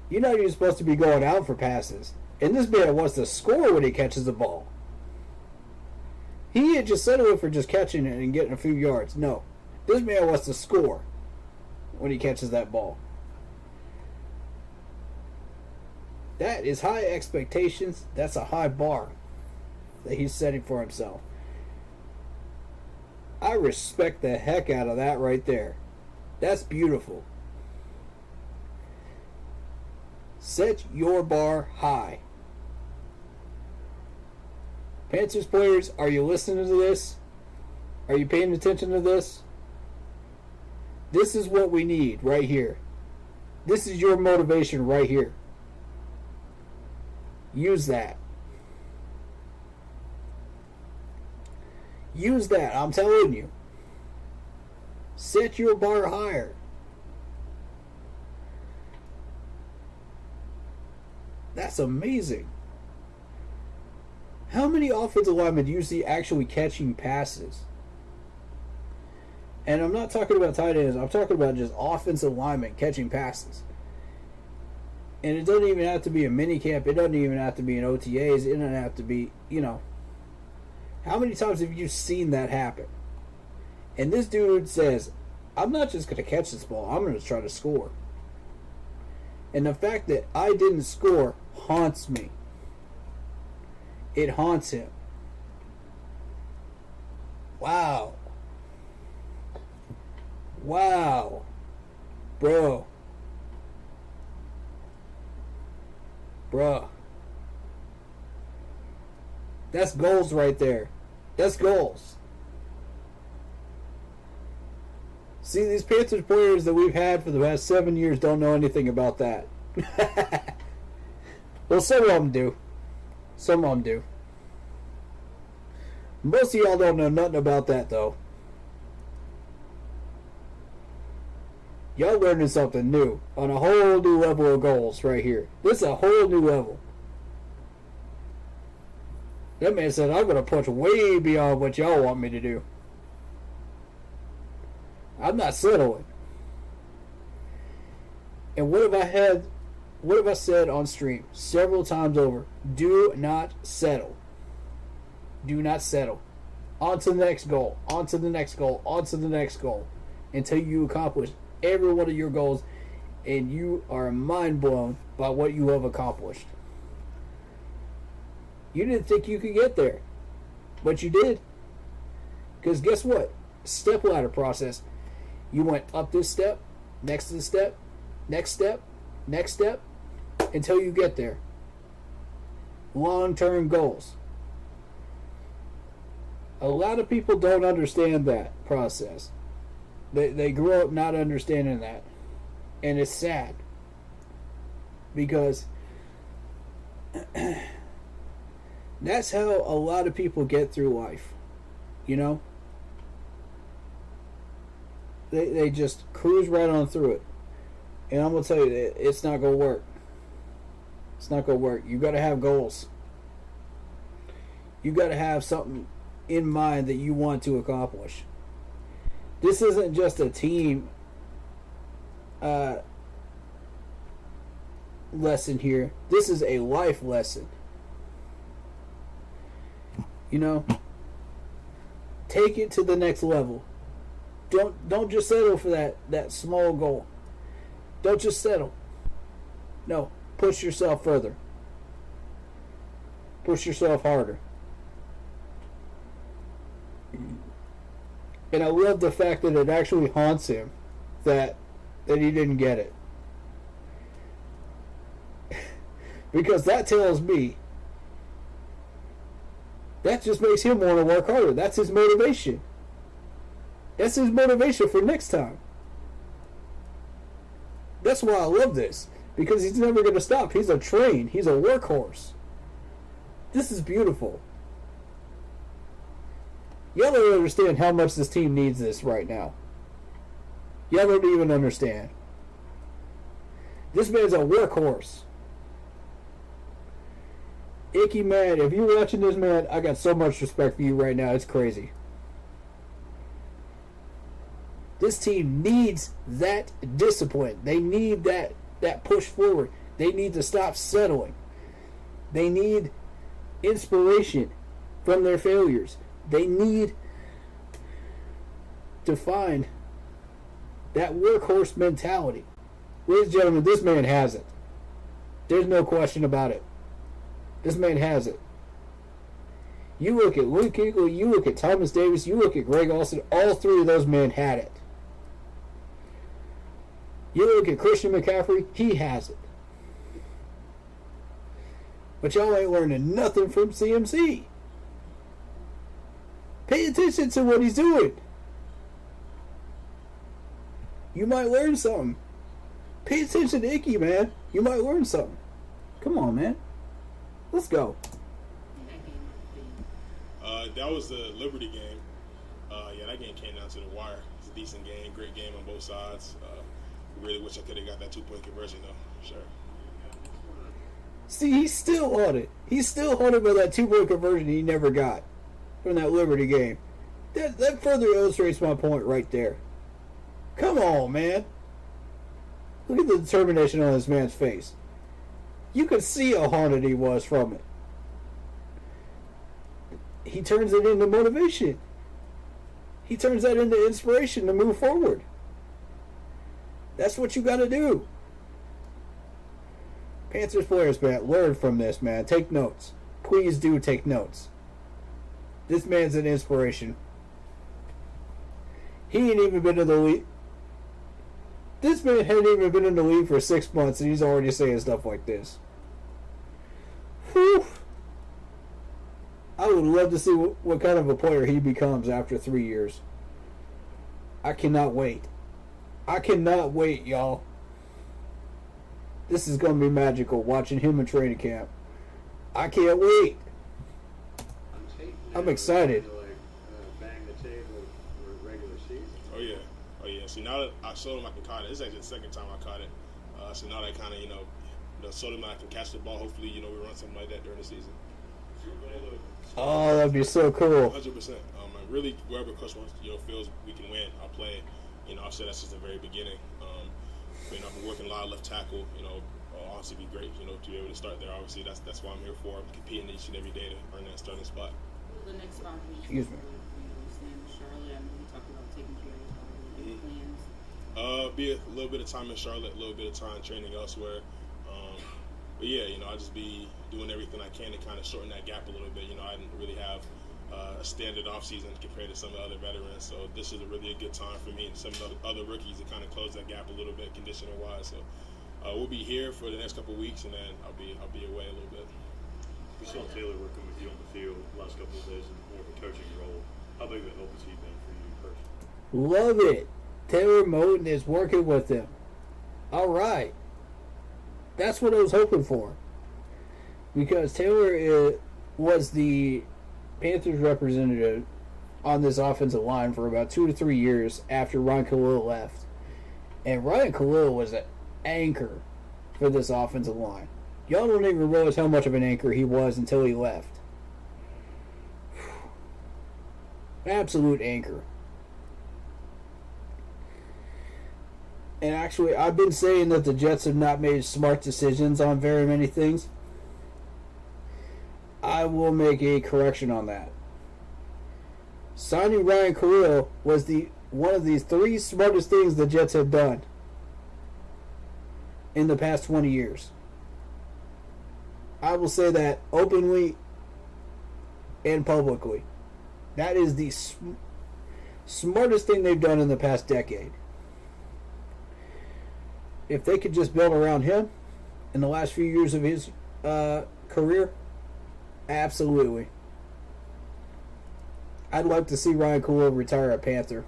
You're not even supposed to be going out for passes. And this man wants to score when he catches the ball. He had just settled for just catching it and getting a few yards. No. This man wants to score when he catches that ball. That is high expectations. That's a high bar that he's setting for himself. I respect the heck out of that right there. That's beautiful. Set your bar high. Panthers players, are you listening to this? Are you paying attention to this? This is what we need right here. This is your motivation right here. Use that. Use that, I'm telling you. Set your bar higher. That's amazing. How many offensive linemen do you see actually catching passes? And I'm not talking about tight ends. I'm talking about just offensive linemen catching passes. And it doesn't even have to be a minicamp. It doesn't even have to be an OTAs. It doesn't have to be, How many times have you seen that happen? And this dude says, I'm not just going to catch this ball. I'm going to try to score. And the fact that I didn't score haunts me. It haunts him. Wow. Wow. Bro. Bruh. That's goals right there. That's goals. See, these Panthers players that we've had for the past 7 years don't know anything about that. Well, some of them do. Some of them do. Most of y'all don't know nothing about that, though. Y'all learning something new on a whole new level of goals right here. This is a whole new level. That man said, I'm going to push way beyond what y'all want me to do. I'm not settling. And what have I said on stream several times over? Do not settle. Do not settle. On to the next goal. On to the next goal. On to the next goal. Until you accomplish every one of your goals and you are mind blown by what you have accomplished. You didn't think you could get there, but you did. Because guess what? Step ladder process. You went up this step, next to the step, next step, next step, until you get there. Long-term goals. A lot of people don't understand that process. They grow up not understanding that. And it's sad. Because that's how a lot of people get through life. You know? They just cruise right on through it. And I'm going to tell you, it's not going to work. It's not going to work. You got to have goals. You got to have something in mind that you want to accomplish. This isn't just a team lesson here. This is a life lesson. You know, take it to the next level. Don't just settle for that small goal. Don't just settle. No, push yourself further. Push yourself harder. And I love the fact that it actually haunts him that he didn't get it. Because that tells me That just makes him want to work harder. That's his motivation. That's his motivation for next time. That's why I love this. Because he's never going to stop. He's a train. He's a workhorse. This is beautiful. Y'all don't understand how much this team needs this right now. Y'all don't even understand. This man's a workhorse. Icky, man, if you're watching this, man, I got so much respect for you right now. It's crazy. This team needs that discipline. They need that push forward. They need to stop settling. They need inspiration from their failures. They need to find that workhorse mentality. Ladies and gentlemen, this man has it. There's no question about it. This man has it. You look at Luke Kuechly, you look at Thomas Davis, you look at Greg Olsen, all three of those men had it. You look at Christian McCaffrey, he has it. But y'all ain't learning nothing from CMC. Pay attention to what he's doing. You might learn something. Pay attention to Icky, man. You might learn something. Come on, man. Let's go.
That was the Liberty game. Yeah, that game came down to the wire. It's a decent game, great game on both sides. Really wish I could have got that 2-point conversion, though. Sure.
See, he's still on it. He's still haunted by that 2-point conversion he never got from that Liberty game. That further illustrates my point right there. Come on, man. Look at the determination on this man's face. You could see how haunted he was from it. He turns it into motivation. He turns that into inspiration to move forward. That's what you got to do. Panthers players, man, learn from this, man. Take notes. Please do take notes. This man's an inspiration. He ain't even been in the league. This man hadn't even been in the league for 6 months, and he's already saying stuff like this. Whew. I would love to see what kind of a player he becomes after 3 years. I cannot wait. I cannot wait, y'all. This is going to be magical, watching him in training camp. I can't wait. I'm excited.
Bang the table for regular season.
Oh yeah. See, now that I showed him I can caught it. This is actually the second time I caught it. So now that I kind of, showed him that I can catch the ball. Hopefully, we run something like that during the season.
Oh, that'd be so cool.
100%. And really, wherever Coach wants, feels we can win, I'll play. I've said that's just the very beginning. I've been working a lot of left tackle. Honestly, be great. To be able to start there. Obviously, that's what I'm here for. I'm competing each and every day to earn that starting spot.
The next 5 weeks.
Excuse me.
Charlotte. I know we talked about taking care of your plans.
Be a little bit of time in Charlotte, a little bit of time training elsewhere. But yeah, I'll just be doing everything I can to kind of shorten that gap a little bit. I didn't really have a standard off season compared to some of the other veterans, so this is really a good time for me and some of the other rookies to kind of close that gap a little bit, conditioning wise. So we'll be here for the next couple of weeks, and then I'll be away a little bit.
We saw Taylor working with you on the field the last couple of days in more of a coaching role. How big of a help has he been for you personally?
Love it. Taylor Moton is working with him. All right. That's what I was hoping for. Because Taylor was the Panthers representative on this offensive line for about 2 to 3 years after Ryan Khalil left. And Ryan Khalil was an anchor for this offensive line. Y'all don't even realize how much of an anchor he was until he left. Absolute anchor. And actually, I've been saying that the Jets have not made smart decisions on very many things. I will make a correction on that. Signing Ryan Khalil was one of the 3 smartest things the Jets have done in the past 20 years. I will say that openly and publicly. That is the smartest thing they've done in the past decade. If they could just build around him in the last few years of his career, absolutely. I'd like to see Ryan Cool retire a Panther.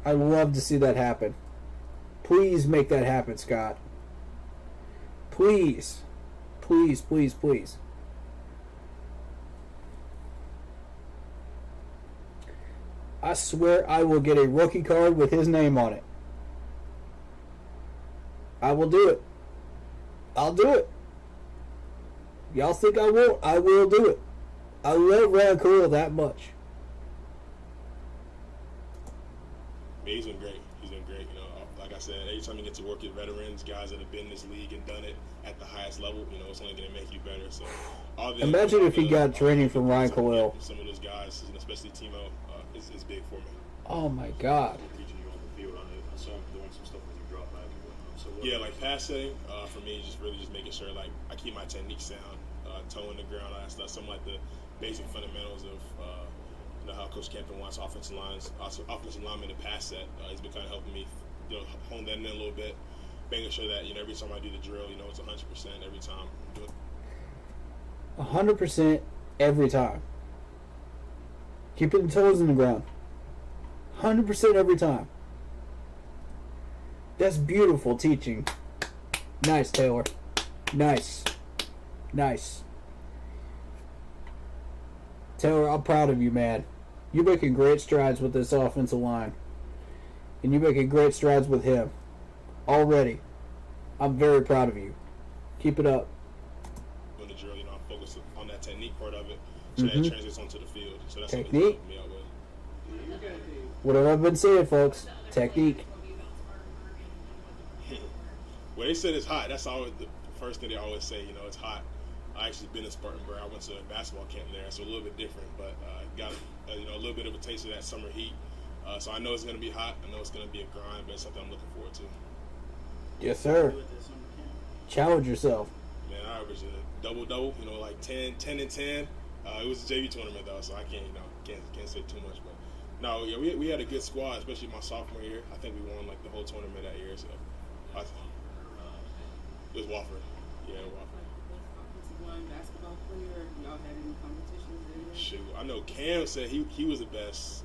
I'd love to see that happen. Please make that happen, Scott. Please. Please, please, please. I swear I will get a rookie card with his name on it. I will do it. I'll do it. Y'all think I won't? I will do it. I love Ryan Cool that much.
Yeah, he's been great. He's been great. You know, like I said, anytime you get to work with veterans, guys that have been in this league and done it at the highest level, you know, it's only going to make you better. So,
imagine if he got training from Ryan Cool.
Some of those guys, and especially Timo, is big for me.
Oh my God.
Teaching you on the field. I saw him doing some stuff with your drop back.
Yeah, like pass setting for me, just making sure like I keep my technique sound, toe in the ground, all that stuff. Some like the basic fundamentals of how Coach Campbell wants offensive linemen to pass set. He's been kind of helping me, hone that in a little bit, making sure that every time I do the drill, it's 100% every time.
100% every time. Keeping the toes in the ground. 100% every time. That's beautiful teaching. Nice, Taylor. Nice. Nice. Taylor, I'm proud of you, man. You're making great strides with this offensive line. And you're making great strides with him. Already. I'm very proud of you. Keep it up.
When the drill, I'm focused on that technique part of it, so that it translates onto the field. So that's
technique.
Something me out with.
What have I been saying, folks? Technique.
Well, they said it's hot. That's always the first thing they always say. It's hot. I actually been in Spartanburg. I went to a basketball camp there, so a little bit different. But got a little bit of a taste of that summer heat. So I know it's going to be hot. I know it's going to be a grind, but it's something I'm looking forward to.
Yes, sir. Challenge yourself.
Man, I averaged a double-double. Like 10 and 10. It was a JV tournament though, so I can't say too much. But no, yeah, we had a good squad, especially my sophomore year. I think we won like the whole tournament that year. So it was Wofford. Yeah, Wofford.
Offensive line basketball player. Y'all had any competitions there?
Shoot, I know Cam said he was the best.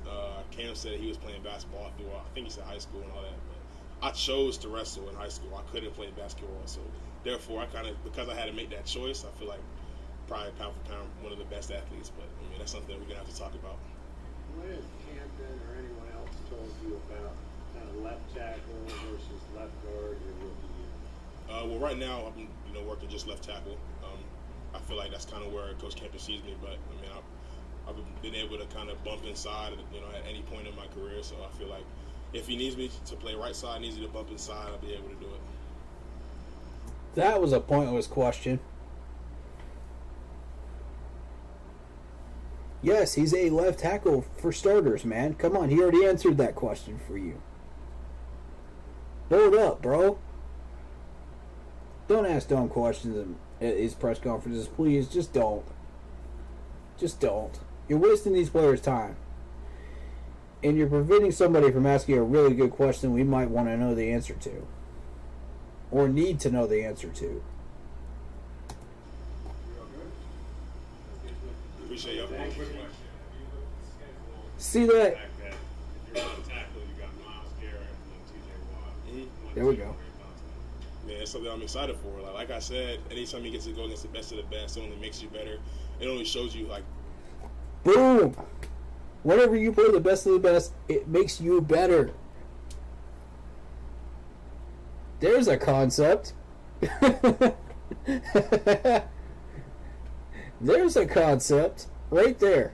Cam said he was playing basketball through, I think he said high school and all that. But I chose to wrestle in high school. I couldn't play basketball, so therefore because I had to make that choice, I feel like probably pound for pound one of the best athletes. But I mean that's something that we're gonna have to talk about.
What has Camden or anyone else told you about kind of left tackle versus left guard your rookie year?
Well, right now I'm working just left tackle. I feel like that's kind of where Coach Campbell sees me. But I mean I've been able to kind of bump inside, at any point in my career. So I feel like if he needs me to play right side, needs me to bump inside, I'll be able to do it.
That was a pointless question. Yes, he's a left tackle for starters, man. Come on, he already answered that question for you. Build up, bro. Don't ask dumb questions at his press conferences, please. Just don't. Just don't. You're wasting these players' time. And you're preventing somebody from asking a really good question we might want to know the answer to. Or need to know the answer to.
Appreciate y'all.
See that? There we go.
Man, it's something I'm excited for. Like I said, anytime you get to go against the best of the best, it only makes you better. It only shows you, like...
Boom! Whenever you play the best of the best, it makes you better. There's a concept. There's a concept right there.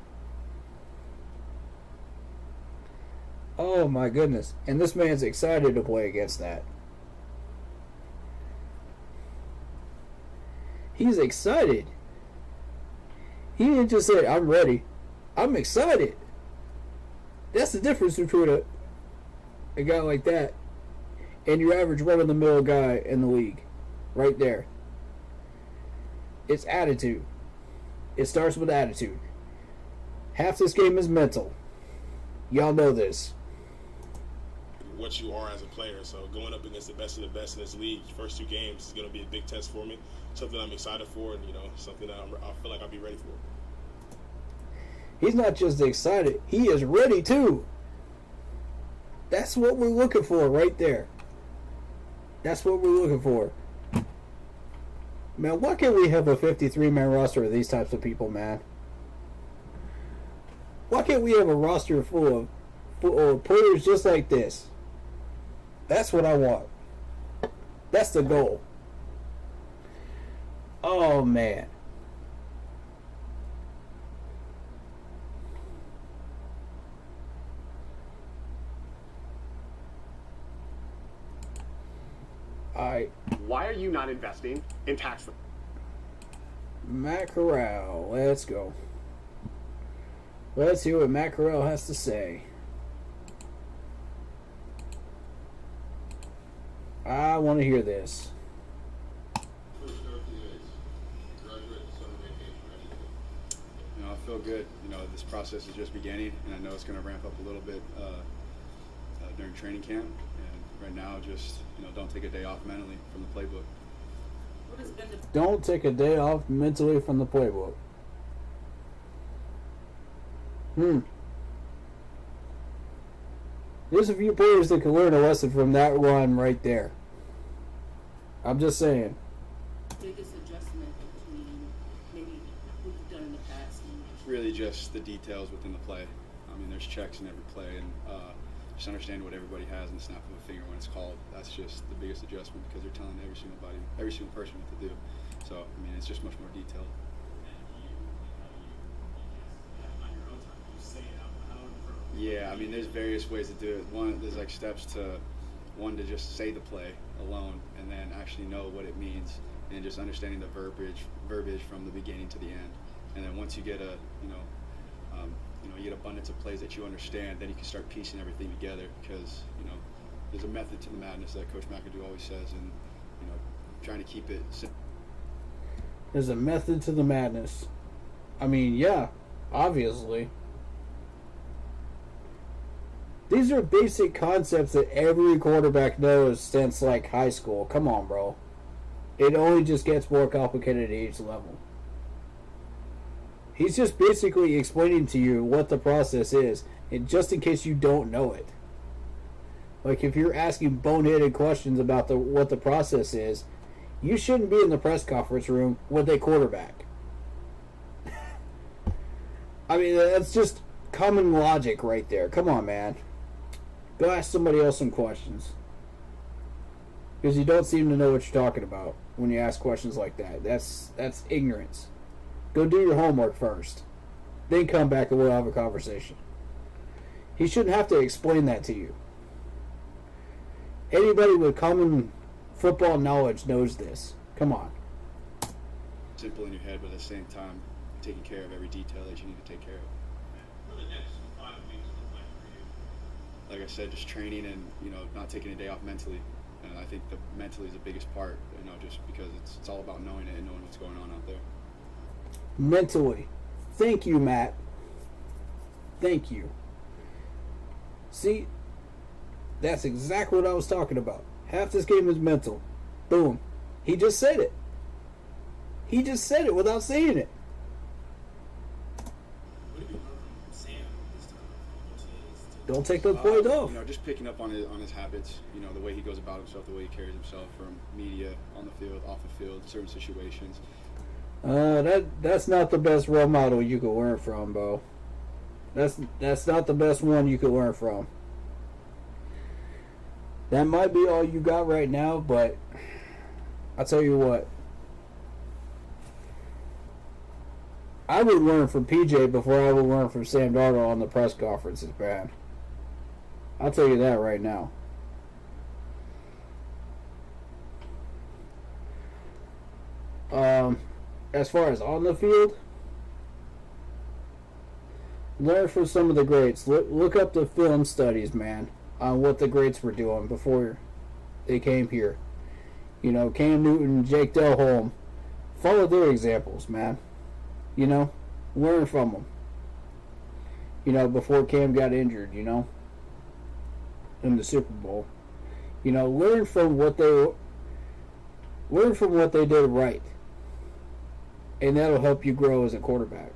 Oh my goodness. And this man's excited to play against that. He's excited. He didn't just say, I'm ready. I'm excited. That's the difference between a guy like that and your average run-of-the-mill guy in the league. Right there. It's attitude. It starts with attitude. Half this game is mental. Y'all know this.
What you are as a player. So going up against the best of the best in this league, first two games is going to be a big test for me. Something I'm excited for, and something that I feel like I'll be ready for.
He's not just excited, he is ready too. That's what we're looking for right there. That's what we're looking for. Man, why can't we have a 53-man roster of these types of people, man? Why can't we have a roster full of players just like this? That's what I want. That's the goal. Oh, man.
Why are you not investing in tax?
Matt Corral, let's go. Let's hear what Matt Corral has to say. I want to hear this.
I feel good. This process is just beginning, and I know it's going to ramp up a little bit during training camp. And right now, just don't take a day off mentally from the playbook.
Don't take a day off mentally from the playbook. There's a few players that can learn a lesson from that run right there. I'm just saying.
Biggest adjustment between maybe what you've done in the past and
Really just the details within the play. I mean, there's checks in every play, and just understanding what everybody has in the snap of a finger when it's called. That's just the biggest adjustment because they're telling every single person what to do. So, I mean, it's just much more detailed. Yeah, I mean, there's various ways to do it. There's like steps to just say the play alone and then actually know what it means, and just understanding the verbiage from the beginning to the end. And then once you get you get abundance of plays that you understand, then you can start piecing everything together because there's a method to the madness that Coach McAdoo always says, and trying to keep it simple.
There's a method to the madness. I mean, yeah, obviously. These are basic concepts that every quarterback knows since, like, high school. Come on, bro. It only just gets more complicated at each level. He's just basically explaining to you what the process is, and just in case you don't know it. Like, if you're asking boneheaded questions about what the process is, you shouldn't be in the press conference room with a quarterback. I mean, that's just common logic right there. Come on, man. Go ask somebody else some questions. Because you don't seem to know what you're talking about when you ask questions like that. That's ignorance. Go do your homework first. Then come back and we'll have a conversation. He shouldn't have to explain that to you. Anybody with common football knowledge knows this. Come on.
Simple in your head, but at the same time, taking care of every detail that you need to take care of.
What are the next 5 weeks look like for you?
Like I said, just training and not taking a day off mentally. And I think the mentally is the biggest part, just because it's all about knowing it and knowing what's going on out there.
Mentally. Thank you, Matt. Thank you. See, that's exactly what I was talking about. Half this game is mental. Boom. He just said it. He just said it without saying it.
What have you learned from Sam this time?
Don't take the point off.
Just picking up on his habits, the way he goes about himself, the way he carries himself from media, on the field, off the field, certain situations.
That's not the best role model you could learn from, bro. That's not the best one you could learn from. That might be all you got right now, but I'll tell you what. I would learn from PJ before I would learn from Sam Darnold on the press conferences, man. I'll tell you that right now. As far as on the field, learn from some of the greats. Look up the film studies, man, on what the greats were doing before they came here. Cam Newton, Jake Delhomme. Follow their examples, man. Learn from them. Before Cam got injured, in the Super Bowl. Learn from what they did right. And that'll help you grow as a quarterback.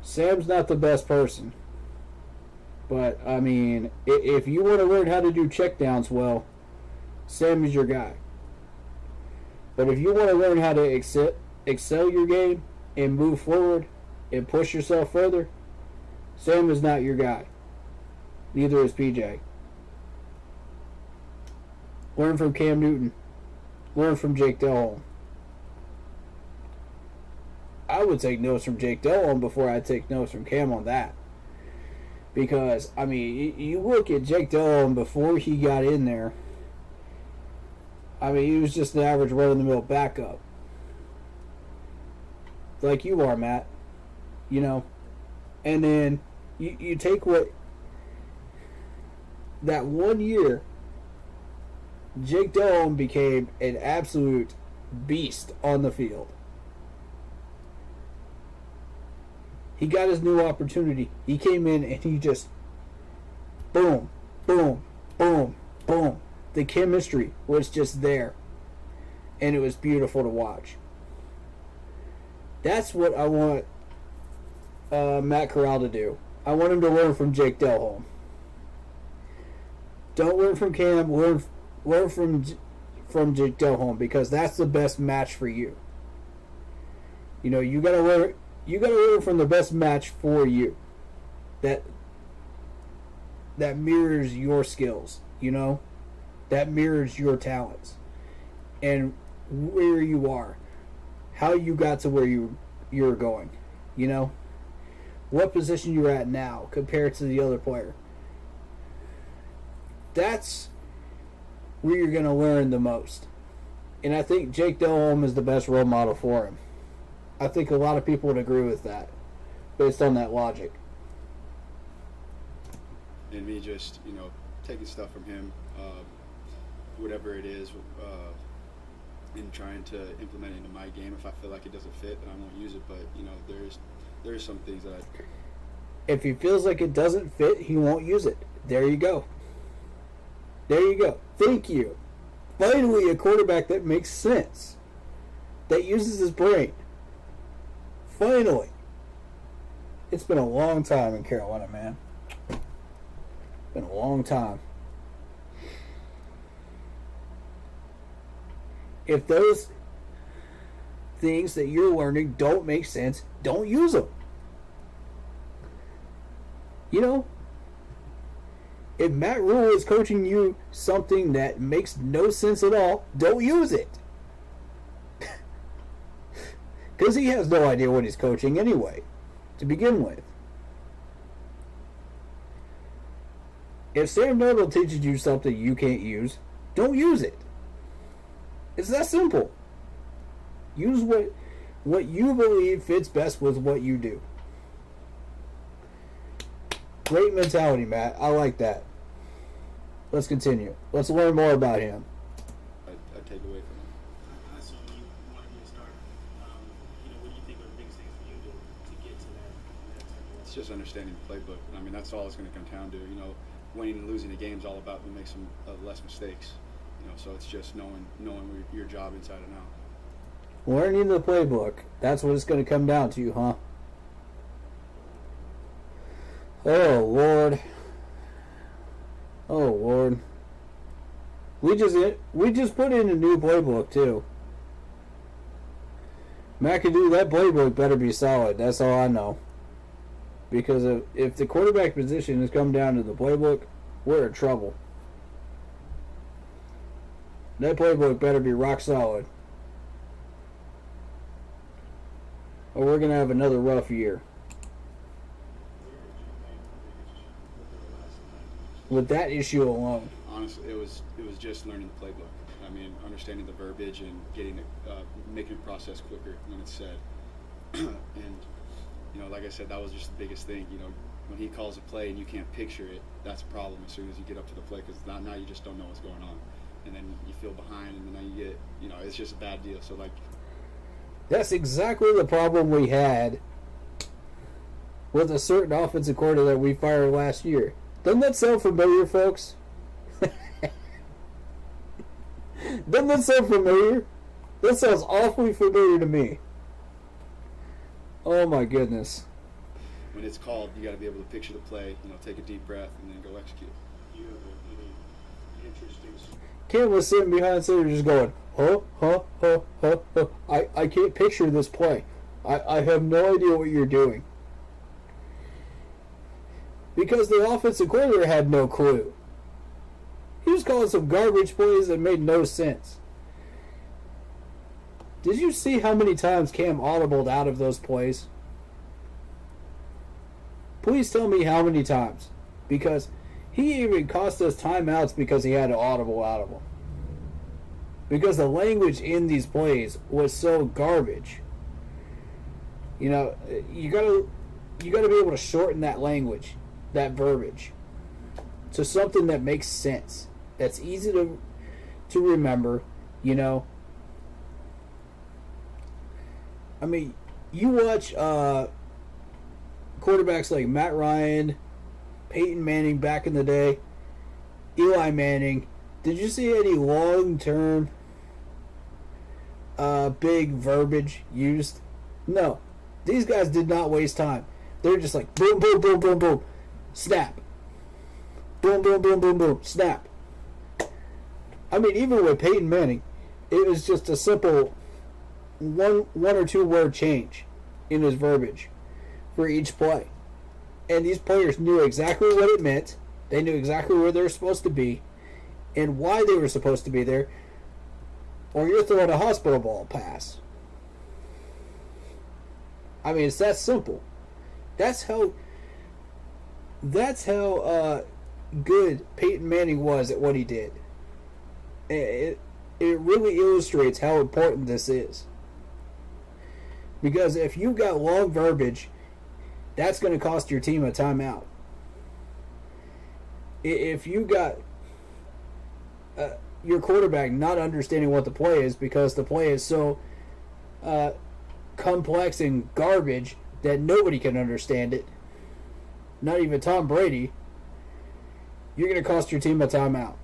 Sam's not the best person. But, I mean, if you want to learn how to do checkdowns well, Sam is your guy. But if you want to learn how to excel your game and move forward and push yourself further, Sam is not your guy. Neither is PJ. Learn from Cam Newton. Learn from Jake Delhomme. I would take notes from Jake Delhomme before I take notes from Cam on that. Because, I mean, you look at Jake Delhomme before he got in there. I mean, he was just an average run-of-the-mill backup. Like you are, Matt. You know? And then you take what... That 1 year, Jake Delhomme became an absolute beast on the field. He got his new opportunity. He came in and he just... Boom, boom, boom, boom. The chemistry was just there. And it was beautiful to watch. That's what I want Matt Corral to do. I want him to learn from Jake Delhomme. Don't learn from Cam. Learn from Jake Delhomme, because that's the best match for you. You know, you gotta learn from the best match for you. That mirrors your skills, you know? That mirrors your talents. And where you are. How you got to where you're going. You know? What position you're at now compared to the other player. That's where you're going to learn the most. And I think Jake Delhomme is the best role model for him. I think a lot of people would agree with that, based on that logic.
And me just, taking stuff from him, whatever it is, and trying to implement it into my game. If I feel like it doesn't fit, then I won't use it. But, there's some things that
If he feels like it doesn't fit, he won't use it. There you go. There you go. Thank you. Finally, a quarterback that makes sense. That uses his brain. Finally. It's been a long time in Carolina, man. Been a long time. If those things that you're learning don't make sense, don't use them. You know? If Matt Rule is coaching you something that makes no sense at all, don't use it. Because he has no idea what he's coaching anyway, to begin with. If Sam Darnold teaches you something you can't use, don't use it. It's that simple. Use what you believe fits best with what you do. Great mentality, Matt. I like that. Let's continue. Let's learn more about him.
I take away from him.
I assume you want to get started. What do you think are the biggest things for you to get to that type of...
It's just understanding the playbook. I mean, that's all it's going to come down to. Winning and losing the game is all about who makes some less mistakes. So it's just knowing your job inside and out.
Learning the playbook. That's what it's going to come down to, huh? Oh, Lord. Oh, Lord. We just put in a new playbook, too. McAdoo, that playbook better be solid. That's all I know. Because if the quarterback position has come down to the playbook, we're in trouble. That playbook better be rock solid. Or we're going to have another rough year. With that issue alone.
Honestly, it was just learning the playbook. I mean, understanding the verbiage and making the process quicker when it's said. And, like I said, that was just the biggest thing. When he calls a play and you can't picture it, that's a problem as soon as you get up to the play, because now you just don't know what's going on. And then you feel behind, and then you get, it's just a bad deal. So,
that's exactly the problem we had with a certain offensive coordinator that we fired last year. Doesn't that sound familiar, folks? Doesn't that sound familiar? That sounds awfully familiar to me. Oh my goodness.
when it's called, you got to be able to picture the play, take a deep breath, and then go execute.
Do you have any interesting...
Cam was sitting behind center just going, huh, huh, huh, huh, huh. I can't picture this play. I have no idea what you're doing. Because the offensive coordinator had no clue. He was calling some garbage plays that made no sense. Did you see how many times Cam audibled out of those plays? Please tell me how many times. Because he even cost us timeouts because he had to audible out of them. Because the language in these plays was so garbage. You gotta be able to shorten that language, that verbiage, to something that makes sense. That's easy to remember, I mean, you watch quarterbacks like Matt Ryan, Peyton Manning back in the day, Eli Manning. Did you see any long-term big verbiage used? No. These guys did not waste time. They're just like, boom, boom, boom, boom, boom, snap. Boom, boom, boom, boom, boom, snap. I mean, even with Peyton Manning, it was just a simple one or two word change in his verbiage for each play. And these players knew exactly what it meant. They knew exactly where they were supposed to be and why they were supposed to be there. Or you're throwing a hospital ball pass. I mean, it's that simple. That's how good Peyton Manning was at what he did. It really illustrates how important this is. Because if you've got long verbiage, that's going to cost your team a timeout. If you got your quarterback not understanding what the play is because the play is so complex and garbage that nobody can understand it, not even Tom Brady, you're going to cost your team a timeout.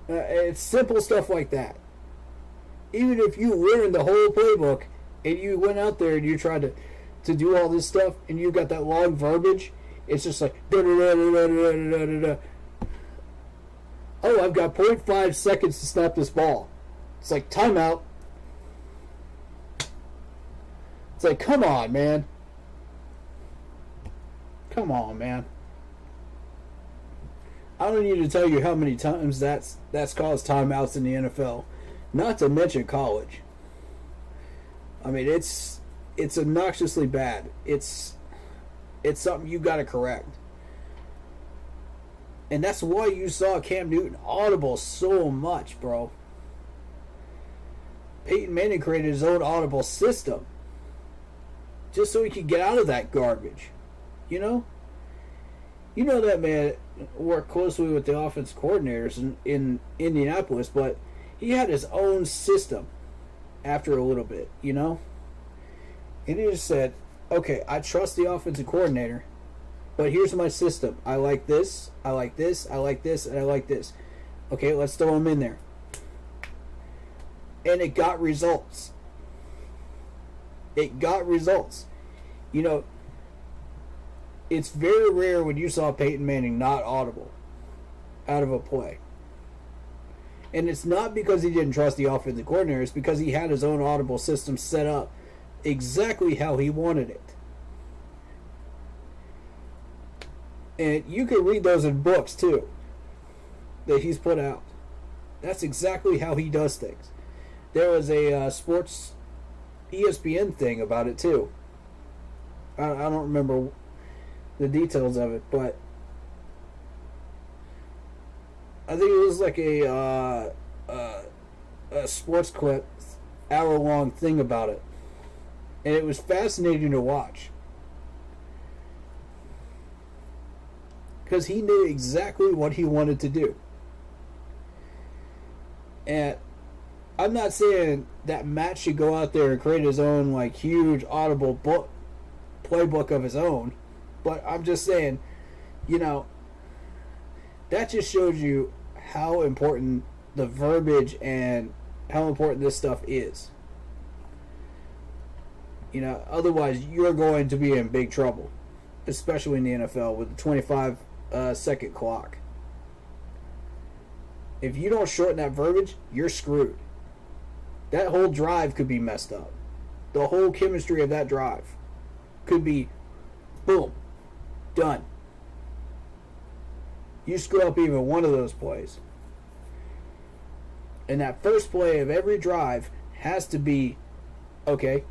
It's simple stuff like that. Even if you learned the whole playbook and you went out there and you tried to do all this stuff and you got that long verbiage, it's just like da da da da da da da da. Oh, I've got 0.5 seconds to snap this ball. It's like timeout. It's like, come on, man. Come on, man. I don't need to tell you how many times that's caused timeouts in the NFL. Not to mention college. I mean, it's obnoxiously bad. It's something you got to correct. And that's why you saw Cam Newton audible so much, bro. Peyton Manning created his own audible system just so he could get out of that garbage. You know that man worked closely with the offense coordinators in Indianapolis, but he had his own system after a little bit, And he just said, okay, I trust the offensive coordinator, but here's my system. I like this, I like this, I like this, and I like this. Okay, let's throw them in there. And it got results. It got results. It's very rare when you saw Peyton Manning not audible out of a play. And it's not because he didn't trust the offensive coordinator. It's because he had his own audible system set up exactly how he wanted it. And you can read those in books, too, that he's put out. That's exactly how he does things. There was a sports ESPN thing about it, too. I don't remember the details of it, but I think it was like a sports clip, hour-long thing about it. And it was fascinating to watch. Because he knew exactly what he wanted to do. And I'm not saying that Matt should go out there and create his own huge audible playbook of his own. But I'm just saying, that just shows you how important the verbiage and how important this stuff is. Otherwise you're going to be in big trouble, especially in the NFL with the 25-second clock. If you don't shorten that verbiage, you're screwed. That whole drive could be messed up. The whole chemistry of that drive could be, boom, done. You screw up even one of those plays. And that first play of every drive has to be, okay,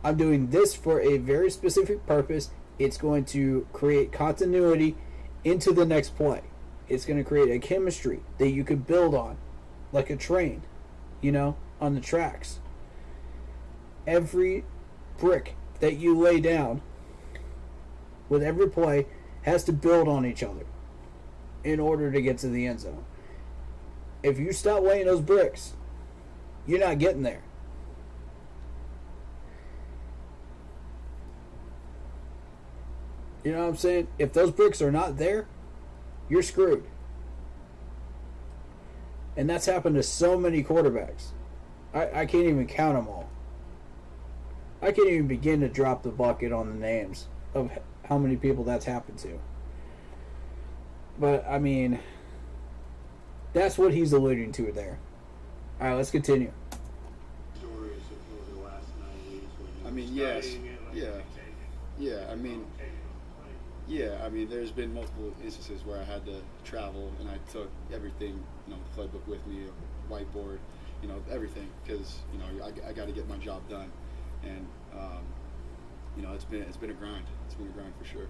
I'm doing this for a very specific purpose. It's going to create continuity into the next play. It's going to create a chemistry that you could build on, like a train, on the tracks. Every brick that you lay down with every play has to build on each other in order to get to the end zone. If you stop laying those bricks, you're not getting there. You know what I'm saying? If those bricks are not there, you're screwed. And that's happened to so many quarterbacks. I can't even count them all. I can't even begin to drop the bucket on the names of how many people that's happened to. But, I mean, that's what he's alluding to there. All right, let's continue.
Stories of over the last 9 weeks when you
I mean,
were
yes.
studying it, like,
Yeah.
taking-
Yeah, I mean,
taking it, like,
yeah, I mean, there's been multiple instances where I had to travel and I took everything, playbook with me, a whiteboard, everything, because I got to get my job done, and it's been a grind. It's been a grind for sure.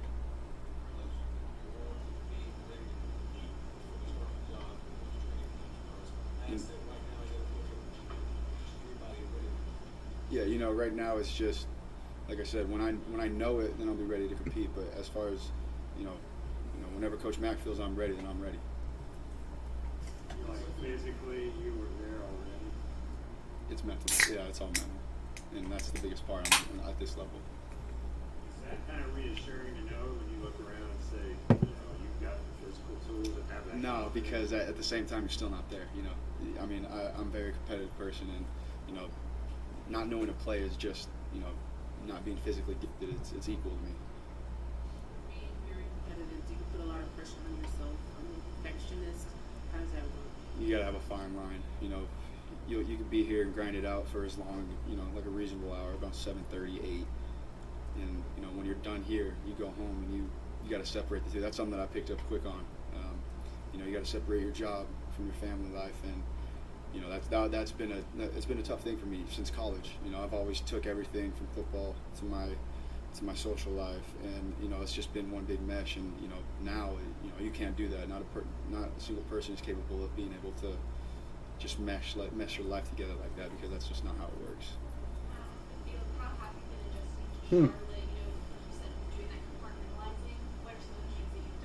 Yeah, right now it's just like I said. When I know it, then I'll be ready to compete. But as far as whenever Coach Mack feels I'm ready, then I'm ready.
like physically, you were there already.
It's mental. Yeah, it's all mental, and that's the biggest part at this level.
Is that kind of reassuring to know when you look around and say, you've got the physical tools and have that?
No, because at the same time, you're still not there. I mean, I'm a very competitive person, and not knowing a play is just not being physically gifted. It's equal to me.
Being very competitive, do you put a lot of pressure on yourself? I'm a perfectionist. How does that work?
You gotta have a fine line. You could be here and grind it out for as long, like a reasonable hour, about 7:30, 8. And when you're done here, you go home and you gotta separate the two. That's something that I picked up quick on. You gotta separate your job from your family life, and it's been a tough thing for me since college. I've always took everything from football to my social life, and it's just been one big mesh. And now you can't do that. Not a single person is capable of being able to just mesh your life together like that, because that's just not how it works.
How have you been adjusting to Charlotte? Like you said, doing that compartmentalizing. What are some of the things that you've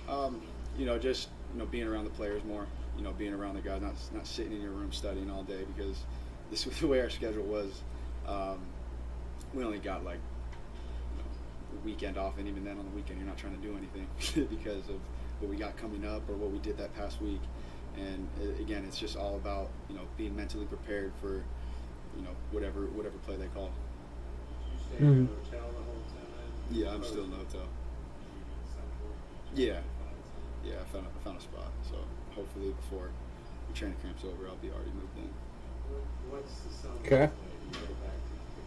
done to?
Just being around the players more. Being around the guys, not sitting in your room studying all day, because this was the way our schedule was. We only got the weekend off, and even then on the weekend you're not trying to do anything because of what we got coming up or what we did that past week. And again, it's just all about being mentally prepared for whatever play they call.
Did you stay in the hotel the whole time?
Yeah, I'm still in the hotel. Yeah, I found a spot. So hopefully before the training camp's over, I'll be already moved in.
What's the summer?
Okay.
You go back to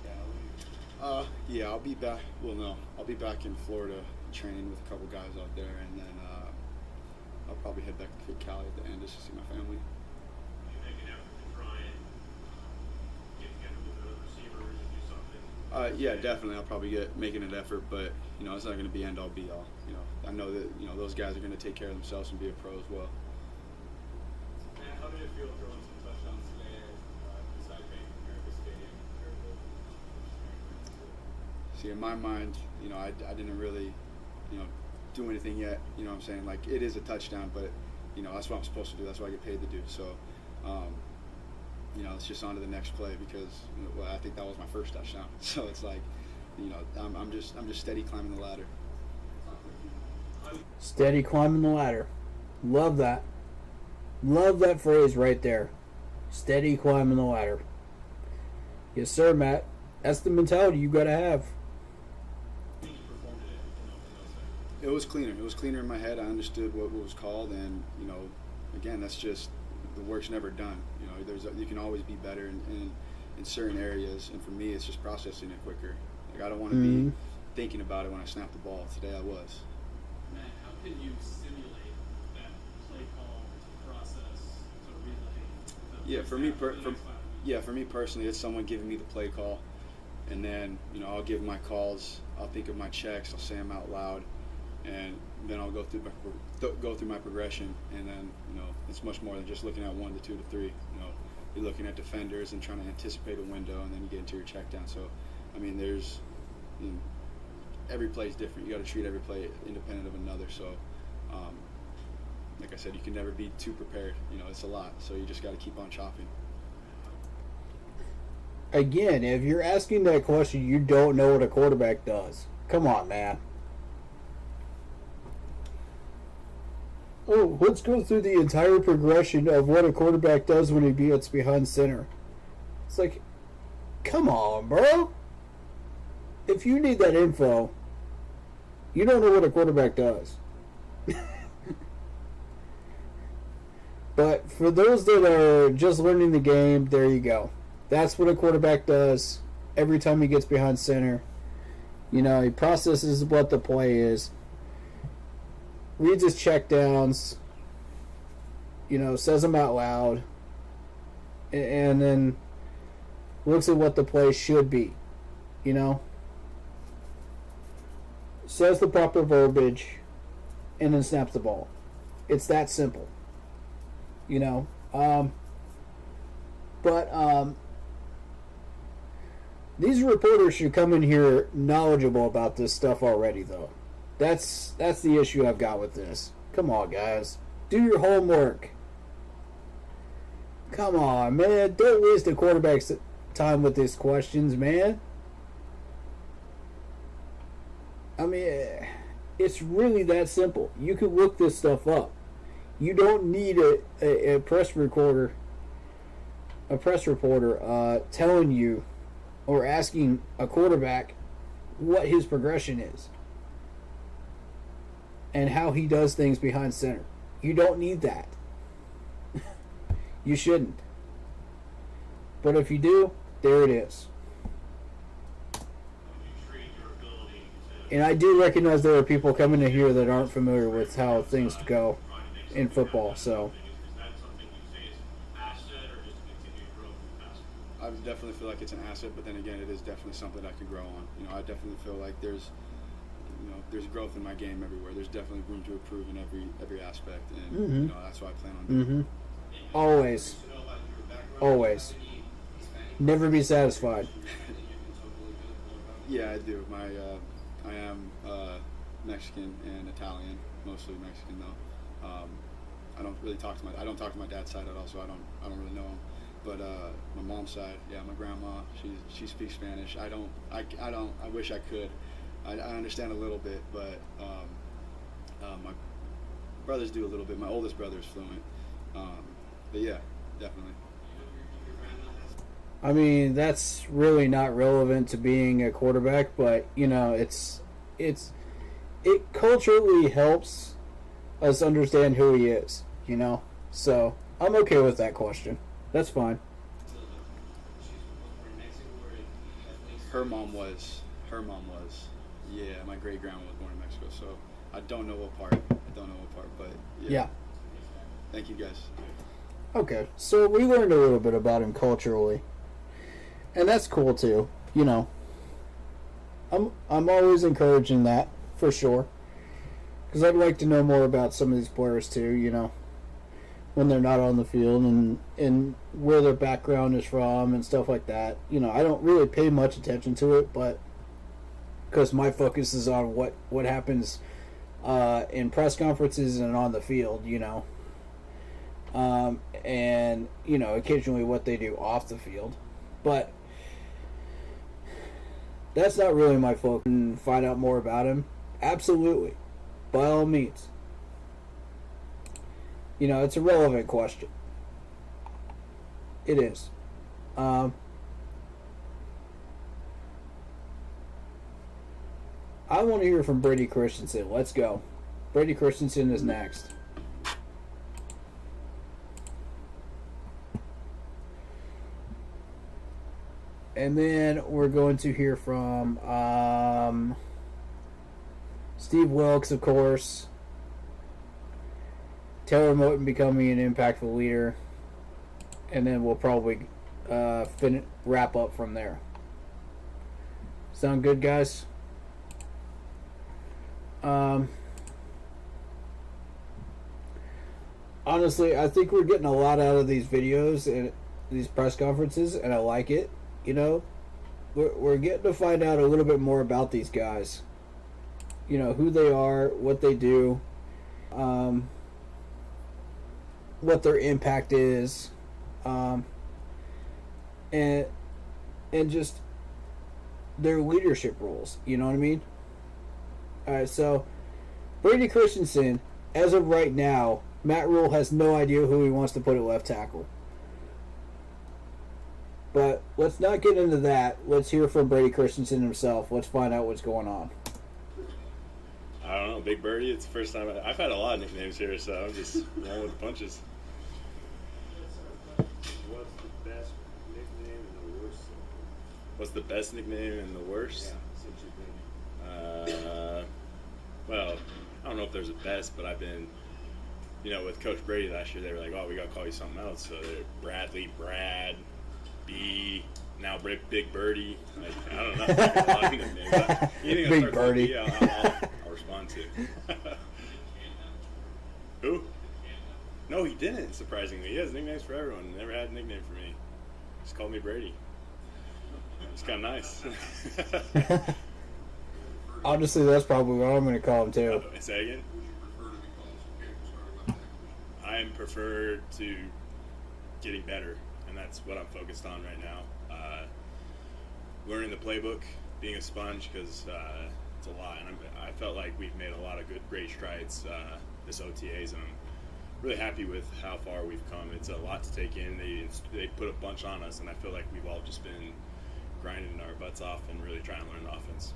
Cali?
Yeah, I'll be back. Well, no, I'll be back in Florida training with a couple guys out there, and then I'll probably head back to Cali at the end just to see my family.
You make an effort to try and get together with the receivers and do something?
Yeah, definitely. I'll probably making an effort, but it's not going to be end all be all. I know that those guys are going to take care of themselves and be a pro as well.
Man, how did it feel throwing some touchdowns today beside making America's Stadium?
See, in my mind, I didn't really, do anything yet. You know what I'm saying? Like, it is a touchdown, but that's what I'm supposed to do. That's what I get paid to do. So, it's just on to the next play, because I think that was my first touchdown. So it's like, I'm just steady climbing the ladder.
Steady climbing the ladder. Love that. Love that phrase right there. Steady climbing the ladder. Yes, sir, Matt. That's the mentality you got to have.
It was cleaner. It was cleaner in my head. I understood what was called, and again, that's just the work's never done. You can always be better in certain areas, and for me, it's just processing it quicker. Like I don't want to be thinking about it when I snap the ball. Today I was.
Matt, how can you simulate that play call process to relay?
For me personally, it's someone giving me the play call, and then I'll give my calls. I'll think of my checks. I'll say them out loud, and then I'll go through my progression, and then it's much more than just looking at 1 to 2 to 3. You're looking at defenders and trying to anticipate a window, and then you get into your check down. So, I mean, there's every play is different. You got to treat every play independent of another. So, like I said, you can never be too prepared. It's a lot, so you just got to keep on chopping.
Again, if you're asking that question, you don't know what a quarterback does. Come on, man. Oh, let's go through the entire progression of what a quarterback does when he gets behind center. It's like, come on, bro. If you need that info, you don't know what a quarterback does. But for those that are just learning the game, there you go. That's what a quarterback does every time he gets behind center. He processes what the play is, reads his check downs, says them out loud, and then looks at what the play should be, says the proper verbiage, and then snaps the ball. It's that simple, but these reporters should come in here knowledgeable about this stuff already, though. That's the issue I've got with this. Come on, guys. Do your homework. Come on, man. Don't waste the quarterback's time with these questions, man. I mean, it's really that simple. You can look this stuff up. You don't need a press reporter telling you or asking a quarterback what his progression is and how he does things behind center. You don't need that. You shouldn't. But if you do, there it is. And I do recognize there are people coming in here that aren't familiar with how things go in football, so.
I definitely feel like it's an asset, but then again, it is definitely something I could grow on. I definitely feel like there's growth in my game everywhere. There's definitely room to improve in every aspect, and that's what I plan on doing.
Always. Never be satisfied.
Yeah, I do. I am Mexican and Italian, mostly Mexican though. I don't talk to my dad's side at all, so I don't really know him. But my mom's side, yeah, my grandma, she speaks Spanish. I wish I could. I understand a little bit, but my brothers do a little bit. My oldest brother is fluent. But yeah, definitely.
I mean, that's really not relevant to being a quarterback, but it culturally helps us understand who he is, So I'm okay with that question. That's fine.
Her mom was. Yeah, my great grandma was born in Mexico, so I don't know what part, but yeah. Thank you guys.
Okay, so we learned a little bit about him culturally, and that's cool too. I'm always encouraging that for sure, because I'd like to know more about some of these players too. When they're not on the field and where their background is from and stuff like that. I don't really pay much attention to it, but because my focus is on what happens in press conferences and on the field, and occasionally what they do off the field, but that's not really my focus. And find out more about him, absolutely, by all means. It's a relevant question. It is. I want to hear from Brady Christensen. Let's go. Brady Christensen is next. And then we're going to hear from Steve Wilkes, of course. Taylor Moton becoming an impactful leader. And then we'll probably wrap up from there. Sound good, guys? Honestly, I think we're getting a lot out of these videos and these press conferences, and I like it. You know, we're getting to find out a little bit more about these guys. You know, who they are, what they do, what their impact is, and just their leadership roles. You know what I mean? All right, so Brady Christensen, as of right now, Matt Rule has no idea who he wants to put at left tackle. But let's not get into that. Let's hear from Brady Christensen himself. Let's find out what's going on.
I don't know, Big Birdie. It's the first time I've had a lot of nicknames here, so I'm just rolling with the punches.
What's the best nickname and the worst?
What's the best nickname and the worst?
Yeah, since you've been.
Well, I don't know if there's a best, but I've been, you know, with Coach Brady last year, they were like, "Oh, we got to call you something else." So Bradley, Brad, B, now Big Birdie. Like, I don't know. A lot of nicknames.
Big Birdie.
Yeah, I'll respond to. Who? No, he didn't. Surprisingly, he has nicknames for everyone. Never had a nickname for me. Just called me Brady. It's kind of nice.
Honestly, that's probably what I'm going to call him too.
Say again? I am preferred to getting better, and that's what I'm focused on right now. Learning the playbook, being a sponge, because it's a lot, and I felt like we've made a lot of great strides this OTAs, and I'm really happy with how far we've come. It's a lot to take in. They put a bunch on us, and I feel like we've all just been grinding our butts off and really trying to learn the offense.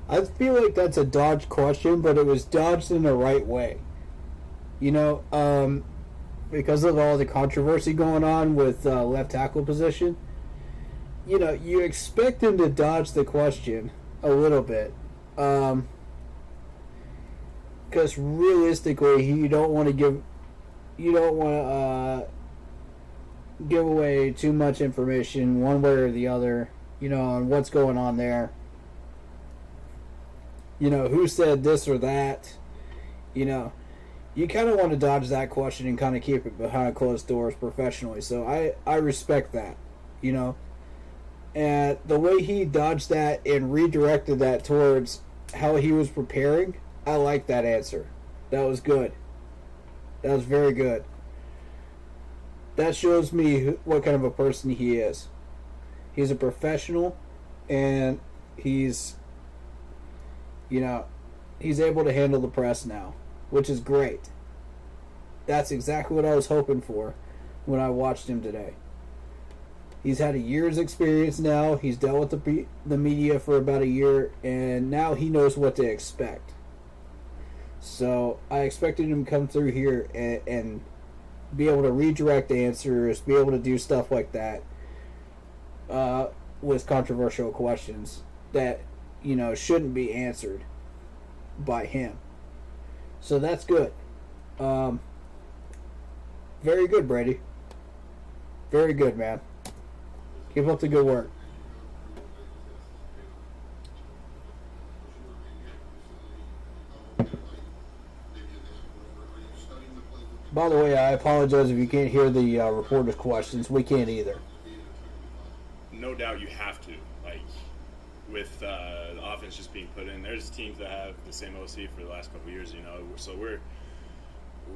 I feel like that's a dodged question, but it was dodged in the right way. You know, because of all the controversy going on with left tackle position, you know, you expect him to dodge the question a little bit. Because realistically, you don't want to give away too much information one way or the other, you know, on what's going on there. You know, who said this or that. You know, you kind of want to dodge that question and kind of keep it behind closed doors professionally. So I respect that, you know. And the way he dodged that and redirected that towards how he was preparing, I like that answer. That was good. That was very good. That shows me what kind of a person he is. He's a professional, and he's, you know, he's able to handle the press now, which is great. That's exactly what I was hoping for when I watched him today. He's had a year's experience now. He's dealt with the media for about a year, and now he knows what to expect. So I expected him to come through here and be able to redirect answers, be able to do stuff like that with controversial questions that, you know, shouldn't be answered by him. So that's good. Very good, Brady. Very good, man. Keep up the good work. By the way, I apologize if you can't hear the reporter's questions. We can't either.
No doubt you have to. Like, with the offense just being put in, there's teams that have the same OC for the last couple of years, you know. So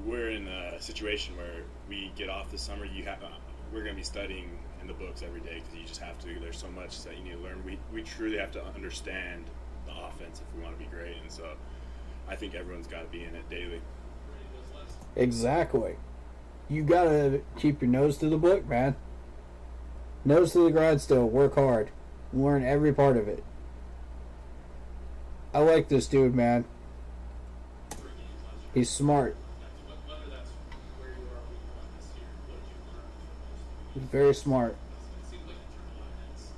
we're in a situation where we get off this summer. We're going to be studying in the books every day because you just have to. There's so much that you need to learn. We truly have to understand the offense if we want to be great. And so I think everyone's got to be in it daily.
Exactly. You got to keep your nose to the book, man. Nose to the grindstone. Work hard. Learn every part of it. I like this dude, man. He's smart.
Whether that's where you are week one this year, what did you learn from this?
He's very smart.
It seems like you turned a lot of heads.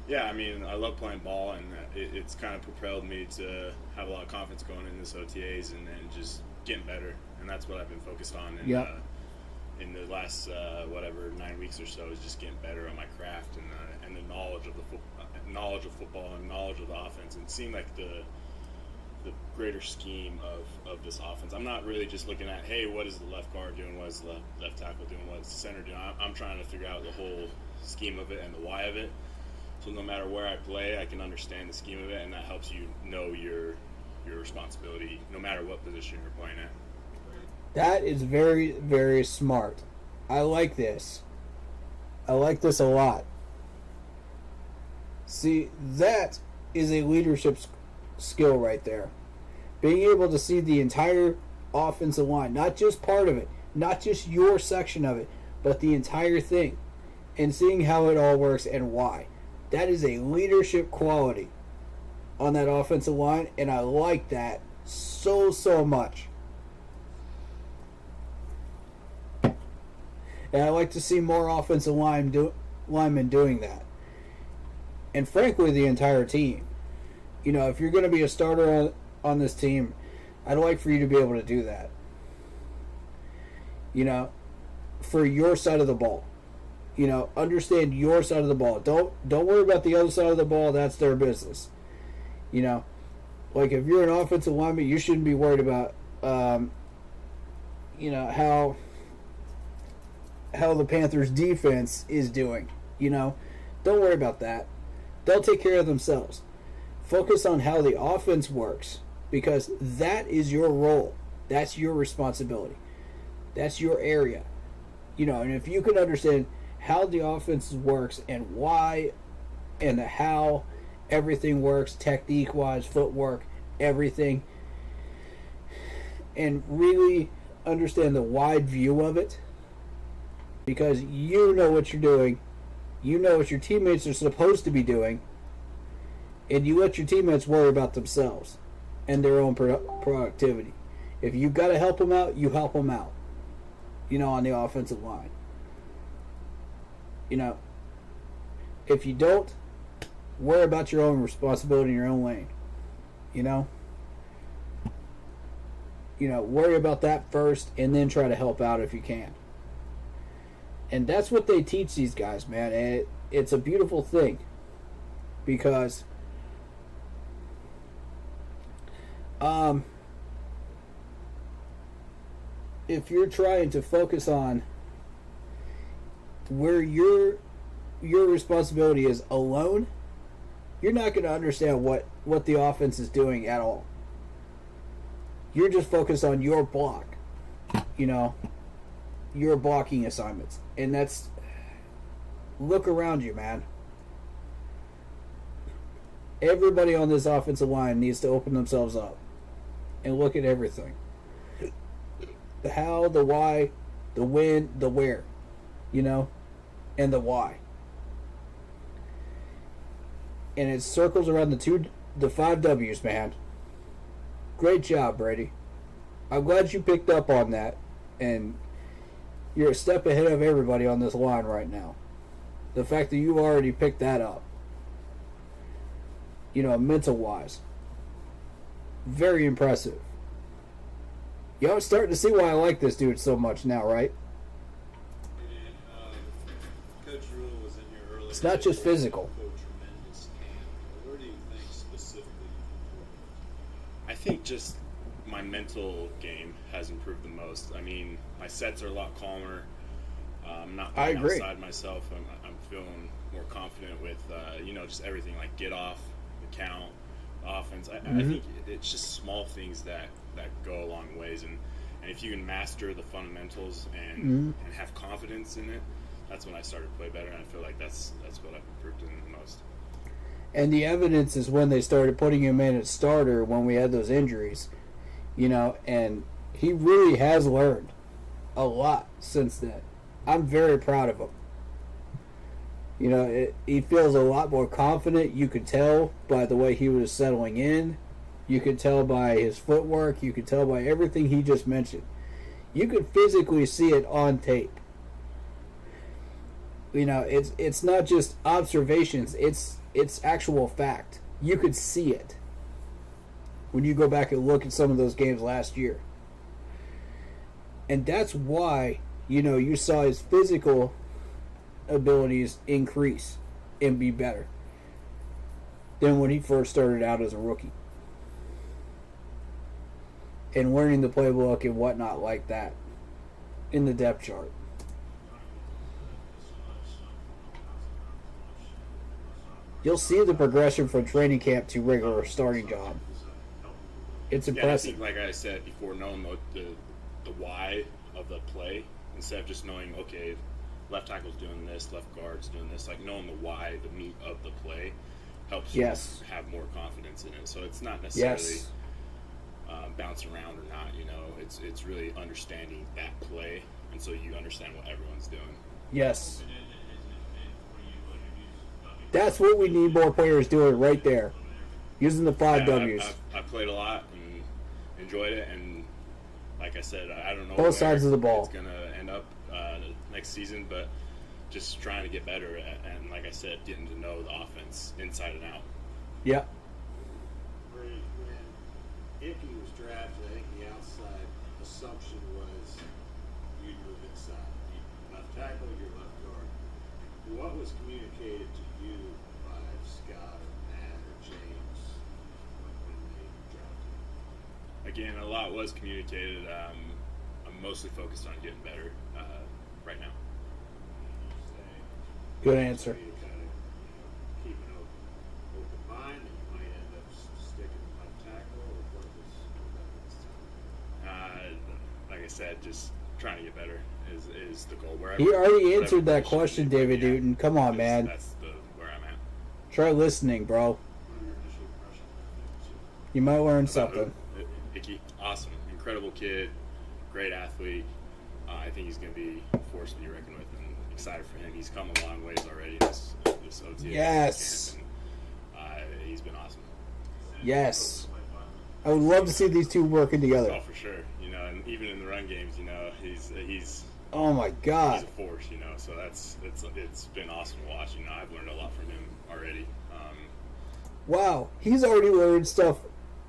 Yeah, I mean, I love playing ball, and it's kind of propelled me to have a lot of confidence going in this OTAs and just getting better. And that's what I've been focused on in the last, 9 weeks or so, is just getting better on my craft and the knowledge of knowledge of football and knowledge of the offense, and seeing like the greater scheme of this offense. I'm not really just looking at, hey, what is the left guard doing, what is the left tackle doing, what is the center doing. I'm trying to figure out the whole scheme of it and the why of it. So no matter where I play, I can understand the scheme of it, and that helps you know your responsibility no matter what position you're playing at.
That is very, very smart. I like this. I like this a lot. See, that is a leadership skill right there. Being able to see the entire offensive line, not just part of it, not just your section of it, but the entire thing, and seeing how it all works and why. That is a leadership quality on that offensive line, and I like that so much. And I like to see more offensive linemen doing that. And frankly, the entire team. You know, if you're going to be a starter on this team, I'd like for you to be able to do that. You know, for your side of the ball. You know, understand your side of the ball. Don't worry about the other side of the ball. That's their business. You know, like if you're an offensive lineman, you shouldn't be worried about, you know, how the Panthers' defense is doing. You know, don't worry about that. They'll take care of themselves. Focus on how the offense works, because that is your role. That's your responsibility. That's your area. You know, and if you can understand how the offense works and why and how everything works, technique-wise, footwork, everything, and really understand the wide view of it, because you know what you're doing, you know what your teammates are supposed to be doing, and you let your teammates worry about themselves and their own productivity. If you've got to help them out, you help them out, you know, on the offensive line. You know, if you don't, worry about your own responsibility in your own lane. You know, worry about that first, and then try to help out if you can. And that's what they teach these guys, man. And it's a beautiful thing, because if you're trying to focus on where your responsibility is alone, you're not going to understand what the offense is doing at all. You're just focused on your block, you know, your blocking assignments. And that's, look around you, man. Everybody on this offensive line needs to open themselves up and look at everything. The how, the why, the when, the where, you know, and the why. And it circles around the 5 W's, man. Great job, Brady. I'm glad you picked up on that, and you're a step ahead of everybody on this line right now. The fact that you already picked that up, you know, mental-wise, very impressive. Y'all starting to see why I like this dude so much now, right?
Coach Rule was in your early.
It's not just physical.
Where do you think specifically?
I think just my mental game has improved the most. I mean, my sets are a lot calmer. I'm not being outside myself. I'm feeling more confident with, you know, just everything, like get off, the count, the offense. I think it's just small things that go a long ways. And if you can master the fundamentals and have confidence in it, that's when I started to play better. And I feel like that's what I've improved in the most.
And the evidence is when they started putting him in at starter when we had those injuries, you know, and he really has learned a lot since then. I'm very proud of him. You know, he feels a lot more confident. You could tell by the way he was settling in. You could tell by his footwork. You could tell by everything he just mentioned. You could physically see it on tape. You know, it's not just observations. It's actual fact. You could see it when you go back and look at some of those games last year. And that's why, you know, you saw his physical abilities increase and be better than when he first started out as a rookie. And learning the playbook and whatnot like that in the depth chart. You'll see the progression from training camp to regular starting job. It's impressive.
Yeah, I think, like I said before, knowing the why of the play instead of just knowing, okay, left tackle's doing this, left guard's doing this, like knowing the why, the meat of the play helps you have more confidence in it. So it's not necessarily bounce around or not, you know. It's really understanding that play, and so you understand what everyone's doing.
Yes. That's what we need more players doing right there. Using the 5 W's.
I played a lot and enjoyed it, and like I said, I don't know
both sides of the ball.
It's going to end up next season, but just trying to get better, and like I said, getting to know the offense inside and out.
Yeah.
When Icky was drafted, I think the outside assumption was you'd move inside. Left tackle, your left guard. What was communicated to you by Scott or Matt or James when they drafted?
Again, a lot was communicated. I'm mostly focused on getting better right now.
Good answer.
Keep an open mind, and you might end up sticking left tackle, or what was
like I said, just trying to get better is the goal.
He already answered that question, David Newton. Come on, man.
That's where I'm at.
Try listening, bro. You might learn something.
Icky, awesome, incredible kid, great athlete. I think he's going to be a force to be reckoned with, and excited for him. He's come a long ways already this OTA.
Yes.
And, he's been awesome.
Yes. I would love to see these two working together.
Oh, for sure. You know, and even in the run games, you know, he's
oh my God.
He's a force, you know. So it's been awesome to watch. You know, I've learned a lot from him already.
Wow, he's already learned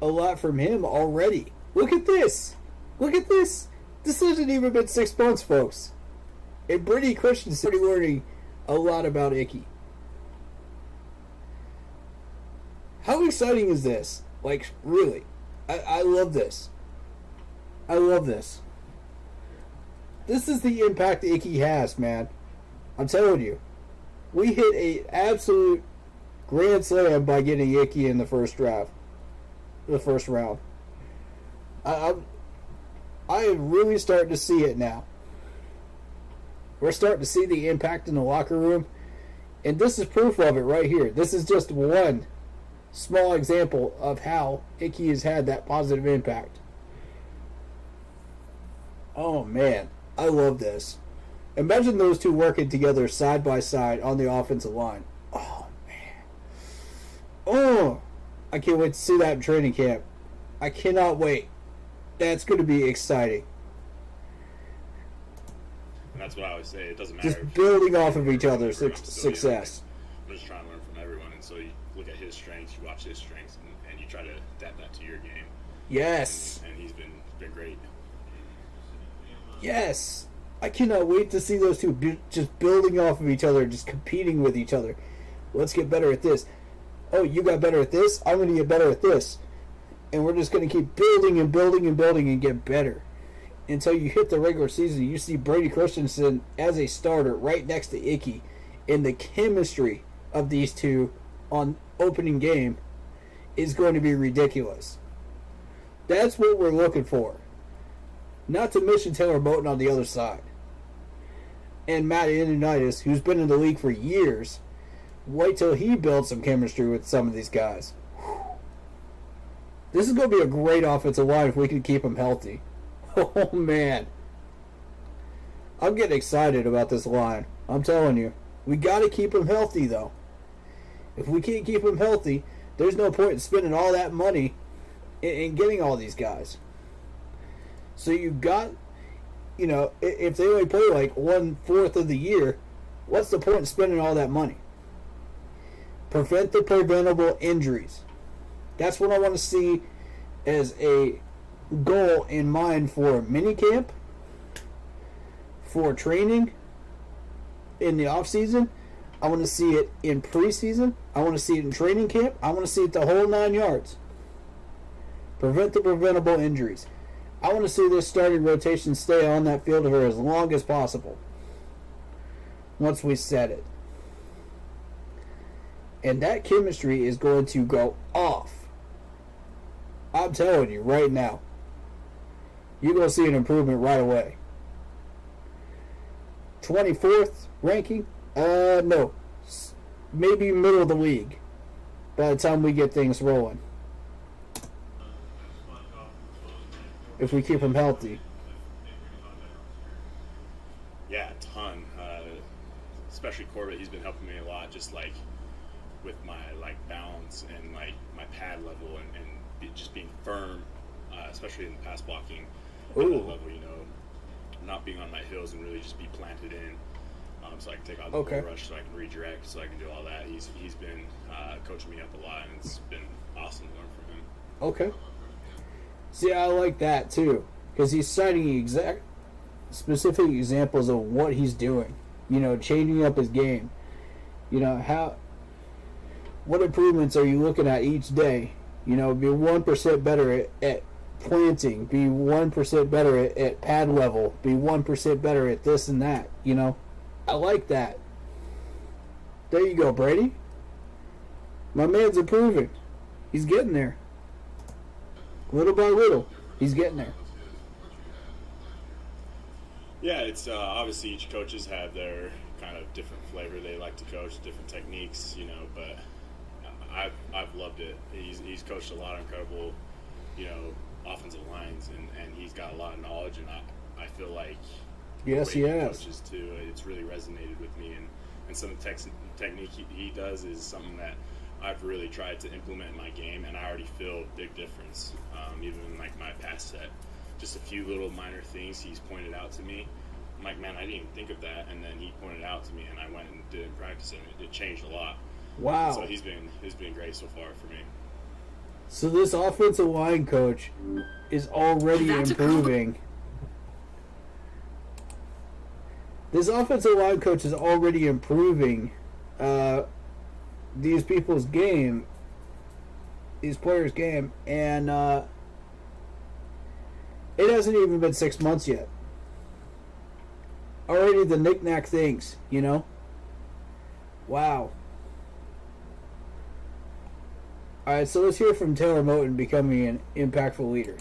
a lot from him already. Look at this. Look at this. This hasn't even been 6 months, folks. And Brady Christian's already learning a lot about Icky. How exciting is this? Like, really. I love this. I love this. This is the impact Icky has, man. I'm telling you. We hit a absolute grand slam by getting Icky in the first draft. The first round. I am really starting to see it now. We're starting to see the impact in the locker room. And this is proof of it right here. This is just one small example of how Icky has had that positive impact. Oh, man. I love this. Imagine those two working together side by side on the offensive line. Oh, man. Oh, I can't wait to see that in training camp. I cannot wait. That's going to be exciting.
And that's what I always say. It doesn't matter.
Just building off of each other's success.
I'm just trying to learn from everyone. And so you look at his strengths, you watch his strengths, and you try to adapt that to your game.
Yes.
And he's been great.
Yes. I cannot wait to see those two just building off of each other, just competing with each other. Let's get better at this. Oh, you got better at this? I'm going to get better at this. And we're just going to keep building and building and building and get better. Until you hit the regular season, you see Brady Christensen as a starter right next to Icky. And the chemistry of these two on opening game is going to be ridiculous. That's what we're looking for. Not to mention Taylor Moton on the other side. And Matt Ioannidis, who's been in the league for years. Wait till he builds some chemistry with some of these guys. This is going to be a great offensive line if we can keep them healthy. Oh, man. I'm getting excited about this line. I'm telling you. We got to keep them healthy, though. If we can't keep them healthy, there's no point in spending all that money in getting all these guys. So you've got, if they only play like 1/4 of the year, what's the point in spending all that money? Prevent the preventable injuries. That's what I want to see as a goal in mind for minicamp, for training in the off season. I want to see it in preseason. I want to see it in training camp. I want to see it the whole 9 yards. Prevent the preventable injuries. I want to see this starting rotation stay on that field for as long as possible once we set it. And that chemistry is going to go off. I'm telling you right now. You're going to see an improvement right away. 24th ranking? No. Maybe middle of the league by the time we get things rolling. If we keep him healthy.
Yeah, a ton. Especially Corbett, he's been helping me a lot, just like with my balance and my pad level and just being firm, especially in the pass blocking level. Not being on my heels and really just be planted in, so I can take out the bull rush, so I can redirect, so I can do all that. He's been coaching me up a lot, and it's been awesome to learn from him.
Okay. See, I like that too, because he's citing specific examples of what he's doing. Changing up his game. What improvements are you looking at each day? Be 1% better at planting, be 1% better at pad level, be 1% better at this and that. I like that. There you go, Brady. My man's improving. He's getting there. Little by little, he's getting there.
Yeah, it's obviously each coaches have their kind of different flavor they like to coach, different techniques, but I've loved it. He's coached a lot of incredible, offensive lines, and he's got a lot of knowledge, and I feel like
yes, he has.
Coaches too. It's really resonated with me, and some of the technique he does is something that I've really tried to implement in my game, and I already feel a big difference. Even in my pass set, just a few little minor things he's pointed out to me. I'm like, man, I didn't even think of that, and then he pointed it out to me, and I went and did it in practice, and it changed a lot.
Wow!
So he's been great so far for me.
So this offensive line coach is already improving. This offensive line coach is already improving these people's game, these players' game, and it hasn't even been 6 months yet. Already the knick-knack things, Wow. All right, so let's hear from Taylor Moton becoming an impactful leader.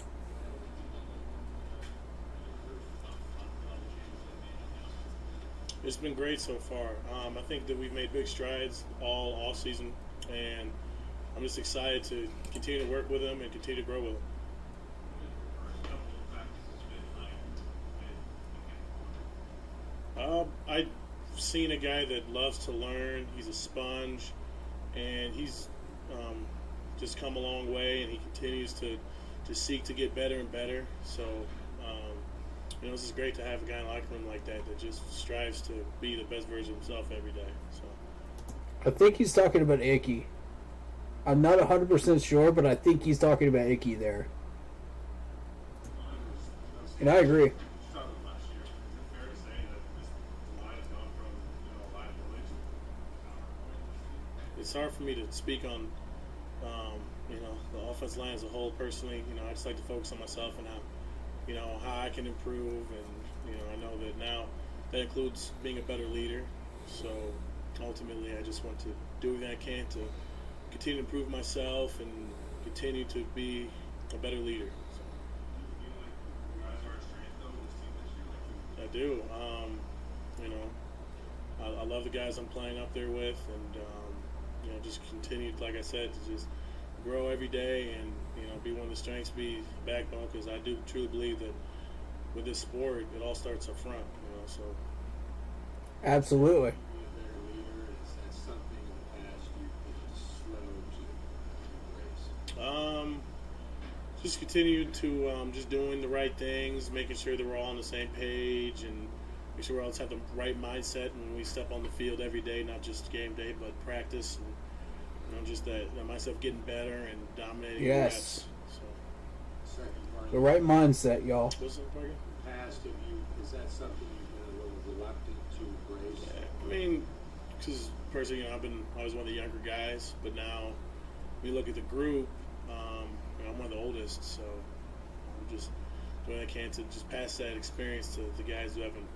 It's been great so far. I think that we've made big strides all off season, and I'm just excited to continue to work with him and continue to grow with him. I've seen a guy that loves to learn. He's a sponge, and he's just come a long way, and he continues to seek to get better and better. So, this is great to have a guy like him like that just strives to be the best version of himself every day. So,
I think he's talking about Icky. I'm not 100% sure, but I think he's talking about Icky there. And I agree.
It's hard for me to speak on, the offensive line as a whole personally. I just like to focus on myself and how I can improve. And, I know that now that includes being a better leader. So ultimately, I just want to do everything I can to continue to improve myself and continue to be a better leader. I do. I love the guys I'm playing up there with, and just continue, like I said, to just grow every day and be one of the strengths, be backbone, because I do truly believe that with this sport, it all starts up front. So
absolutely.
Just continue to just doing the right things, making sure that we're all on the same page, and make sure we all have the right mindset when we step on the field every day, not just game day, but practice. And, just that myself getting better and dominating.
Yes.
Second part.
The right mindset, y'all.
What's the target?
Past of you, is that something you've been a little reluctant to embrace?
Yeah, I mean, because personally, I've been always one of the younger guys, but now we look at the group. I'm one of the oldest, so I'm just doing what I can to just pass that experience to the guys who haven't,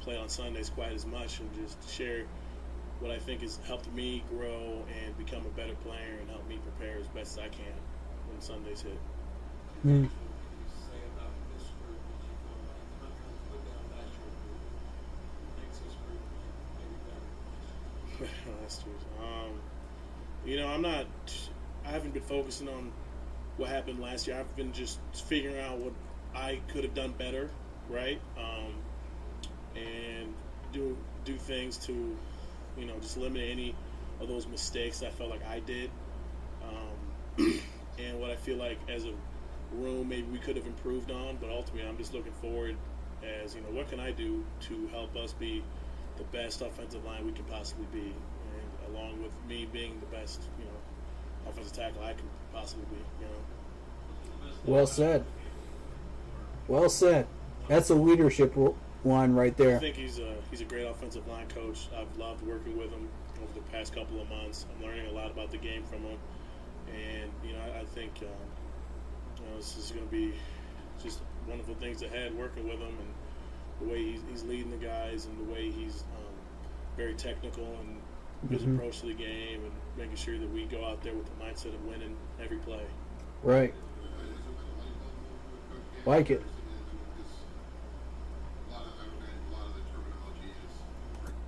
played on Sundays quite as much, and just share what I think has helped me grow and become a better player and help me prepare as best as I can when Sundays hit.
Mm.
That's true. I haven't been focusing on what happened last year. I've been just figuring out what I could have done better, right? And do things to, just eliminate any of those mistakes I felt like I did. And what I feel like as a room maybe we could have improved on, but ultimately I'm just looking forward as, what can I do to help us be the best offensive line we can possibly be, and along with me being the best, offensive tackle I can possibly be,
Well said. Well said. That's a leadership line right there.
I think he's a great offensive line coach. I've loved working with him over the past couple of months. I'm learning a lot about the game from him, and I think this is going to be just wonderful things ahead working with him, and the way he's leading the guys, and the way he's very technical and his approach to the game, and making sure that we go out there with the mindset of winning every play.
Right. Like it.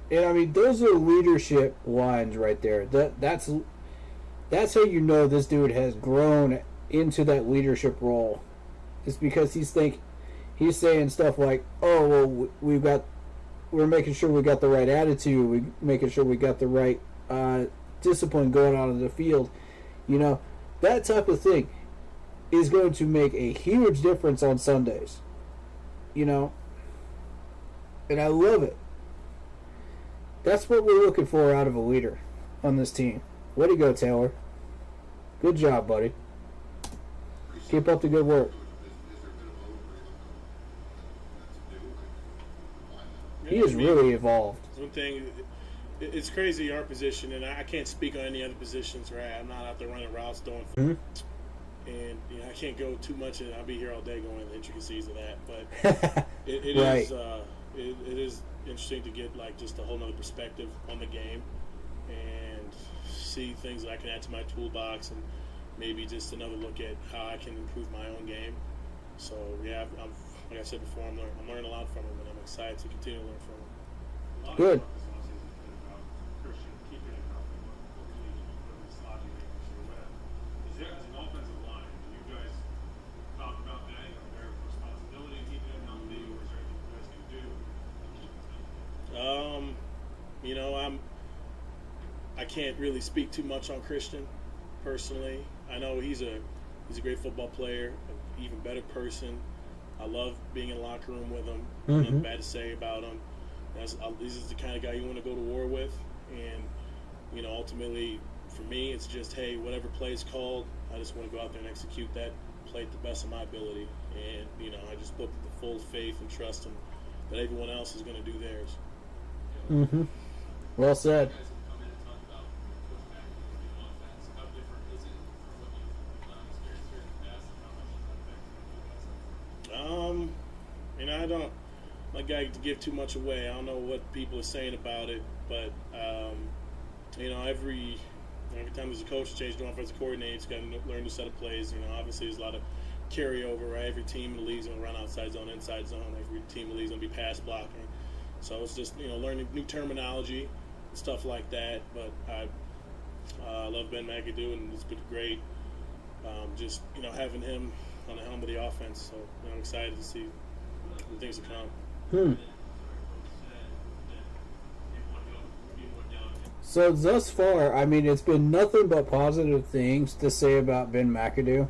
And I mean, those are leadership lines right there. That's how you know this dude has grown into that leadership role. It's because he's saying stuff like, "Oh, well, we're making sure we got the right attitude. We're making sure we got the right discipline going out on the field." That type of thing is going to make a huge difference on Sundays. And I love it. That's what we're looking for out of a leader on this team. Way to go, Taylor. Good job, buddy. Keep up the good work. He has really evolved.
One thing, it's crazy our position, and I can't speak on any other positions, right? I'm not out there running routes, doing and I can't go too much, and I'll be here all day going into the intricacies of that. But it
right.
It is interesting to get just a whole nother perspective on the game and see things that I can add to my toolbox, and maybe just another look at how I can improve my own game. So yeah, I'm like I said before, I'm learning a lot from him, and I'm excited to continue to learn from him.
Good.
Is there, as an offensive line, do you guys talk about that? Are there responsibility in keeping him healthy, or is there anything you guys can do to keep him healthy?
I can't really speak too much on Christian personally. I know he's a great football player, an even better person. I love being in the locker room with him. Nothing bad to say about him. This is the kind of guy you want to go to war with, and ultimately for me, it's just, hey, whatever play is called, I just want to go out there and execute that play to the best of my ability, and I just put the full faith and trust in that everyone else is going to do theirs.
Well said.
I don't like to give too much away. I don't know what people are saying about it, but every time there's a coach change, the offensive coordinator's got to learn to set up plays. Obviously there's a lot of carryover, right? Every team in the league's going to run outside zone, inside zone. Every team in the league's going to be pass blocking. So it's just learning new terminology and stuff like that. But I love Ben McAdoo, and it's been great. Just having him on the helm of the offense. So I'm excited to see the things to come.
So thus far, I mean, it's been nothing but positive things to say about Ben McAdoo.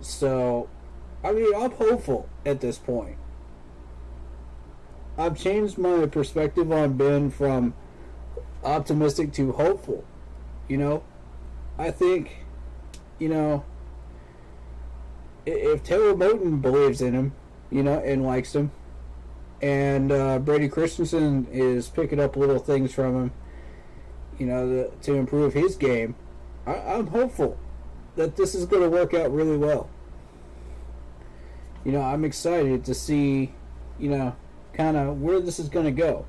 So, I mean, I'm hopeful at this point. I've changed my perspective on Ben from optimistic to hopeful. You know, I think, you know, if Taylor Moton believes in him, you know, and likes him, and Brady Christensen is picking up little things from him, you know, to improve his game, I'm hopeful that this is going to work out really well. You know, I'm excited to see, you know, kind of where this is going to go.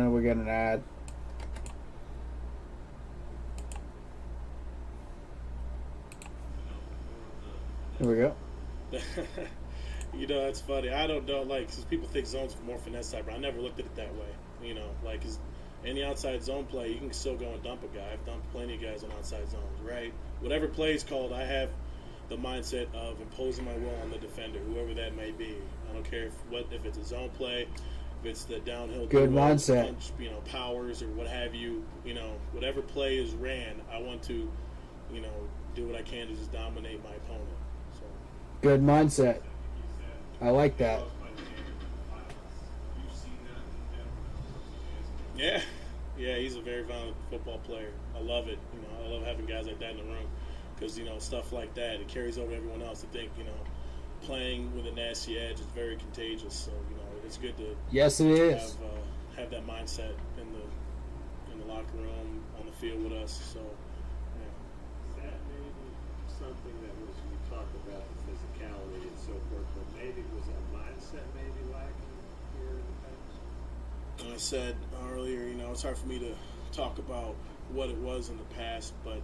We got an ad. Here we go.
You know, that's funny. I don't know, like, because people think zones are more finesse type, but I never looked at it that way. You know, like, cause any outside zone play, you can still go and dump a guy. I've dumped plenty of guys on outside zones, right? Whatever play is called, I have the mindset of imposing my will on the defender, whoever that may be. I don't care if it's a zone play, if it's the downhill
good
duo,
mindset,
punch, you know, powers or what have you. You know, whatever play is ran, I want to, you know, do what I can to just dominate my opponent. So.
Good mindset. I like that.
Yeah, he's a very violent football player. I love it. You know, I love having guys like that in the room because, you know, stuff like that, it carries over everyone else to think, you know, playing with a nasty edge is very contagious. So, you know, it's good to have that mindset in the locker room, on the field with us. So, yeah.
Is that maybe something that was, you talked about the physicality and so forth, but maybe was that mindset maybe lacking here in the past?
I said earlier, you know, it's hard for me to talk about what it was in the past, but,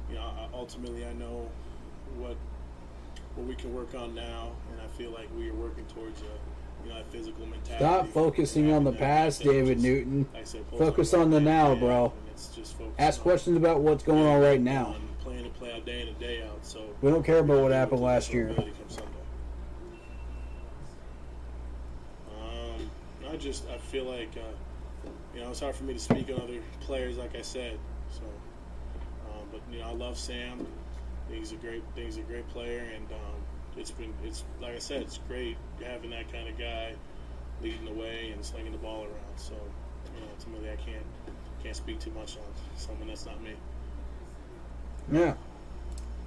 you know, ultimately I know what we can work on now, and I feel like we are working towards a physical mentality.
Stop focusing on the past, David Newton. Focus on the now, bro. Ask questions about what's going on right now.
Playing to play out day in and day out. So
we don't care about what happened last year.
I feel like, you know, it's hard for me to speak on other players, like I said. So, but you know, I love Sam. I think he's a great player, and it's like I said, it's great having that kind of guy leading the way and slinging the ball around. So, you know, ultimately, I can't speak too much on someone that's not me.
Yeah,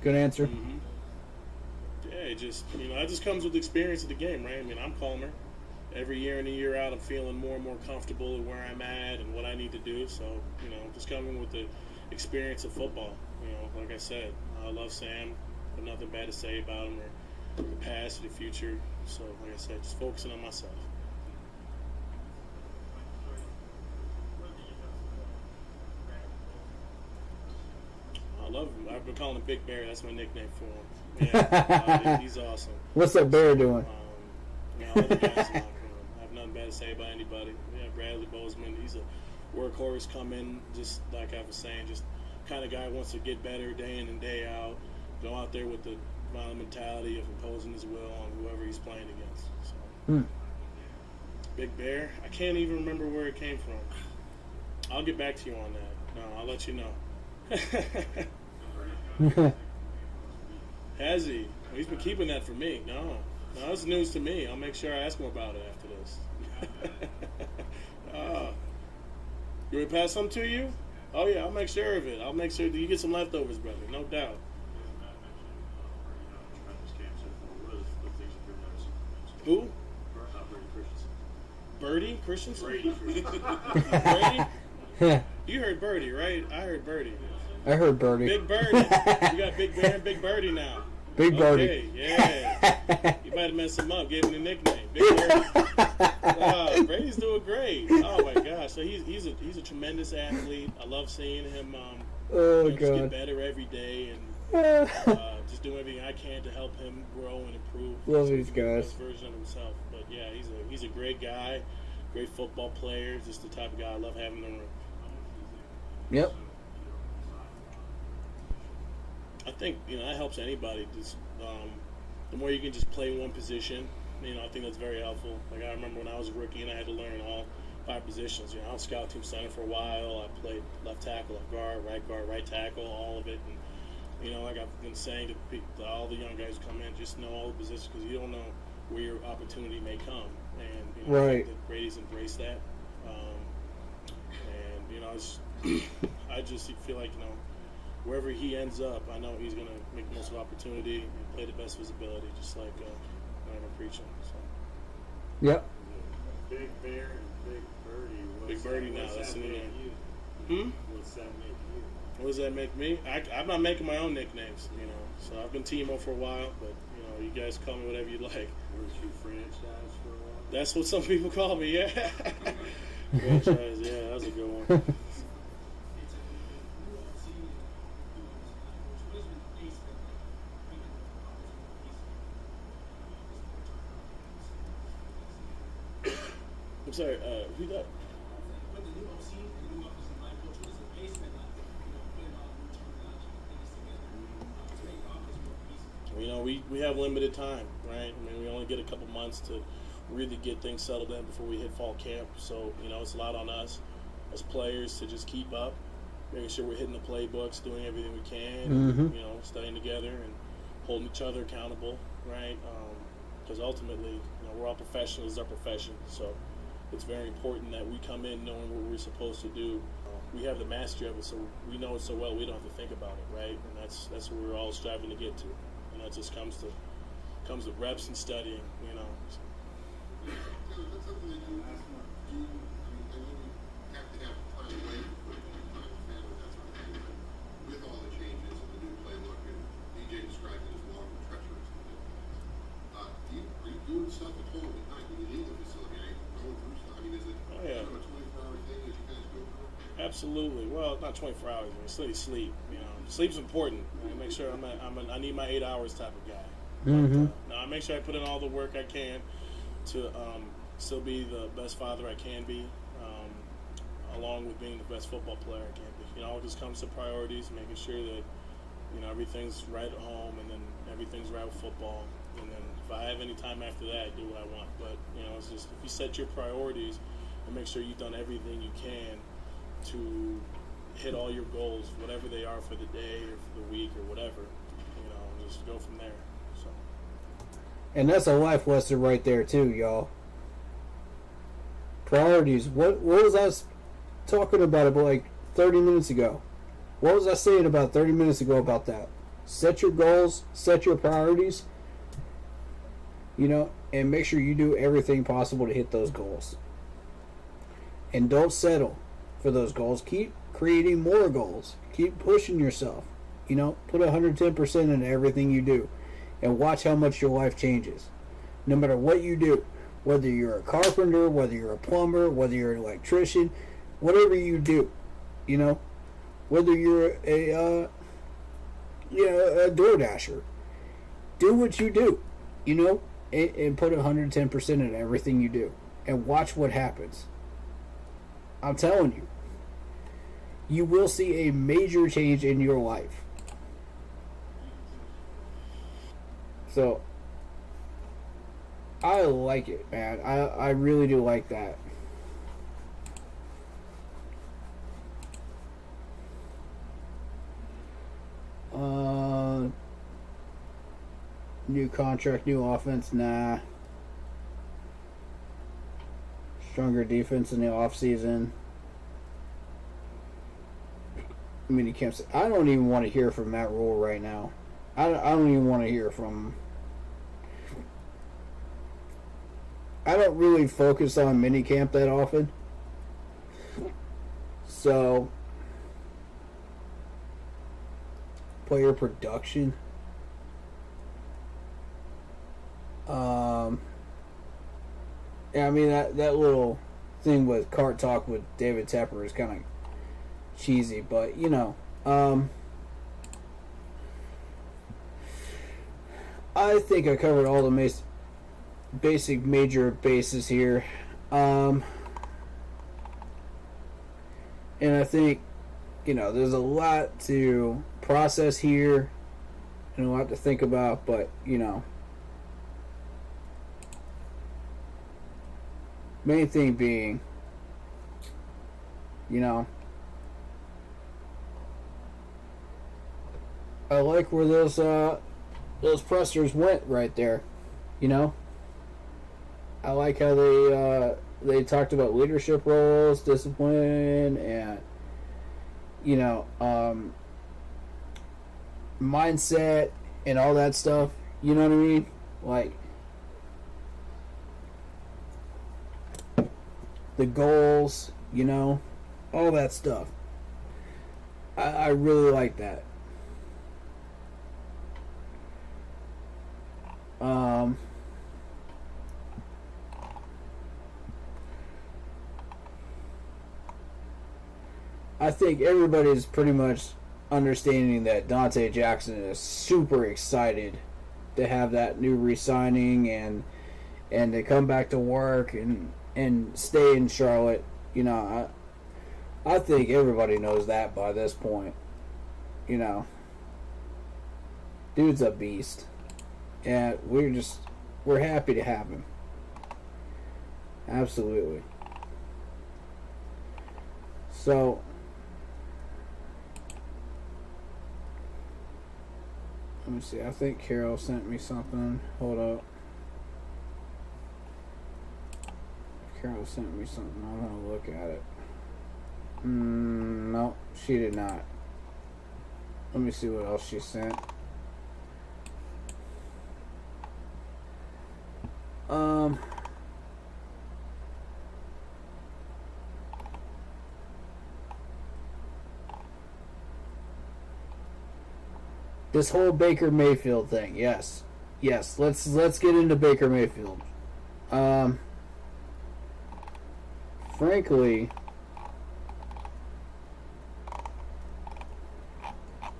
good answer.
Mm-hmm. Yeah, it just, you know, that just comes with the experience of the game, right? I mean, I'm calmer. Every year in and year out, I'm feeling more and more comfortable in where I'm at and what I need to do. So, you know, just coming with the experience of football. You know, like I said, I love Sam. But nothing bad to say about him or the past or the future. So, like I said, just focusing on myself. I love him. I've been calling him Big Bear. That's my nickname for him. Yeah, he's awesome.
What's that bear doing?
You know, other guys in the locker room. I have nothing bad to say about anybody. Yeah, Bradley Bozeman, he's a workhorse, come in, just like I was saying, just kind of guy who wants to get better day in and day out, go out there with the violent mentality of imposing his will on whoever he's playing against. So. Big Bear, I can't even remember where it came from. I'll get back to you on that. No, I'll let you know. Has he? Well, he's been keeping that for me. No, that's news to me. I'll make sure I ask him about it after this. You want me to pass some to you? Oh, yeah, I'll make sure of it. I'll make sure that you get some leftovers, brother. No doubt. Who? Birdie Christensen? Brady? You heard Birdie, right? I heard Birdie.
I heard Birdie.
Big Birdie. You got Big Bear and Big Birdie now.
Big Birdie.
Okay, yeah. You might have messed him up, gave him the nickname. Big Birdie. Brady's doing great. Oh, my gosh. So he's a tremendous athlete. I love seeing him just get better every day and just do everything I can to help him grow and improve.
Love these guys.
Best version of himself. But, yeah, he's a great guy, great football player, just the type of guy I love having in the room.
Yep.
I think that helps anybody. Just the more you can just play one position, I think that's very helpful. Like I remember when I was a rookie and I had to learn all 5 positions. I was scout team center for a while. I played left tackle, left guard, right tackle, all of it. And like I've been saying to all the young guys who come in, just know all the positions because you don't know where your opportunity may come. And I think that Brady's embraced that. I just feel like wherever he ends up, I know he's going to make the most of opportunity and play the best of his ability, just like I'm preaching. So.
Yep.
Big Bear and Big Birdie.
Big Birdie now. That's the new name.
What's that make you?
What does that make me? I'm not making my own nicknames, So I've been Timo for a while, but you guys call me whatever you like.
Weren't you franchise for a while?
That's what some people call me. Yeah. Franchise. Yeah, that was a good one. I'm sorry, who that?
With the new OC and the new offensive line coach, what is the pace been like? Putting all the new terminology and things together to make the offense more cohesive?
We have limited time, right? I mean, we only get a couple months to really get things settled in before we hit fall camp. So, it's a lot on us as players to just keep up, making sure we're hitting the playbooks, doing everything we can, studying together and holding each other accountable, right? Because ultimately, we're all professionals, it's our profession. So it's very important that we come in knowing what we're supposed to do. We have the mastery of it, so we know it so well we don't have to think about it, right? And that's what we're all striving to get to. And that just comes with reps and studying,
That's something that you have to have time away from time with family, that sort of thing. But with all the changes and the new playbook, and DJ described it as long and treacherous. Are you doing stuff at home at night when you leave the facility? Are you going through stuff? I mean, is it kind of a 24-hour thing that you guys go through?
Absolutely. Well, not 24 hours. Sleep. Sleep's important. I make sure I need my 8 hours type of guy. But, I make sure I put in all the work I can to still be the best father I can be, along with being the best football player I can be. It just comes to priorities, making sure that everything's right at home, and then everything's right with football. And then if I have any time after that, do what I want. But it's just if you set your priorities and make sure you've done everything you can to hit all your goals, whatever they are for the day or for the week or whatever, just go from there. So.
And that's a life lesson right there too, y'all. Priorities. What was I talking about like 30 minutes ago? What was I saying about 30 minutes ago about that? Set your goals, set your priorities, and make sure you do everything possible to hit those goals. And don't settle for those goals. Keep creating more goals. Keep pushing yourself. Put 110% into everything you do. And watch how much your life changes. No matter what you do. Whether you're a carpenter, whether you're a plumber, whether you're an electrician, whatever you do, whether you're a DoorDasher, do what you do, and put 110% in everything you do, and watch what happens. I'm telling you, you will see a major change in your life. So, I like it, man. I really do like that. New contract, new offense, nah. Stronger defense in the offseason. Minicamp. I don't even want to hear from Matt Rule right now. I don't even want to hear from. I don't really focus on minicamp that often. So, player production. Yeah, I mean that little thing with Cart Talk with David Tepper is kind of cheesy, but I think I covered all the basic major bases here, and I think there's a lot to process here. and a lot to think about, but, main thing being, I like where those pressers went right there, I like how they talked about leadership roles, discipline, and mindset and all that stuff. You know what I mean? Like the goals, all that stuff. I really like that. I think everybody's pretty much understanding that Dante Jackson is super excited to have that new re-signing and to come back to work and stay in Charlotte. I think everybody knows that by this point. Dude's a beast. And we're happy to have him. Absolutely. So, let me see. I think Carol sent me something. Hold up. Carol sent me something. I'm going to look at it. No, she did not. Let me see what else she sent. This whole Baker Mayfield thing, yes. Let's get into Baker Mayfield. Frankly,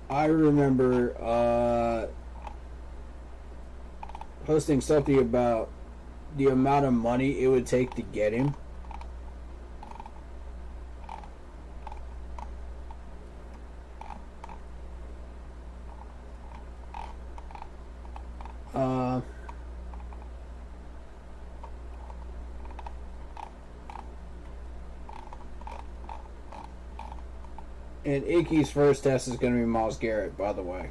I remember posting something about the amount of money it would take to get him. And Ickey's first test is going to be Myles Garrett, by the way.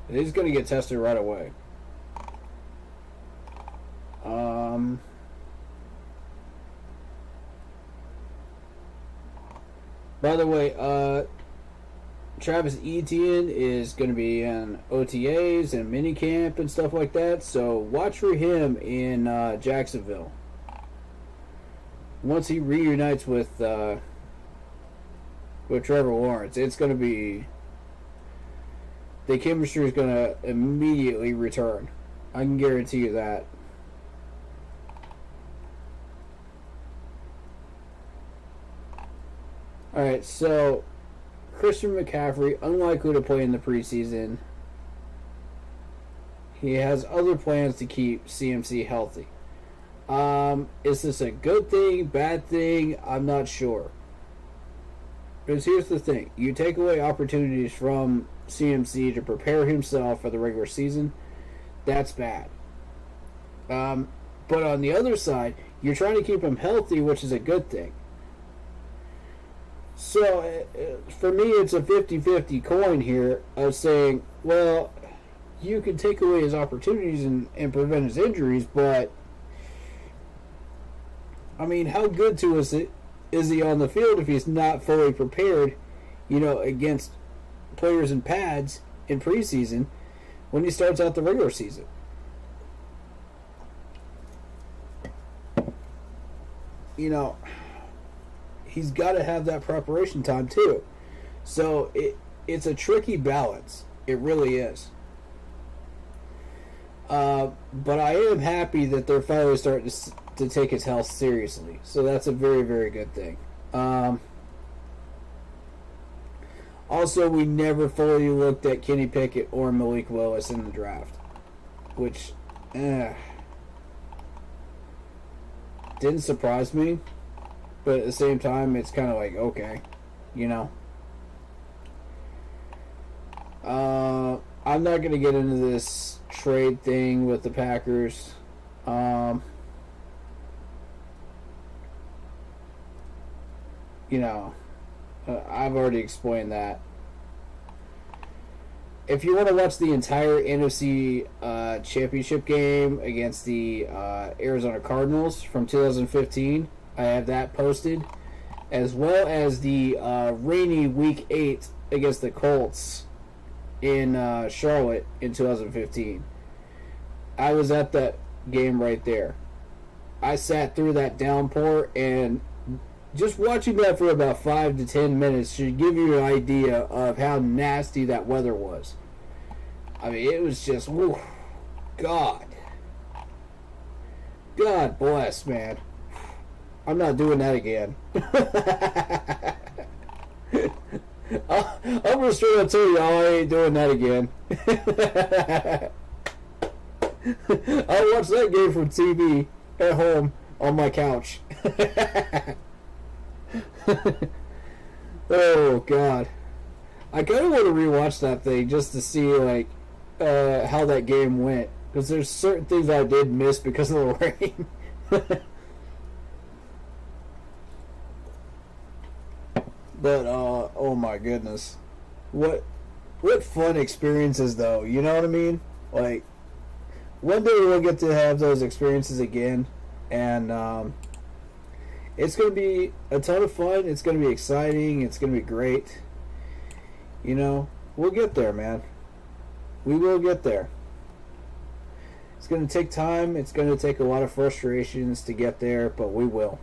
He's going to get tested right away. By the way, Travis Etienne is going to be in OTAs and minicamp and stuff like that, so watch for him in Jacksonville. Once he reunites with Trevor Lawrence, it's going to be... the chemistry is going to immediately return. I can guarantee you that. Alright, so Christian McCaffrey, unlikely to play in the preseason. He has other plans to keep CMC healthy. Is this a good thing, bad thing? I'm not sure. Because here's the thing. You take away opportunities from CMC to prepare himself for the regular season. That's bad. But on the other side, you're trying to keep him healthy, which is a good thing. So, for me, it's a 50-50 coin here of saying, well, you can take away his opportunities and prevent his injuries, but, I mean, how good to us is he on the field if he's not fully prepared, against players in pads in preseason when he starts out the regular season? He's got to have that preparation time too. So it's a tricky balance. It really is. But I am happy that they're finally starting to take his health seriously. So that's a very, very good thing. Also, we never fully looked at Kenny Pickett or Malik Willis in the draft, which didn't surprise me. But at the same time, it's kind of like, I'm not going to get into this trade thing with the Packers. I've already explained that. If you want to watch the entire NFC Championship game against the Arizona Cardinals from 2015, I have that posted, as well as the rainy Week 8 against the Colts in Charlotte in 2015. I was at that game right there. I sat through that downpour, and just watching that for about 5 to 10 minutes should give you an idea of how nasty that weather was. I mean, it was just, whew, God bless, man. I'm not doing that again. I'm gonna straight up tell y'all I ain't doing that again. I watched that game from TV at home on my couch. Oh God, I kind of want to rewatch that thing just to see how that game went, because there's certain things I did miss because of the rain. But oh my goodness, what fun experiences though, you know what I mean? Like, one day we'll get to have those experiences again, and it's going to be a ton of fun. It's going to be exciting. It's going to be great. We'll get there, man. We will get there. It's going to take time. It's going to take a lot of frustrations to get there, but we will.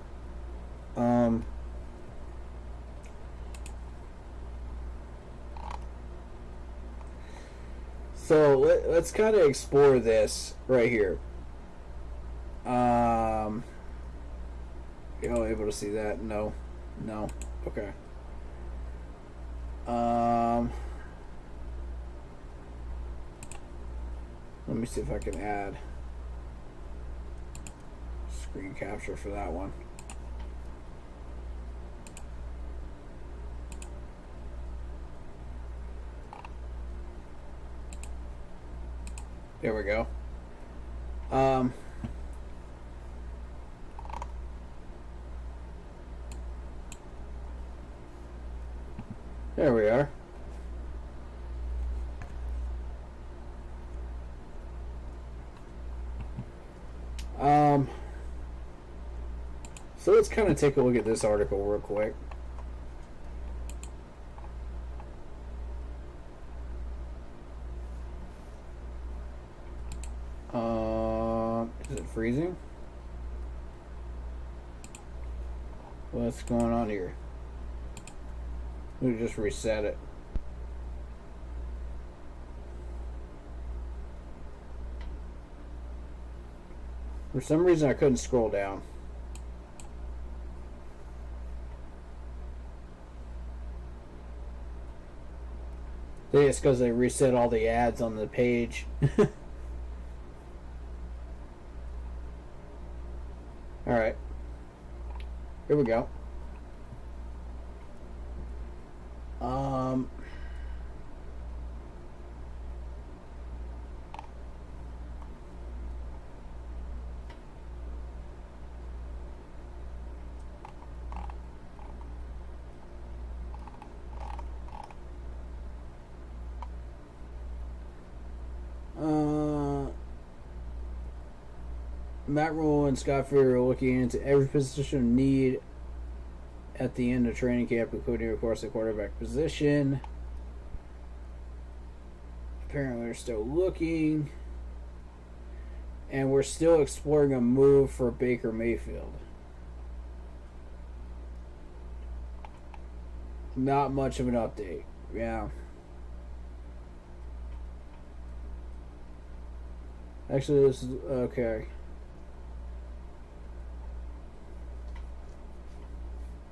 So let's kind of explore this right here. You all able to see that? No. Okay. Let me see if I can add screen capture for that one. There we go. There we are. So let's kind of take a look at this article real quick. Is it freezing? What's going on here? We just reset it. For some reason I couldn't scroll down. I think it's because they reset all the ads on the page. Alright. Here we go. Matt Rule and Scott Fear are looking into every position of need at the end of training camp, including, of course, the quarterback position. Apparently, they're still looking. And we're still exploring a move for Baker Mayfield. Not much of an update. Yeah. Actually, this is... okay.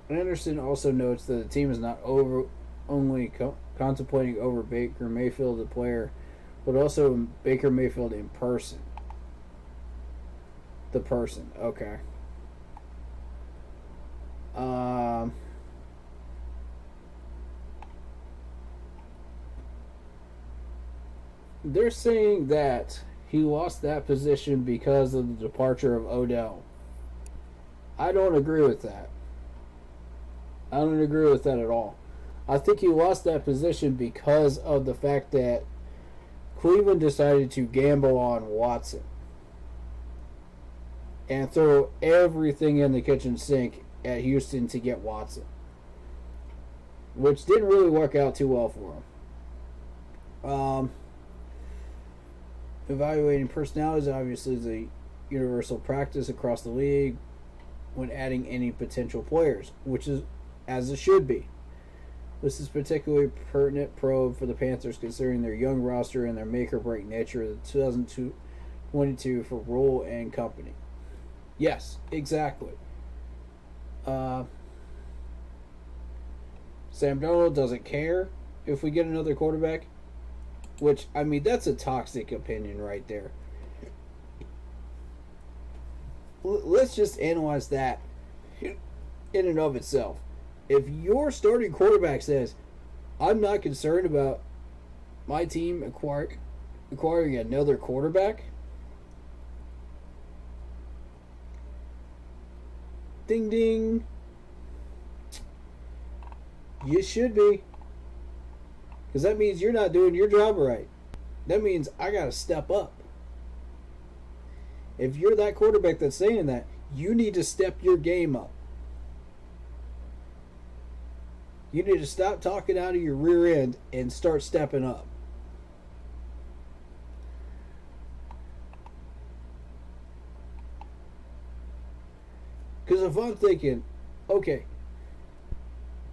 Anderson also notes that the team is not only contemplating over Baker Mayfield, the player, but also Baker Mayfield in person. The person, okay. They're saying that he lost that position because of the departure of Odell. I don't agree with that. I don't agree with that at all. I think he lost that position because of the fact that Cleveland decided to gamble on Watson and throw everything in the kitchen sink at Houston to get Watson, which didn't really work out too well for him. Evaluating personalities obviously is a universal practice across the league when adding any potential players, which is as it should be. This is particularly pertinent probe for the Panthers considering their young roster and their make-or-break nature of the 2022 for Rule and company. Yes, exactly. Sam Darnold doesn't care if we get another quarterback, which, I mean, that's a toxic opinion right there. Let's just analyze that in and of itself. If your starting quarterback says, I'm not concerned about my team acquiring another quarterback, ding ding, you should be. Because that means you're not doing your job right. That means I got to step up. If you're that quarterback that's saying that, you need to step your game up. You need to stop talking out of your rear end and start stepping up. Because if I'm thinking, okay,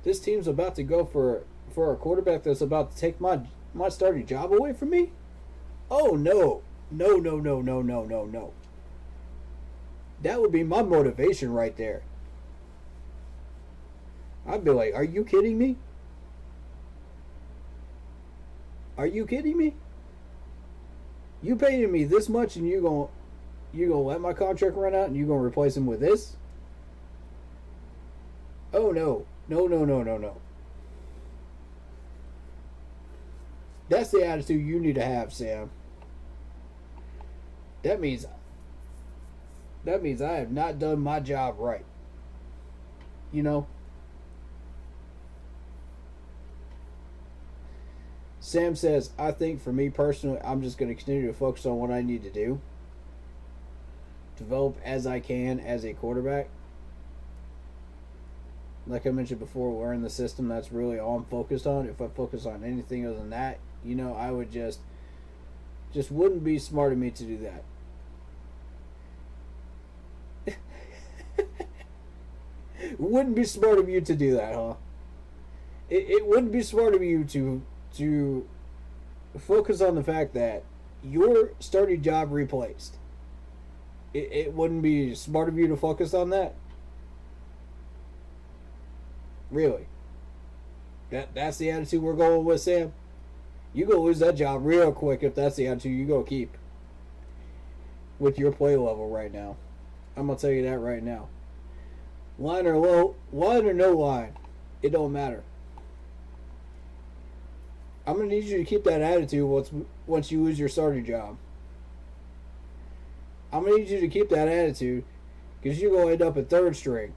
this team's about to go for a quarterback that's about to take my starting job away from me, oh no. No. That would be my motivation right there. I'd be like, are you kidding me? Are you kidding me? You paying me this much and you gonna let my contract run out and you gonna replace him with this? Oh no. No. That's the attitude you need to have, Sam. That means I have not done my job right. You know? Sam says, I think for me personally, I'm just going to continue to focus on what I need to do. Develop as I can as a quarterback. Like I mentioned before, learn the system. That's really all I'm focused on. If I focus on anything other than that, you know, I would just wouldn't be smart of me to do that. Wouldn't be smart of you to do that, huh? It wouldn't be smart of you to focus on the fact that your starting job replaced. It wouldn't be smart of you to focus on that. Really? That's the attitude we're going with, Sam? You're going to lose that job real quick if that's the attitude you're going to keep with your play level right now. I'm going to tell you that right now. Line or no line, it don't matter. I'm going to need you to keep that attitude once you lose your starting job. I'm going to need you to keep that attitude because you're going to end up at third string.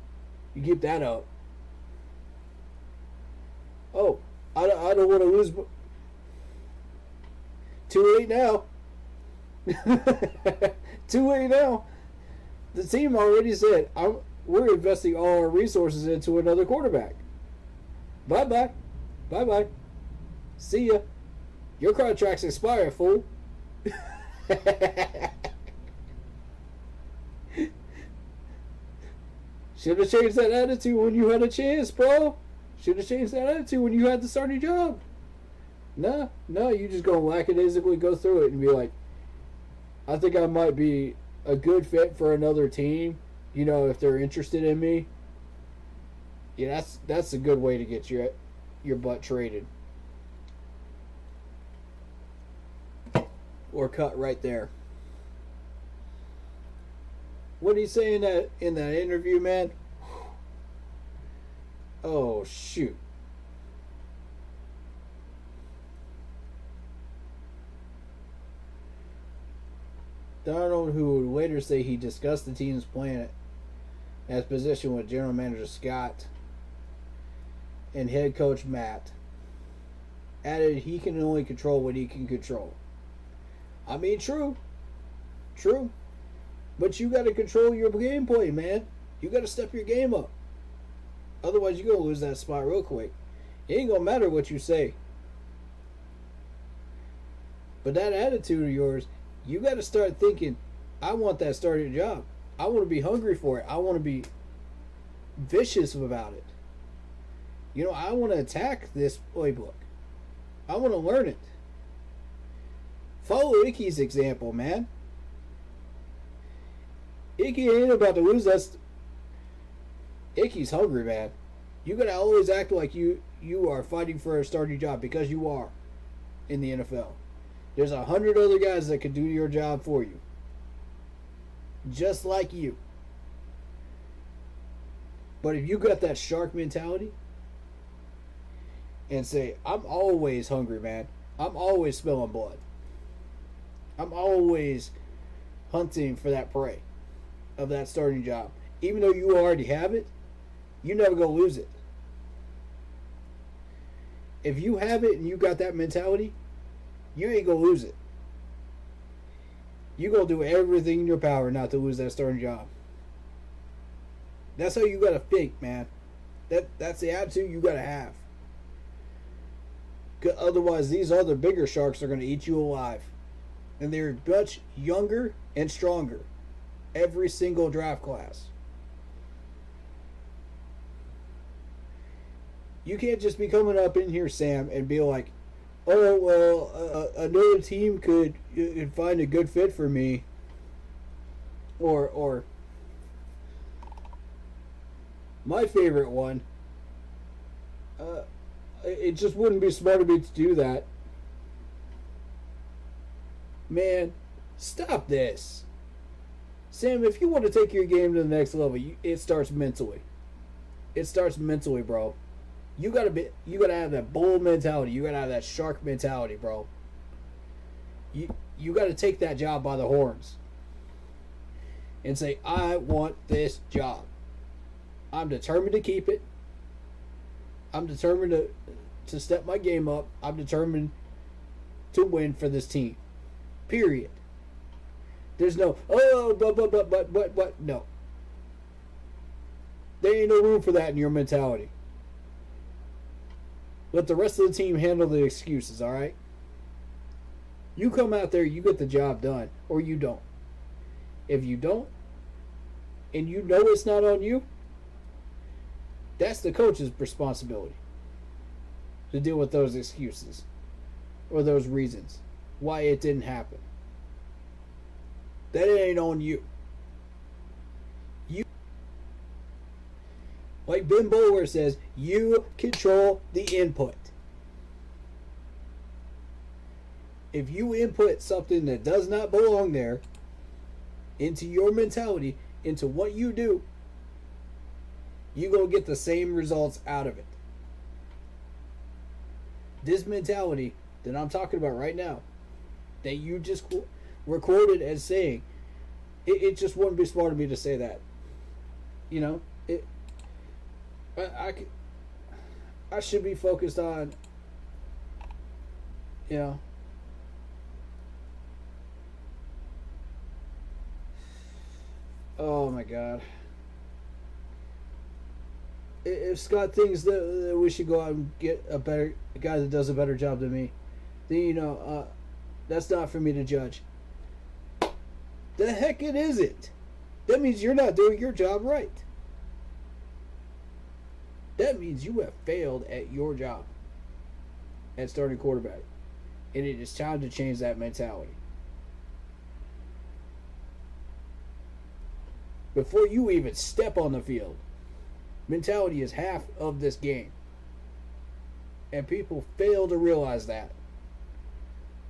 You keep that up. Oh, I don't want to lose. Too late now. Too late now. The team already said, we're investing all our resources into another quarterback. Bye-bye. Bye-bye. See ya. Your contract's expired, fool. Should have changed that attitude when you had a chance, bro. Should have changed that attitude when you had the starting job. No, you just gonna lackadaisically go through it and be like, I think I might be a good fit for another team. You know, if they're interested in me. Yeah, that's a good way to get your butt traded. Or cut right there. What did he say in that interview, man? Oh, shoot. Darnold, who would later say he discussed the team's plan as position with general manager Scott and head coach Matt, added he can only control what he can control. I mean, true. But you got to control your gameplay, man. You got to step your game up. Otherwise, you're going to lose that spot real quick. It ain't going to matter what you say. But that attitude of yours, you got to start thinking, I want that starting job. I want to be hungry for it. I want to be vicious about it. You know, I want to attack this playbook. I want to learn it. Follow Icky's example, man. Icky ain't about to lose us. Icky's hungry, man. You gotta always act like you are fighting for a starting job, because you are in the NFL. There's 100 other guys that could do your job for you, just like you. But if you got that shark mentality and say, I'm always hungry, man. I'm always smelling blood. I'm always hunting for that prey of that starting job. Even though you already have it, you never gonna lose it. If you have it and you got that mentality, you ain't gonna lose it. You gonna do everything in your power not to lose that starting job. That's how you gotta think, man. That's the attitude you gotta have. Otherwise, these other bigger sharks are gonna eat you alive. And they're much younger and stronger. Every single draft class. You can't just be coming up in here, Sam, and be like, oh, well, another team could find a good fit for me. Or my favorite one, it just wouldn't be smart of me to do that. Man, stop this. Sam, if you want to take your game to the next level, it starts mentally. It starts mentally, bro. You gotta have that bull mentality. You gotta have that shark mentality, bro. You gotta take that job by the horns and say, I want this job. I'm determined to keep it. I'm determined to step my game up. I'm determined to win for this team. Period. There's no, but, no. There ain't no room for that in your mentality. Let the rest of the team handle the excuses, alright? You come out there, you get the job done, or you don't. If you don't, and you know it's not on you, that's the coach's responsibility to deal with those excuses or those reasons why it didn't happen. That ain't on you. Like Ben Bowler says, you control the input. If you input something that does not belong there into your mentality, into what you do, you're going to get the same results out of it. This mentality that I'm talking about right now, that you just were quoted as saying, it just wouldn't be smart of me to say that. You know, I should be focused on, you know, oh my God. If Scott thinks that we should go out and get a guy that does a better job than me, then, you know, that's not for me to judge. The heck it isn't. That means you're not doing your job right. That means you have failed at your job at starting quarterback. And it is time to change that mentality. Before you even step on the field, mentality is half of this game. And people fail to realize that.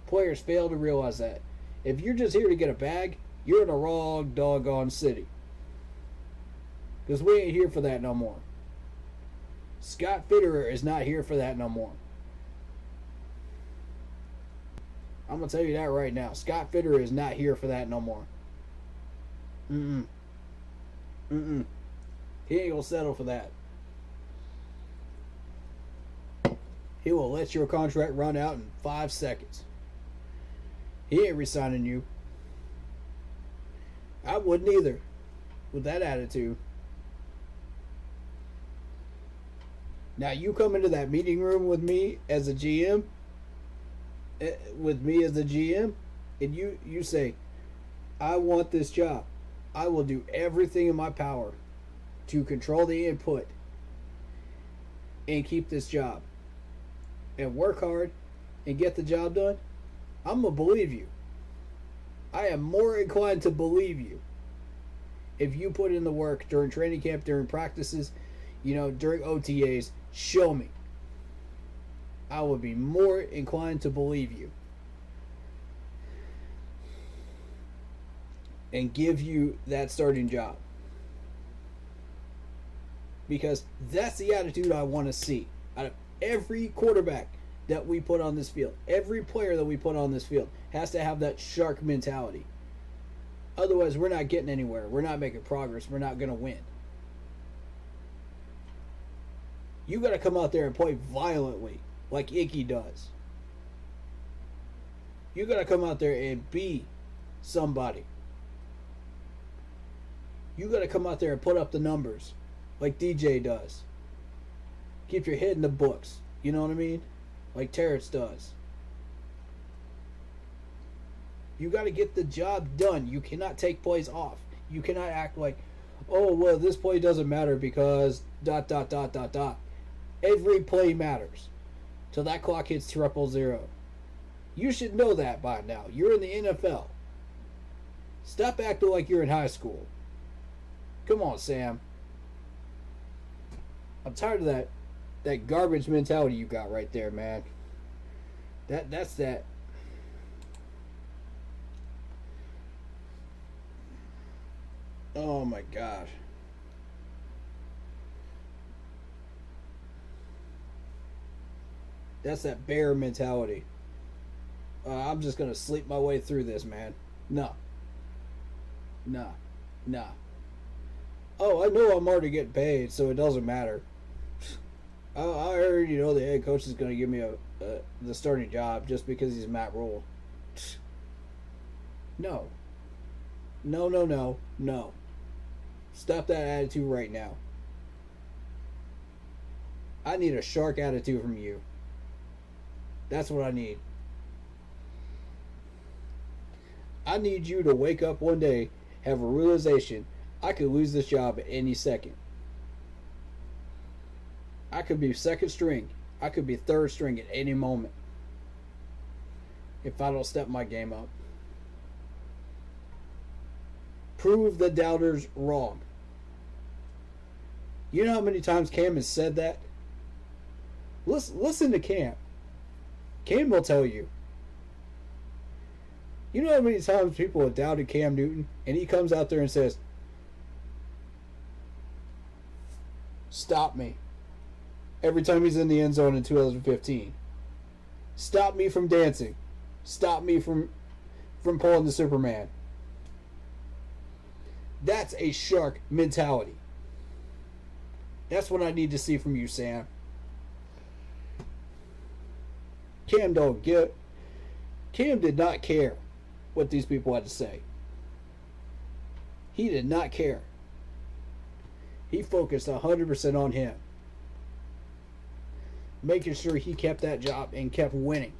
Players fail to realize that. If you're just here to get a bag, you're in the wrong doggone city. Because we ain't here for that no more. Scott Fitterer is not here for that no more. I'm going to tell you that right now. Scott Fitter is not here for that no more. Mm-mm. Mm-mm. He ain't going to settle for that. He will let your contract run out in 5 seconds. He ain't resigning you. I wouldn't either. With that attitude. Now you come into that meeting room with me as a GM. And you say, I want this job. I will do everything in my power to control the input and keep this job. And work hard and get the job done. I'm going to believe you. I am more inclined to believe you if you put in the work during training camp, during practices, during OTAs. Show me. I would be more inclined to believe you and give you that starting job, because that's the attitude I want to see out of every quarterback that we put on this field. Every player that we put on this field has to have that shark mentality. Otherwise, we're not getting anywhere. We're not making progress. We're not going to win. You got to come out there and play violently like Icky does. You got to come out there and be somebody. You got to come out there and put up the numbers like DJ does. Keep your head in the books. You know what I mean? Like Terrace does. You got to get the job done. You cannot take plays off. You cannot act like, oh, well, this play doesn't matter because ... Every play matters till that clock hits 000. You should know that by now. You're in the NFL. Stop acting like you're in high school. Come on, Sam. I'm tired of that garbage mentality you got right there, man. That's that. Oh my gosh. That's that bear mentality. I'm just going to sleep my way through this, man. No. Nah. Oh, I know I'm already getting paid, so it doesn't matter. I already know the head coach is going to give me the starting job just because he's Matt Rule. No. No. Stop that attitude right now. I need a shark attitude from you. That's what I need. I need you to wake up one day, have a realization, I could lose this job at any second. I could be second string. I could be third string at any moment if I don't step my game up. Prove the doubters wrong. You know how many times Cam has said that? Listen to Cam. Cam will tell you. You know how many times people have doubted Cam Newton, and he comes out there and says, stop me. Every time he's in the end zone in 2015. Stop me from dancing. Stop me from pulling the Superman. That's a shark mentality. That's what I need to see from you, Sam. Cam did not care what these people had to say. He did not care. He focused 100% on him. Making sure he kept that job and kept winning.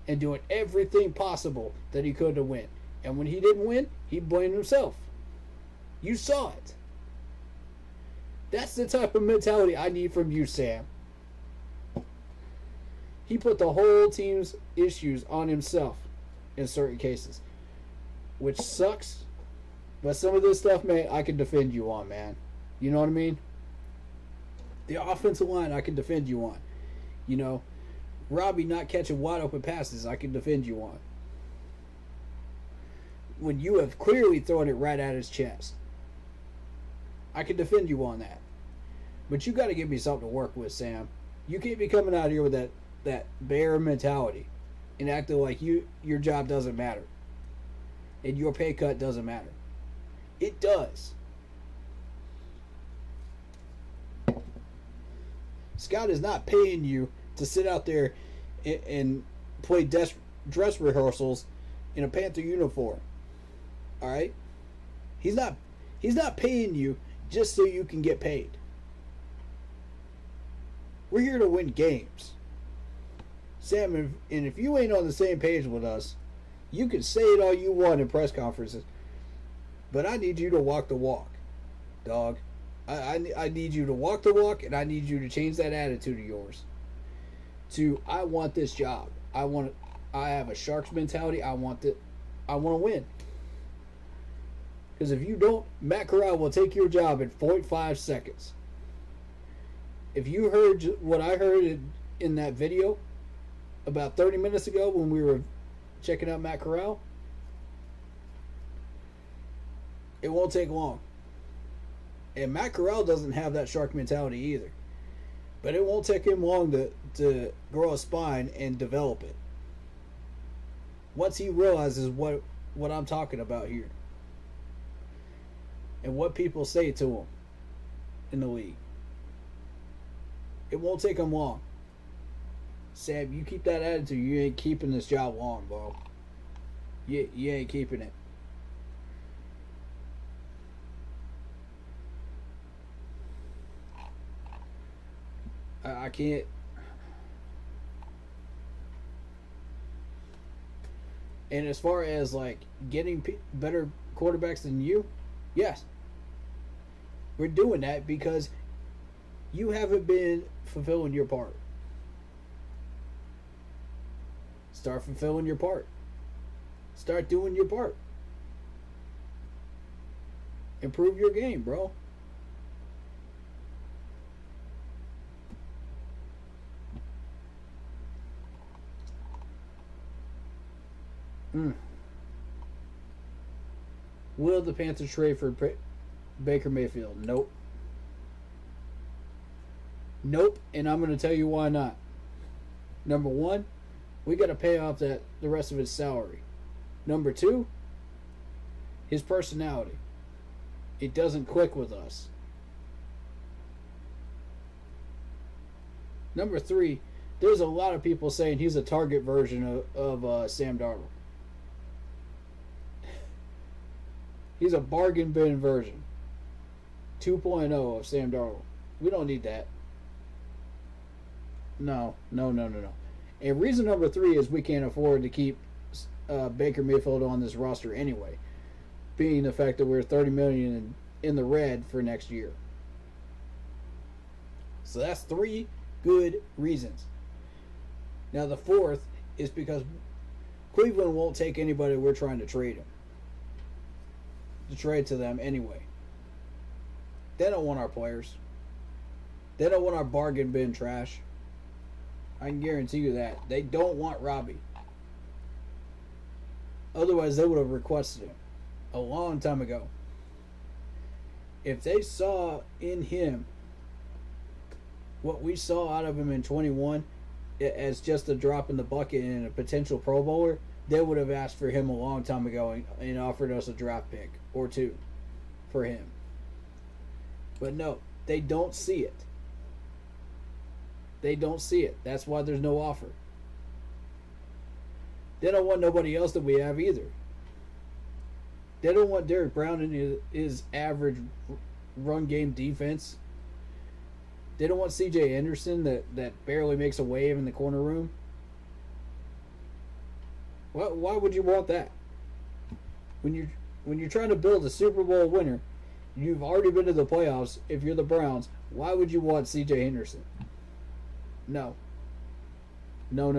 And doing everything possible that he could to win. And when he didn't win, he blamed himself. You saw it. That's the type of mentality I need from you, Sam. He put the whole team's issues on himself in certain cases, which sucks. But some of this stuff, man, I can defend you on, man. You know what I mean? The offensive line, I can defend you on. You know, Robbie not catching wide open passes, I can defend you on. When you have clearly thrown it right at his chest, I can defend you on that. But you got to give me something to work with, Sam. You can't be coming out here with that bear mentality. and acting like your job doesn't matter and your pay cut doesn't matter. It does. Scott is not paying you to sit out there and play dress rehearsals in a Panther uniform. All right? He's not paying you just so you can get paid. We're here to win games. Sam, and if you ain't on the same page with us, you can say it all you want in press conferences, but I need you to walk the walk, dog. I need you to walk the walk, and I need you to change that attitude of yours to, I want this job. I have a Sharks mentality. I want to win. Because if you don't, Matt Corral will take your job in 0.5 seconds. If you heard what I heard in that video about 30 minutes ago when we were checking out Matt Corral, it won't take long. And Matt Corral doesn't have that Shark mentality either. But it won't take him long to grow a spine and develop it. Once he realizes what I'm talking about here. And what people say to him in the league. It won't take him long. Sam, you keep that attitude, you ain't keeping this job long, bro. You ain't keeping it. I can't. And as far as like getting better quarterbacks than you, yes. We're doing that because you haven't been fulfilling your part. Start fulfilling your part. Start doing your part. Improve your game, bro. Will the Panthers trade for Baker Mayfield? Nope. Nope, and I'm going to tell you why not. Number one, we got to pay off the rest of his salary. Number two, his personality. It doesn't click with us. Number three, there's a lot of people saying he's a target version of Sam Darnold. He's a bargain bin version. 2.0 of Sam Darnold. We don't need that. No. And reason number three is we can't afford to keep Baker Mayfield on this roster anyway, being the fact that we're $30 million in the red for next year. So that's three good reasons. Now the fourth is because Cleveland won't take anybody we're trying to trade him. To trade to them anyway. They don't want our players. They don't want our bargain bin trash. I can guarantee you that. They don't want Robbie. Otherwise, they would have requested him a long time ago. If they saw in him what we saw out of him in 21 as just a drop in the bucket and a potential Pro Bowler, they would have asked for him a long time ago and offered us a draft pick or two for him. But no, they don't see it. They don't see it. That's why there's no offer. They don't want nobody else that we have either. They don't want Derek Brown in his average run game defense. They don't want C.J. Anderson that barely makes a wave in the corner room. Why would you want that? When you're trying to build a Super Bowl winner, you've already been to the playoffs. If you're the Browns, why would you want C.J. Henderson? No. No.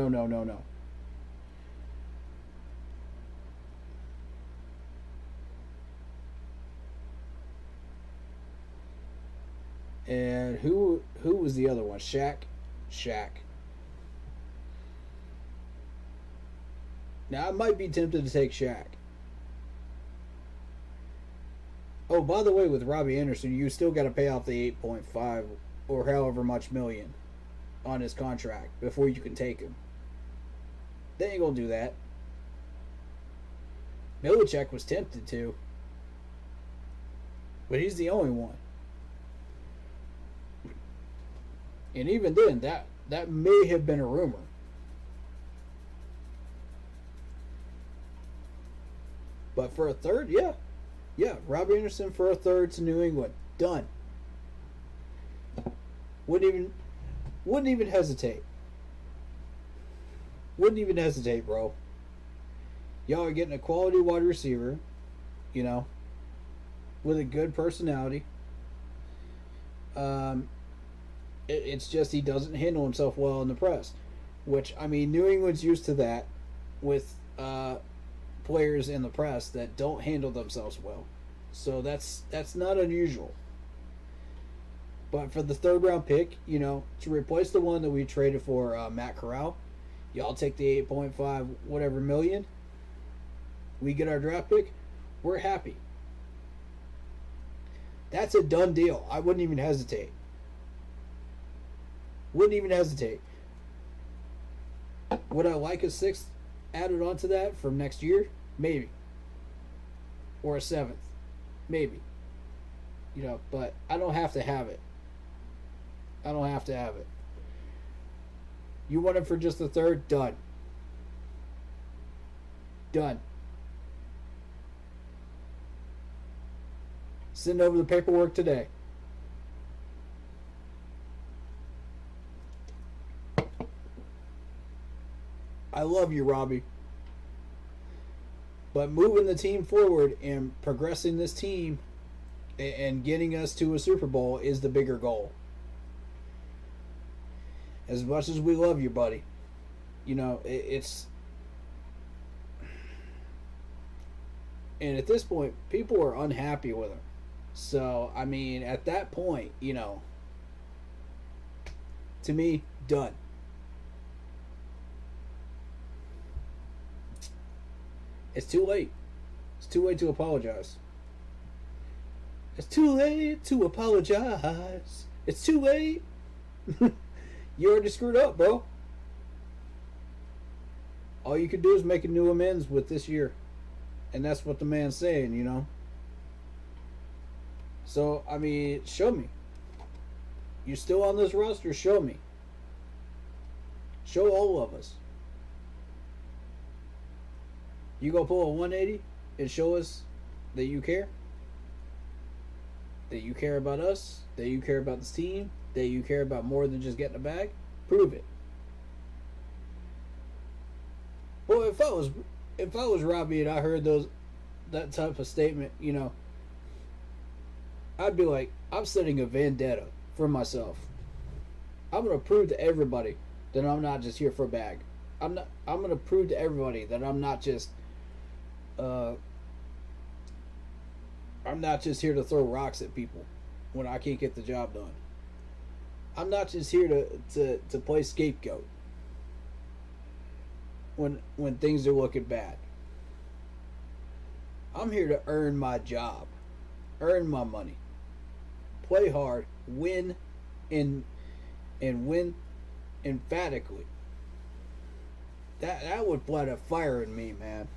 And who was the other one? Shaq. Now I might be tempted to take Shaq. Oh, by the way, with Robbie Anderson, you still got to pay off the 8.5 or however much million on his contract before you can take him. They ain't gonna do that. Belichick was tempted to. But he's the only one. And even then, that may have been a rumor. But for a third, yeah. Yeah, Robbie Anderson for a third to New England. Done. Wouldn't even hesitate. Wouldn't even hesitate, bro. Y'all are getting a quality wide receiver, you know, with a good personality. It's just he doesn't handle himself well in the press, which, I mean, New England's used to that with players in the press that don't handle themselves well. So that's not unusual. But for the third round pick, you know, to replace the one that we traded for Matt Corral, y'all take the 8.5 whatever million. We get our draft pick, we're happy. That's a done deal. I wouldn't even hesitate. Wouldn't even hesitate. Would I like a sixth added onto that from next year? Maybe. Or a seventh. Maybe. You know, but I don't have to have it. I don't have to have it. You want it for just the third? Done. Done. Send over the paperwork today. I love you, Robbie. But moving the team forward and progressing this team and getting us to a Super Bowl is the bigger goal. As much as we love you, buddy, you know, it's... And at this point, people are unhappy with him. So, I mean, at that point, you know, to me, done. It's too late. It's too late to apologize. It's too late to apologize. It's too late. You already screwed up, bro. All you could do is make a new amends with this year. And that's what the man's saying, you know. So, I mean, show me. You still on this roster? Show me. Show all of us. You gonna pull a 180 and show us that you care? That you care about us? That you care about this team? That you care about more than just getting a bag? Prove it. Well, if I was Robbie and I heard that type of statement, you know, I'd be like, I'm setting a vendetta for myself. I'm gonna prove to everybody that I'm not just here for a bag. I'm gonna prove to everybody that I'm not just here to throw rocks at people when I can't get the job done. I'm not just here to play scapegoat when things are looking bad. I'm here to earn my job, earn my money, play hard, win, and win emphatically. That would light a fire in me, man.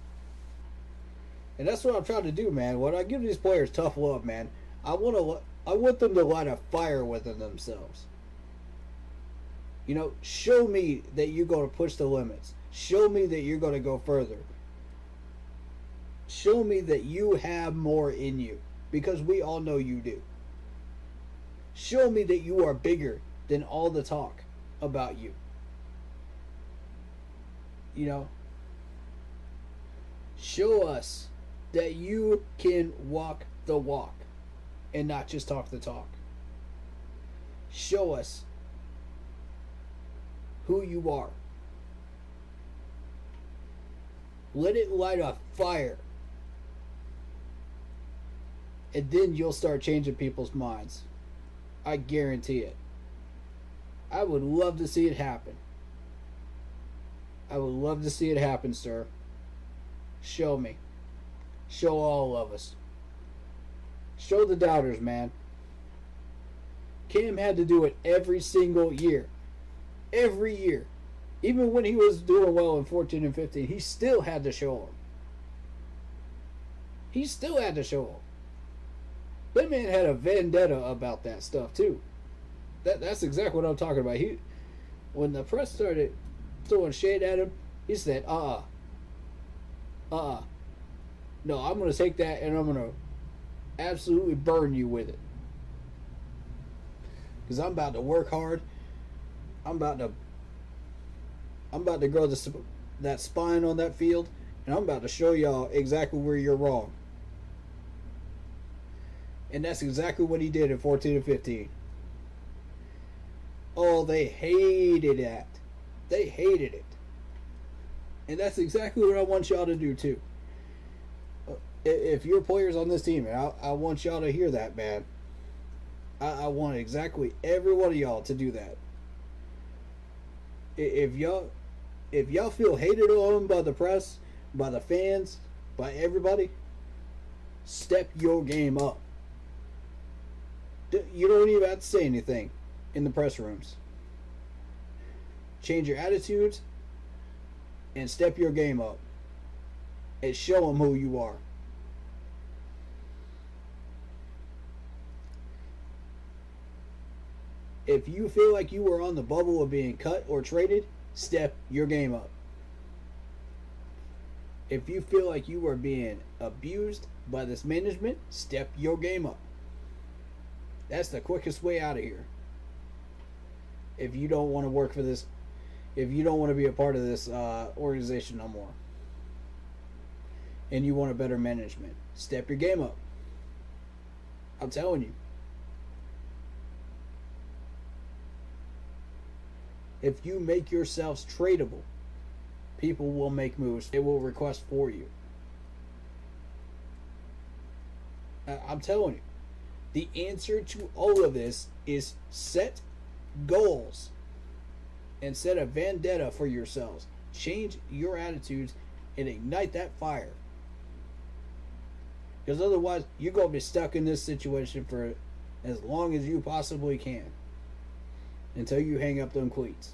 And that's what I'm trying to do, man. When I give these players tough love, man, I want them to light a fire within themselves. You know, show me that you're going to push the limits. Show me that you're going to go further. Show me that you have more in you, because we all know you do. Show me that you are bigger than all the talk about you. You know, show us that you can walk the walk and not just talk the talk. Show us who you are. Let it light a fire. And then you'll start changing people's minds. I guarantee it. I would love to see it happen. I would love to see it happen, sir. Show me. Show all of us. Show the doubters, man. Cam had to do it every single year. Every year. Even when he was doing well in 14 and 15, he still had to show them. He still had to show them. That man had a vendetta about that stuff too. That's exactly what I'm talking about. When the press started throwing shade at him, he said, no, I'm going to take that and I'm going to absolutely burn you with it. Because I'm about to work hard. I'm about to grow that spine on that field, and I'm about to show y'all exactly where you're wrong. And that's exactly what he did in 14 and 15. Oh, they hated that. They hated it. And that's exactly what I want y'all to do too. If you're players on this team, and I want y'all to hear that, man. I want exactly every one of y'all to do that. If y'all feel hated on by the press, by the fans, by everybody, step your game up. You don't even have to say anything in the press rooms. Change your attitudes and step your game up and show them who you are. If you feel like you were on the bubble of being cut or traded, step your game up. If you feel like you are being abused by this management, step your game up. That's the quickest way out of here. If you don't want to work for this, if you don't want to be a part of this organization no more, and you want a better management, step your game up. I'm telling you. If you make yourselves tradable, people will make moves. They will request for you. I'm telling you. The answer to all of this is set goals and set a vendetta for yourselves. Change your attitudes and ignite that fire. Because otherwise, you're going to be stuck in this situation for as long as you possibly can. Until you hang up them cleats.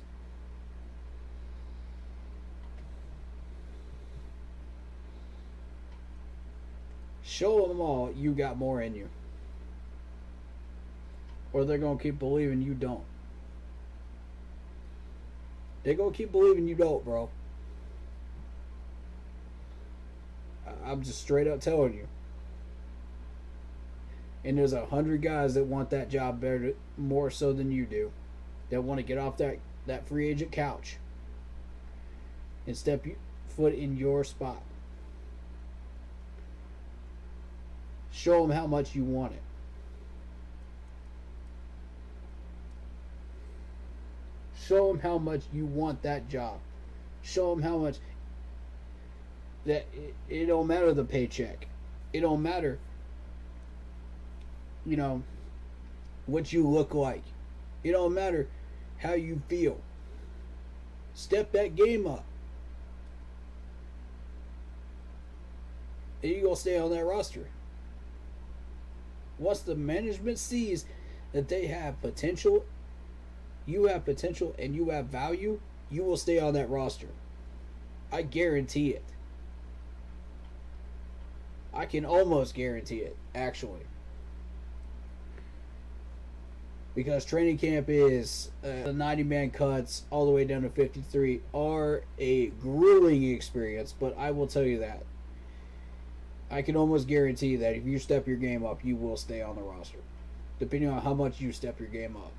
Show them all you got more in you. Or they're going to keep believing you don't. They're going to keep believing you don't, bro. I'm just straight up telling you. And there's 100 guys that want that job better, more so than you do. That want to get off that free agent couch and step your foot in your spot. Show them how much you want it. Show them how much you want that job. Show them how much that it don't matter the paycheck. It don't matter, what you look like. It don't matter how you feel. Step that game up. And you're going to stay on that roster. Once the management sees that they have potential, you have potential, and you have value, you will stay on that roster. I guarantee it. I can almost guarantee it, actually. Because training camp is the 90-man cuts all the way down to 53 are a grueling experience, but I will tell you that. I can almost guarantee that if you step your game up, you will stay on the roster. Depending on how much you step your game up.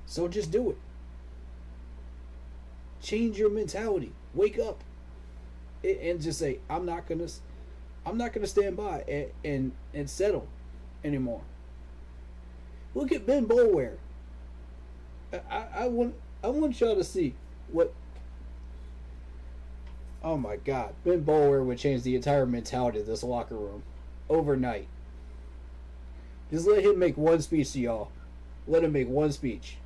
So just do it. Change your mentality. Wake up. And just say, I'm not gonna stand by and settle anymore. Look at Ben Boulware. I want y'all to see what. Oh my God, Ben Boulware would change the entire mentality of this locker room overnight. Just let him make one speech to y'all. Let him make one speech.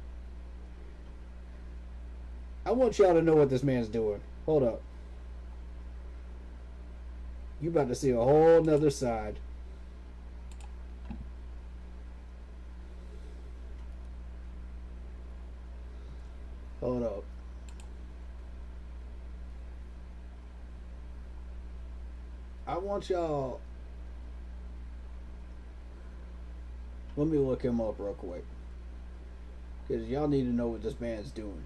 I want y'all to know what this man's doing. Hold up. You about to see a whole nother side. I want y'all. Let me look him up real quick. Because y'all need to know what this man's doing.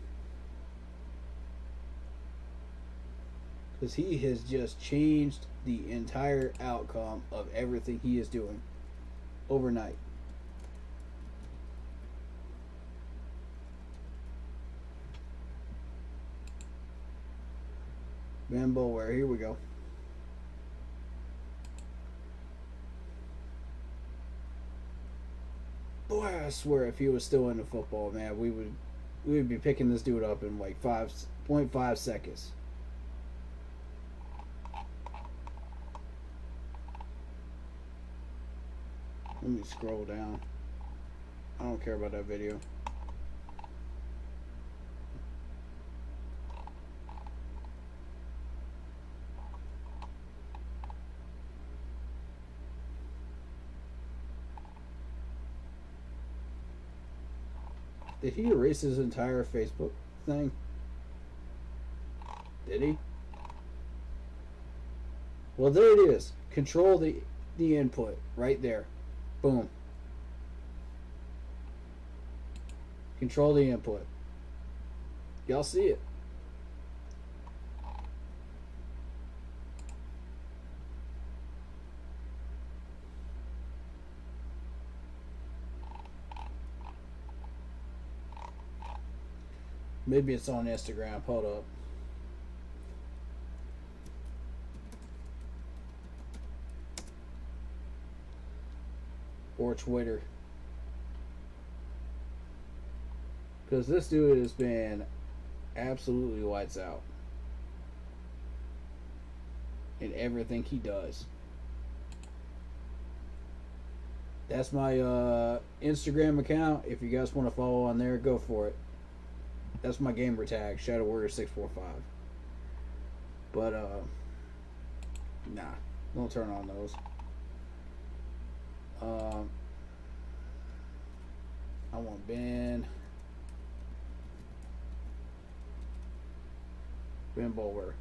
Because he has just changed the entire outcome of everything he is doing overnight. Van Bower, here we go. Boy, I swear, if he was still into football, man, we would be picking this dude up in like 5.5 seconds. Let me scroll down. I don't care about that video. Did he erase his entire Facebook thing? Did he? Well, there it is. Control the input right there. Boom. Control the input. Y'all see it. Maybe it's on Instagram. Hold up. Or Twitter. Because this dude has been absolutely lights out in everything he does. That's my Instagram account. If you guys want to follow on there, go for it. That's my gamer tag, Shadow Warrior 645. But nah, don't turn on those. I want Ben Bowler.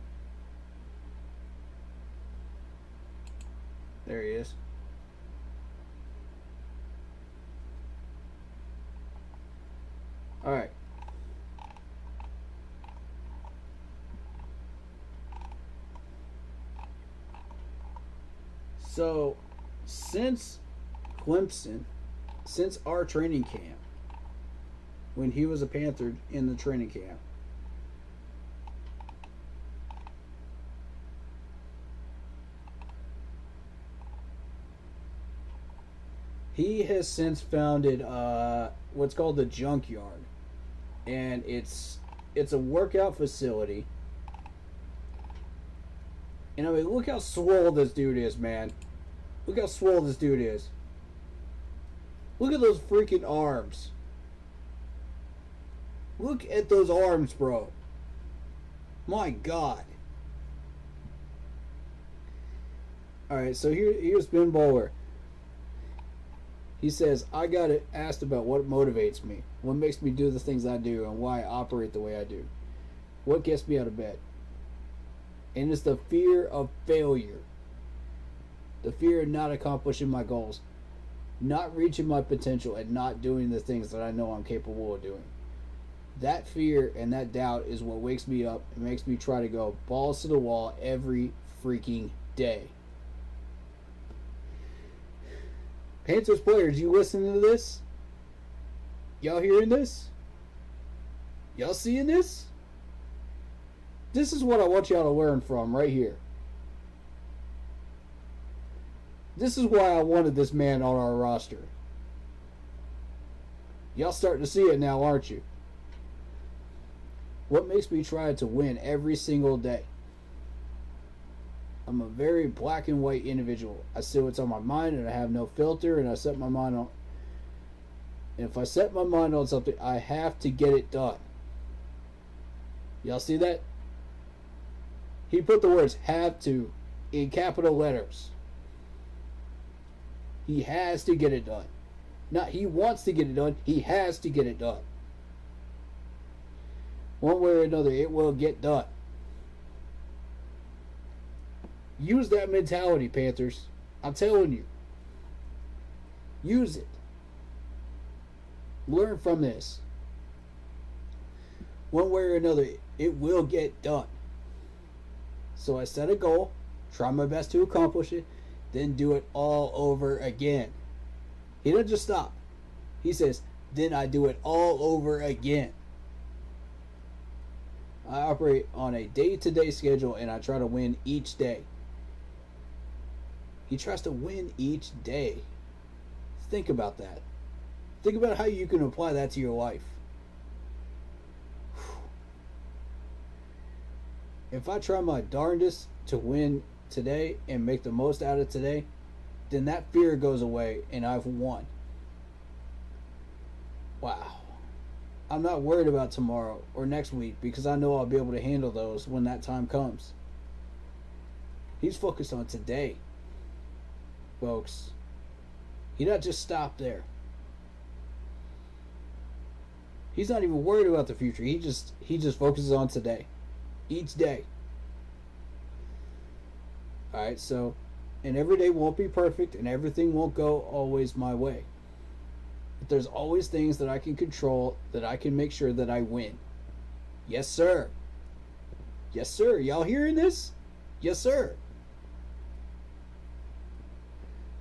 There he is. All right. So, since Clemson, since our training camp, when he was a Panther in the training camp, he has since founded what's called the Junkyard, and it's a workout facility. And I mean, look how swole this dude is, man. Look how swole this dude is. Look at those freaking arms. Look at those arms, bro. My God. Alright, so here's Ben Bowler. He says, I got asked about what motivates me, what makes me do the things I do, and why I operate the way I do. What gets me out of bed? And it's the fear of failure. The fear of not accomplishing my goals. Not reaching my potential and not doing the things that I know I'm capable of doing. That fear and that doubt is what wakes me up and makes me try to go balls to the wall every freaking day. Panthers players, you listening to this? Y'all hearing this? Y'all seeing this? This is what I want y'all to learn from right here. This is why I wanted this man on our roster. Y'all starting to see it now, aren't you? What makes me try to win every single day? I'm a very black and white individual. I say what's on my mind and I have no filter, and I set my mind on. And if I set my mind on something, I have to get it done. Y'all see that? He put the words "have to" in capital letters. He has to get it done. Not he wants to get it done, he has to get it done. One way or another, it will get done. Use that mentality, Panthers. I'm telling you. Use it. Learn from this. One way or another, it will get done. So I set a goal, try my best to accomplish it, then do it all over again. He doesn't just stop. He says, then I do it all over again. I operate on a day-to-day schedule and I try to win each day. He tries to win each day. Think about that. Think about how you can apply that to your life. If I try my darndest to win today and make the most out of today, then that fear goes away and I've won. Wow. I'm not worried about tomorrow or next week because I know I'll be able to handle those when that time comes. He's focused on today, folks. He not just stopped there. He's not even worried about the future. He just focuses on today. Each day. Alright, so, and every day won't be perfect and everything won't go always my way. But there's always things that I can control, that I can make sure that I win. Yes, sir. Yes, sir. Y'all hearing this? Yes, sir.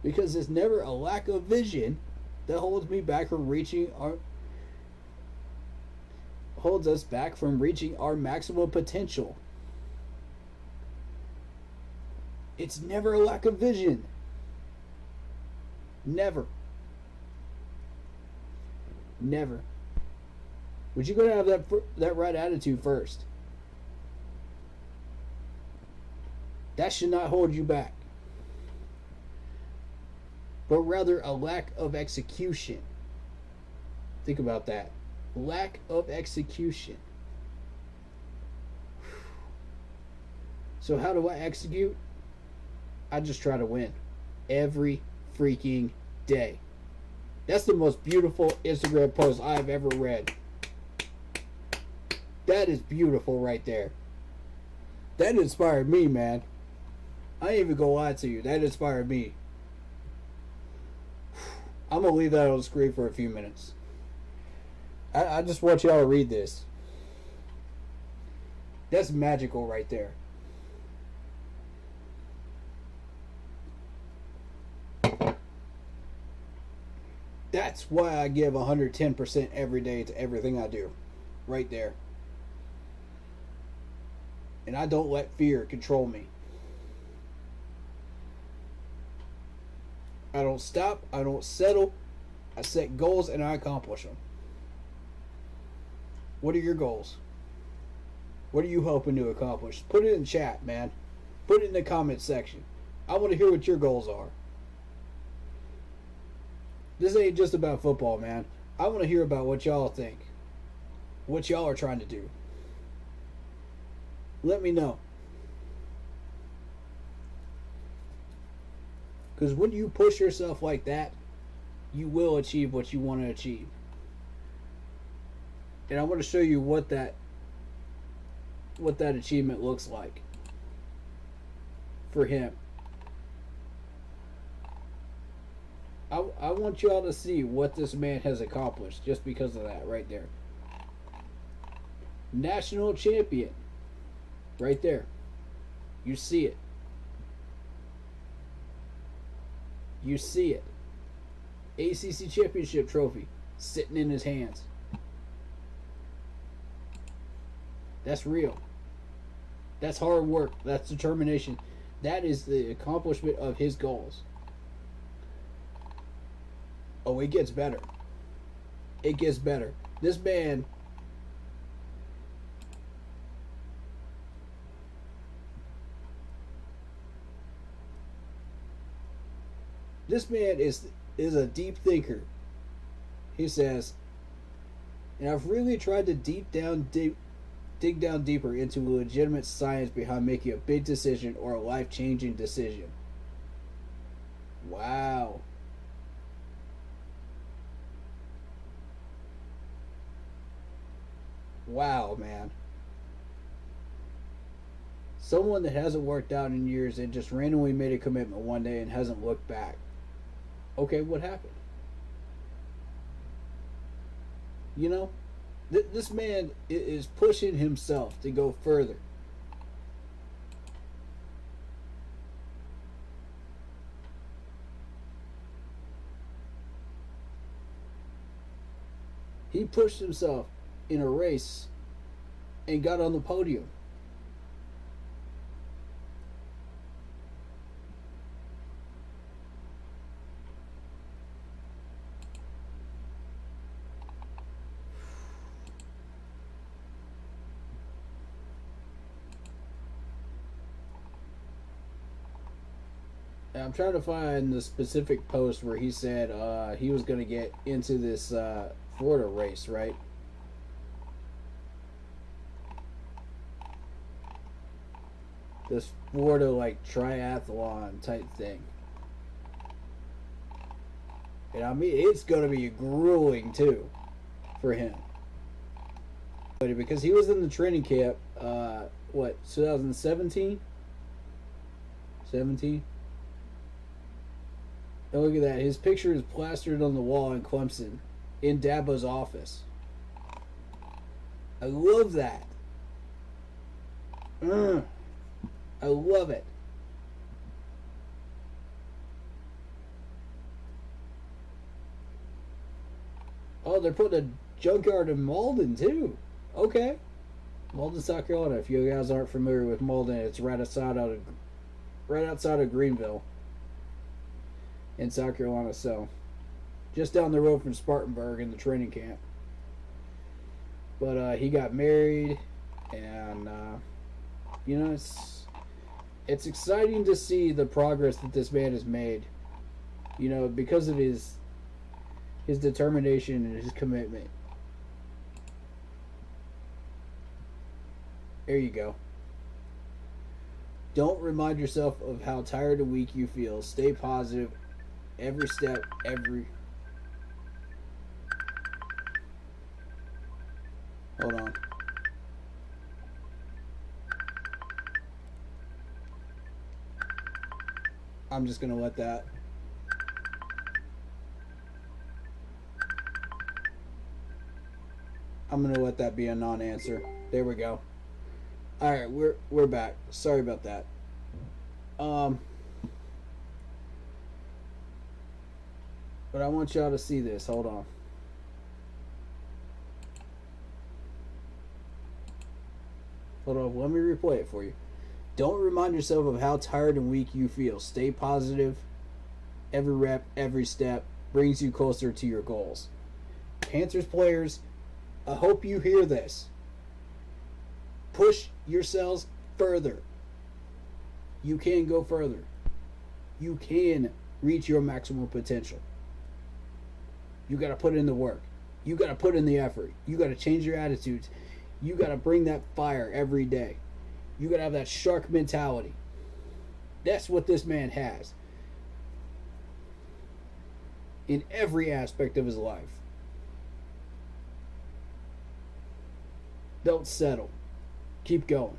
Because it's never a lack of vision that holds me back from holds us back from reaching our maximum potential. It's never a lack of vision. Never. Never. But you gotta have that right attitude first. That should not hold you back. But rather a lack of execution. Think about that. Lack of execution. So how do I execute? I just try to win. Every freaking day. That's the most beautiful Instagram post I've ever read. That is beautiful right there. That inspired me, man. I ain't even gonna lie to you. That inspired me. I'm gonna leave that on the screen for a few minutes. I just want y'all to read this. That's magical right there. That's why I give 110% every day to everything I do. Right there. And I don't let fear control me. I don't stop. I don't settle. I set goals and I accomplish them. What are your goals? What are you hoping to accomplish? Put it in chat, man. Put it in the comment section. I want to hear what your goals are. This ain't just about football, man. I want to hear about what y'all think. What y'all are trying to do. Let me know. Because when you push yourself like that, you will achieve what you want to achieve. And I want to show you what that achievement looks like for him. I want y'all to see what this man has accomplished just because of that right there. National champion. Right there. You see it. You see it. ACC championship trophy sitting in his hands. That's real. That's hard work. That's determination. That is the accomplishment of his goals. Oh, it gets better. It gets better. This man is a deep thinker. He says, and I've really tried to dig down deeper into legitimate science behind making a big decision or a life-changing decision. Wow. Wow, man. Someone that hasn't worked out in years and just randomly made a commitment one day and hasn't looked back. Okay, what happened? You know, this man is pushing himself to go further. He pushed himself in a race and got on the podium. I'm trying to find the specific post where he said he was going to get into this Florida race, right? This Florida, like, triathlon type thing. And I mean, it's going to be grueling, too, for him. Because he was in the training camp, 2017? 17? And look at that. His picture is plastered on the wall in Clemson, in Dabo's office. I love that. I love it. Oh, they're putting a junkyard in Malden, too. Okay. Malden, South Carolina. If you guys aren't familiar with Malden, it's right outside of Greenville in South Carolina. So, just down the road from Spartanburg in the training camp. But he got married, and you know, it's exciting to see the progress that this man has made. You know, because of his determination and his commitment. There you go. Don't remind yourself of how tired and weak you feel. Stay positive. Every step, Hold on. I'm just going to let that. I'm going to let that be a non-answer. There we go. All right, we're back. Sorry about that. But I want y'all to see this. Hold on. Hold on. Let me replay it for you. Don't remind yourself of how tired and weak you feel. Stay positive. Every rep, every step brings you closer to your goals. Panthers players, I hope you hear this. Push yourselves further. You can go further. You can reach your maximum potential. You got to put in the work. You got to put in the effort. You got to change your attitudes. You got to bring that fire every day. You got to have that shark mentality. That's what this man has. In every aspect of his life. Don't settle. Keep going.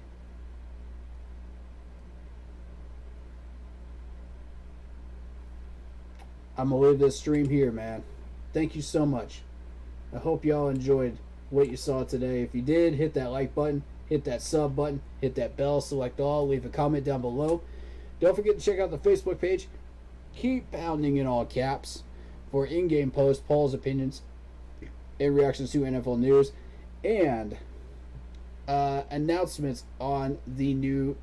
I'm going to leave this stream here, man. Thank you so much. I hope y'all enjoyed what you saw today. If you did, hit that like button, hit that sub button, hit that bell, select all, leave a comment down below. Don't forget to check out the Facebook page. Keep pounding in all caps for in-game posts, polls, opinions, and reactions to NFL news, and announcements on the new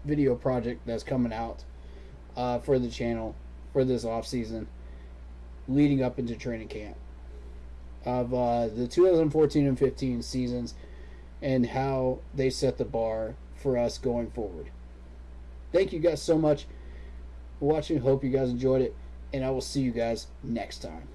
video project that's coming out for the channel for this off season, leading up into training camp of the 2014 and 15 seasons and how they set the bar for us going forward. Thank you guys so much for watching. Hope you guys enjoyed it, and I will see you guys next time.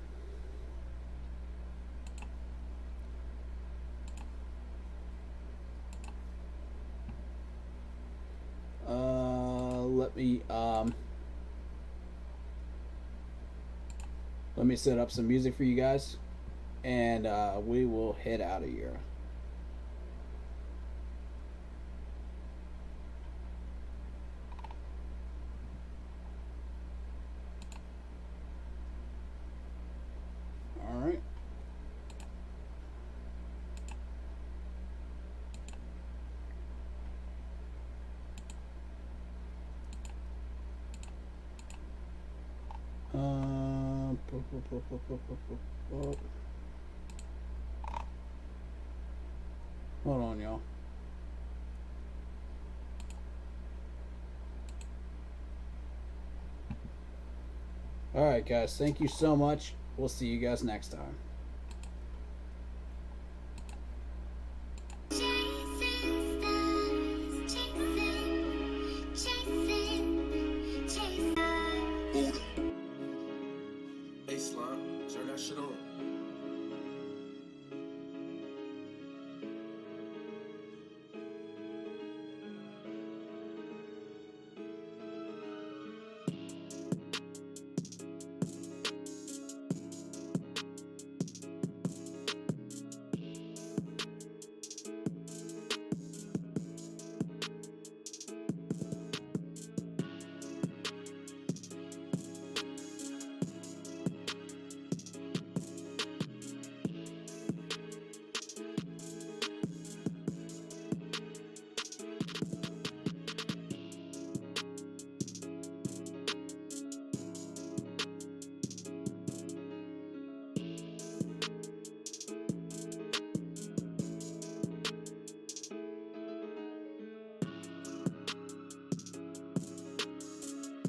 Let me set up some music for you guys, and we will head out of here. Hold on, y'all. Alright, guys. Thank you so much. We'll see you guys next time.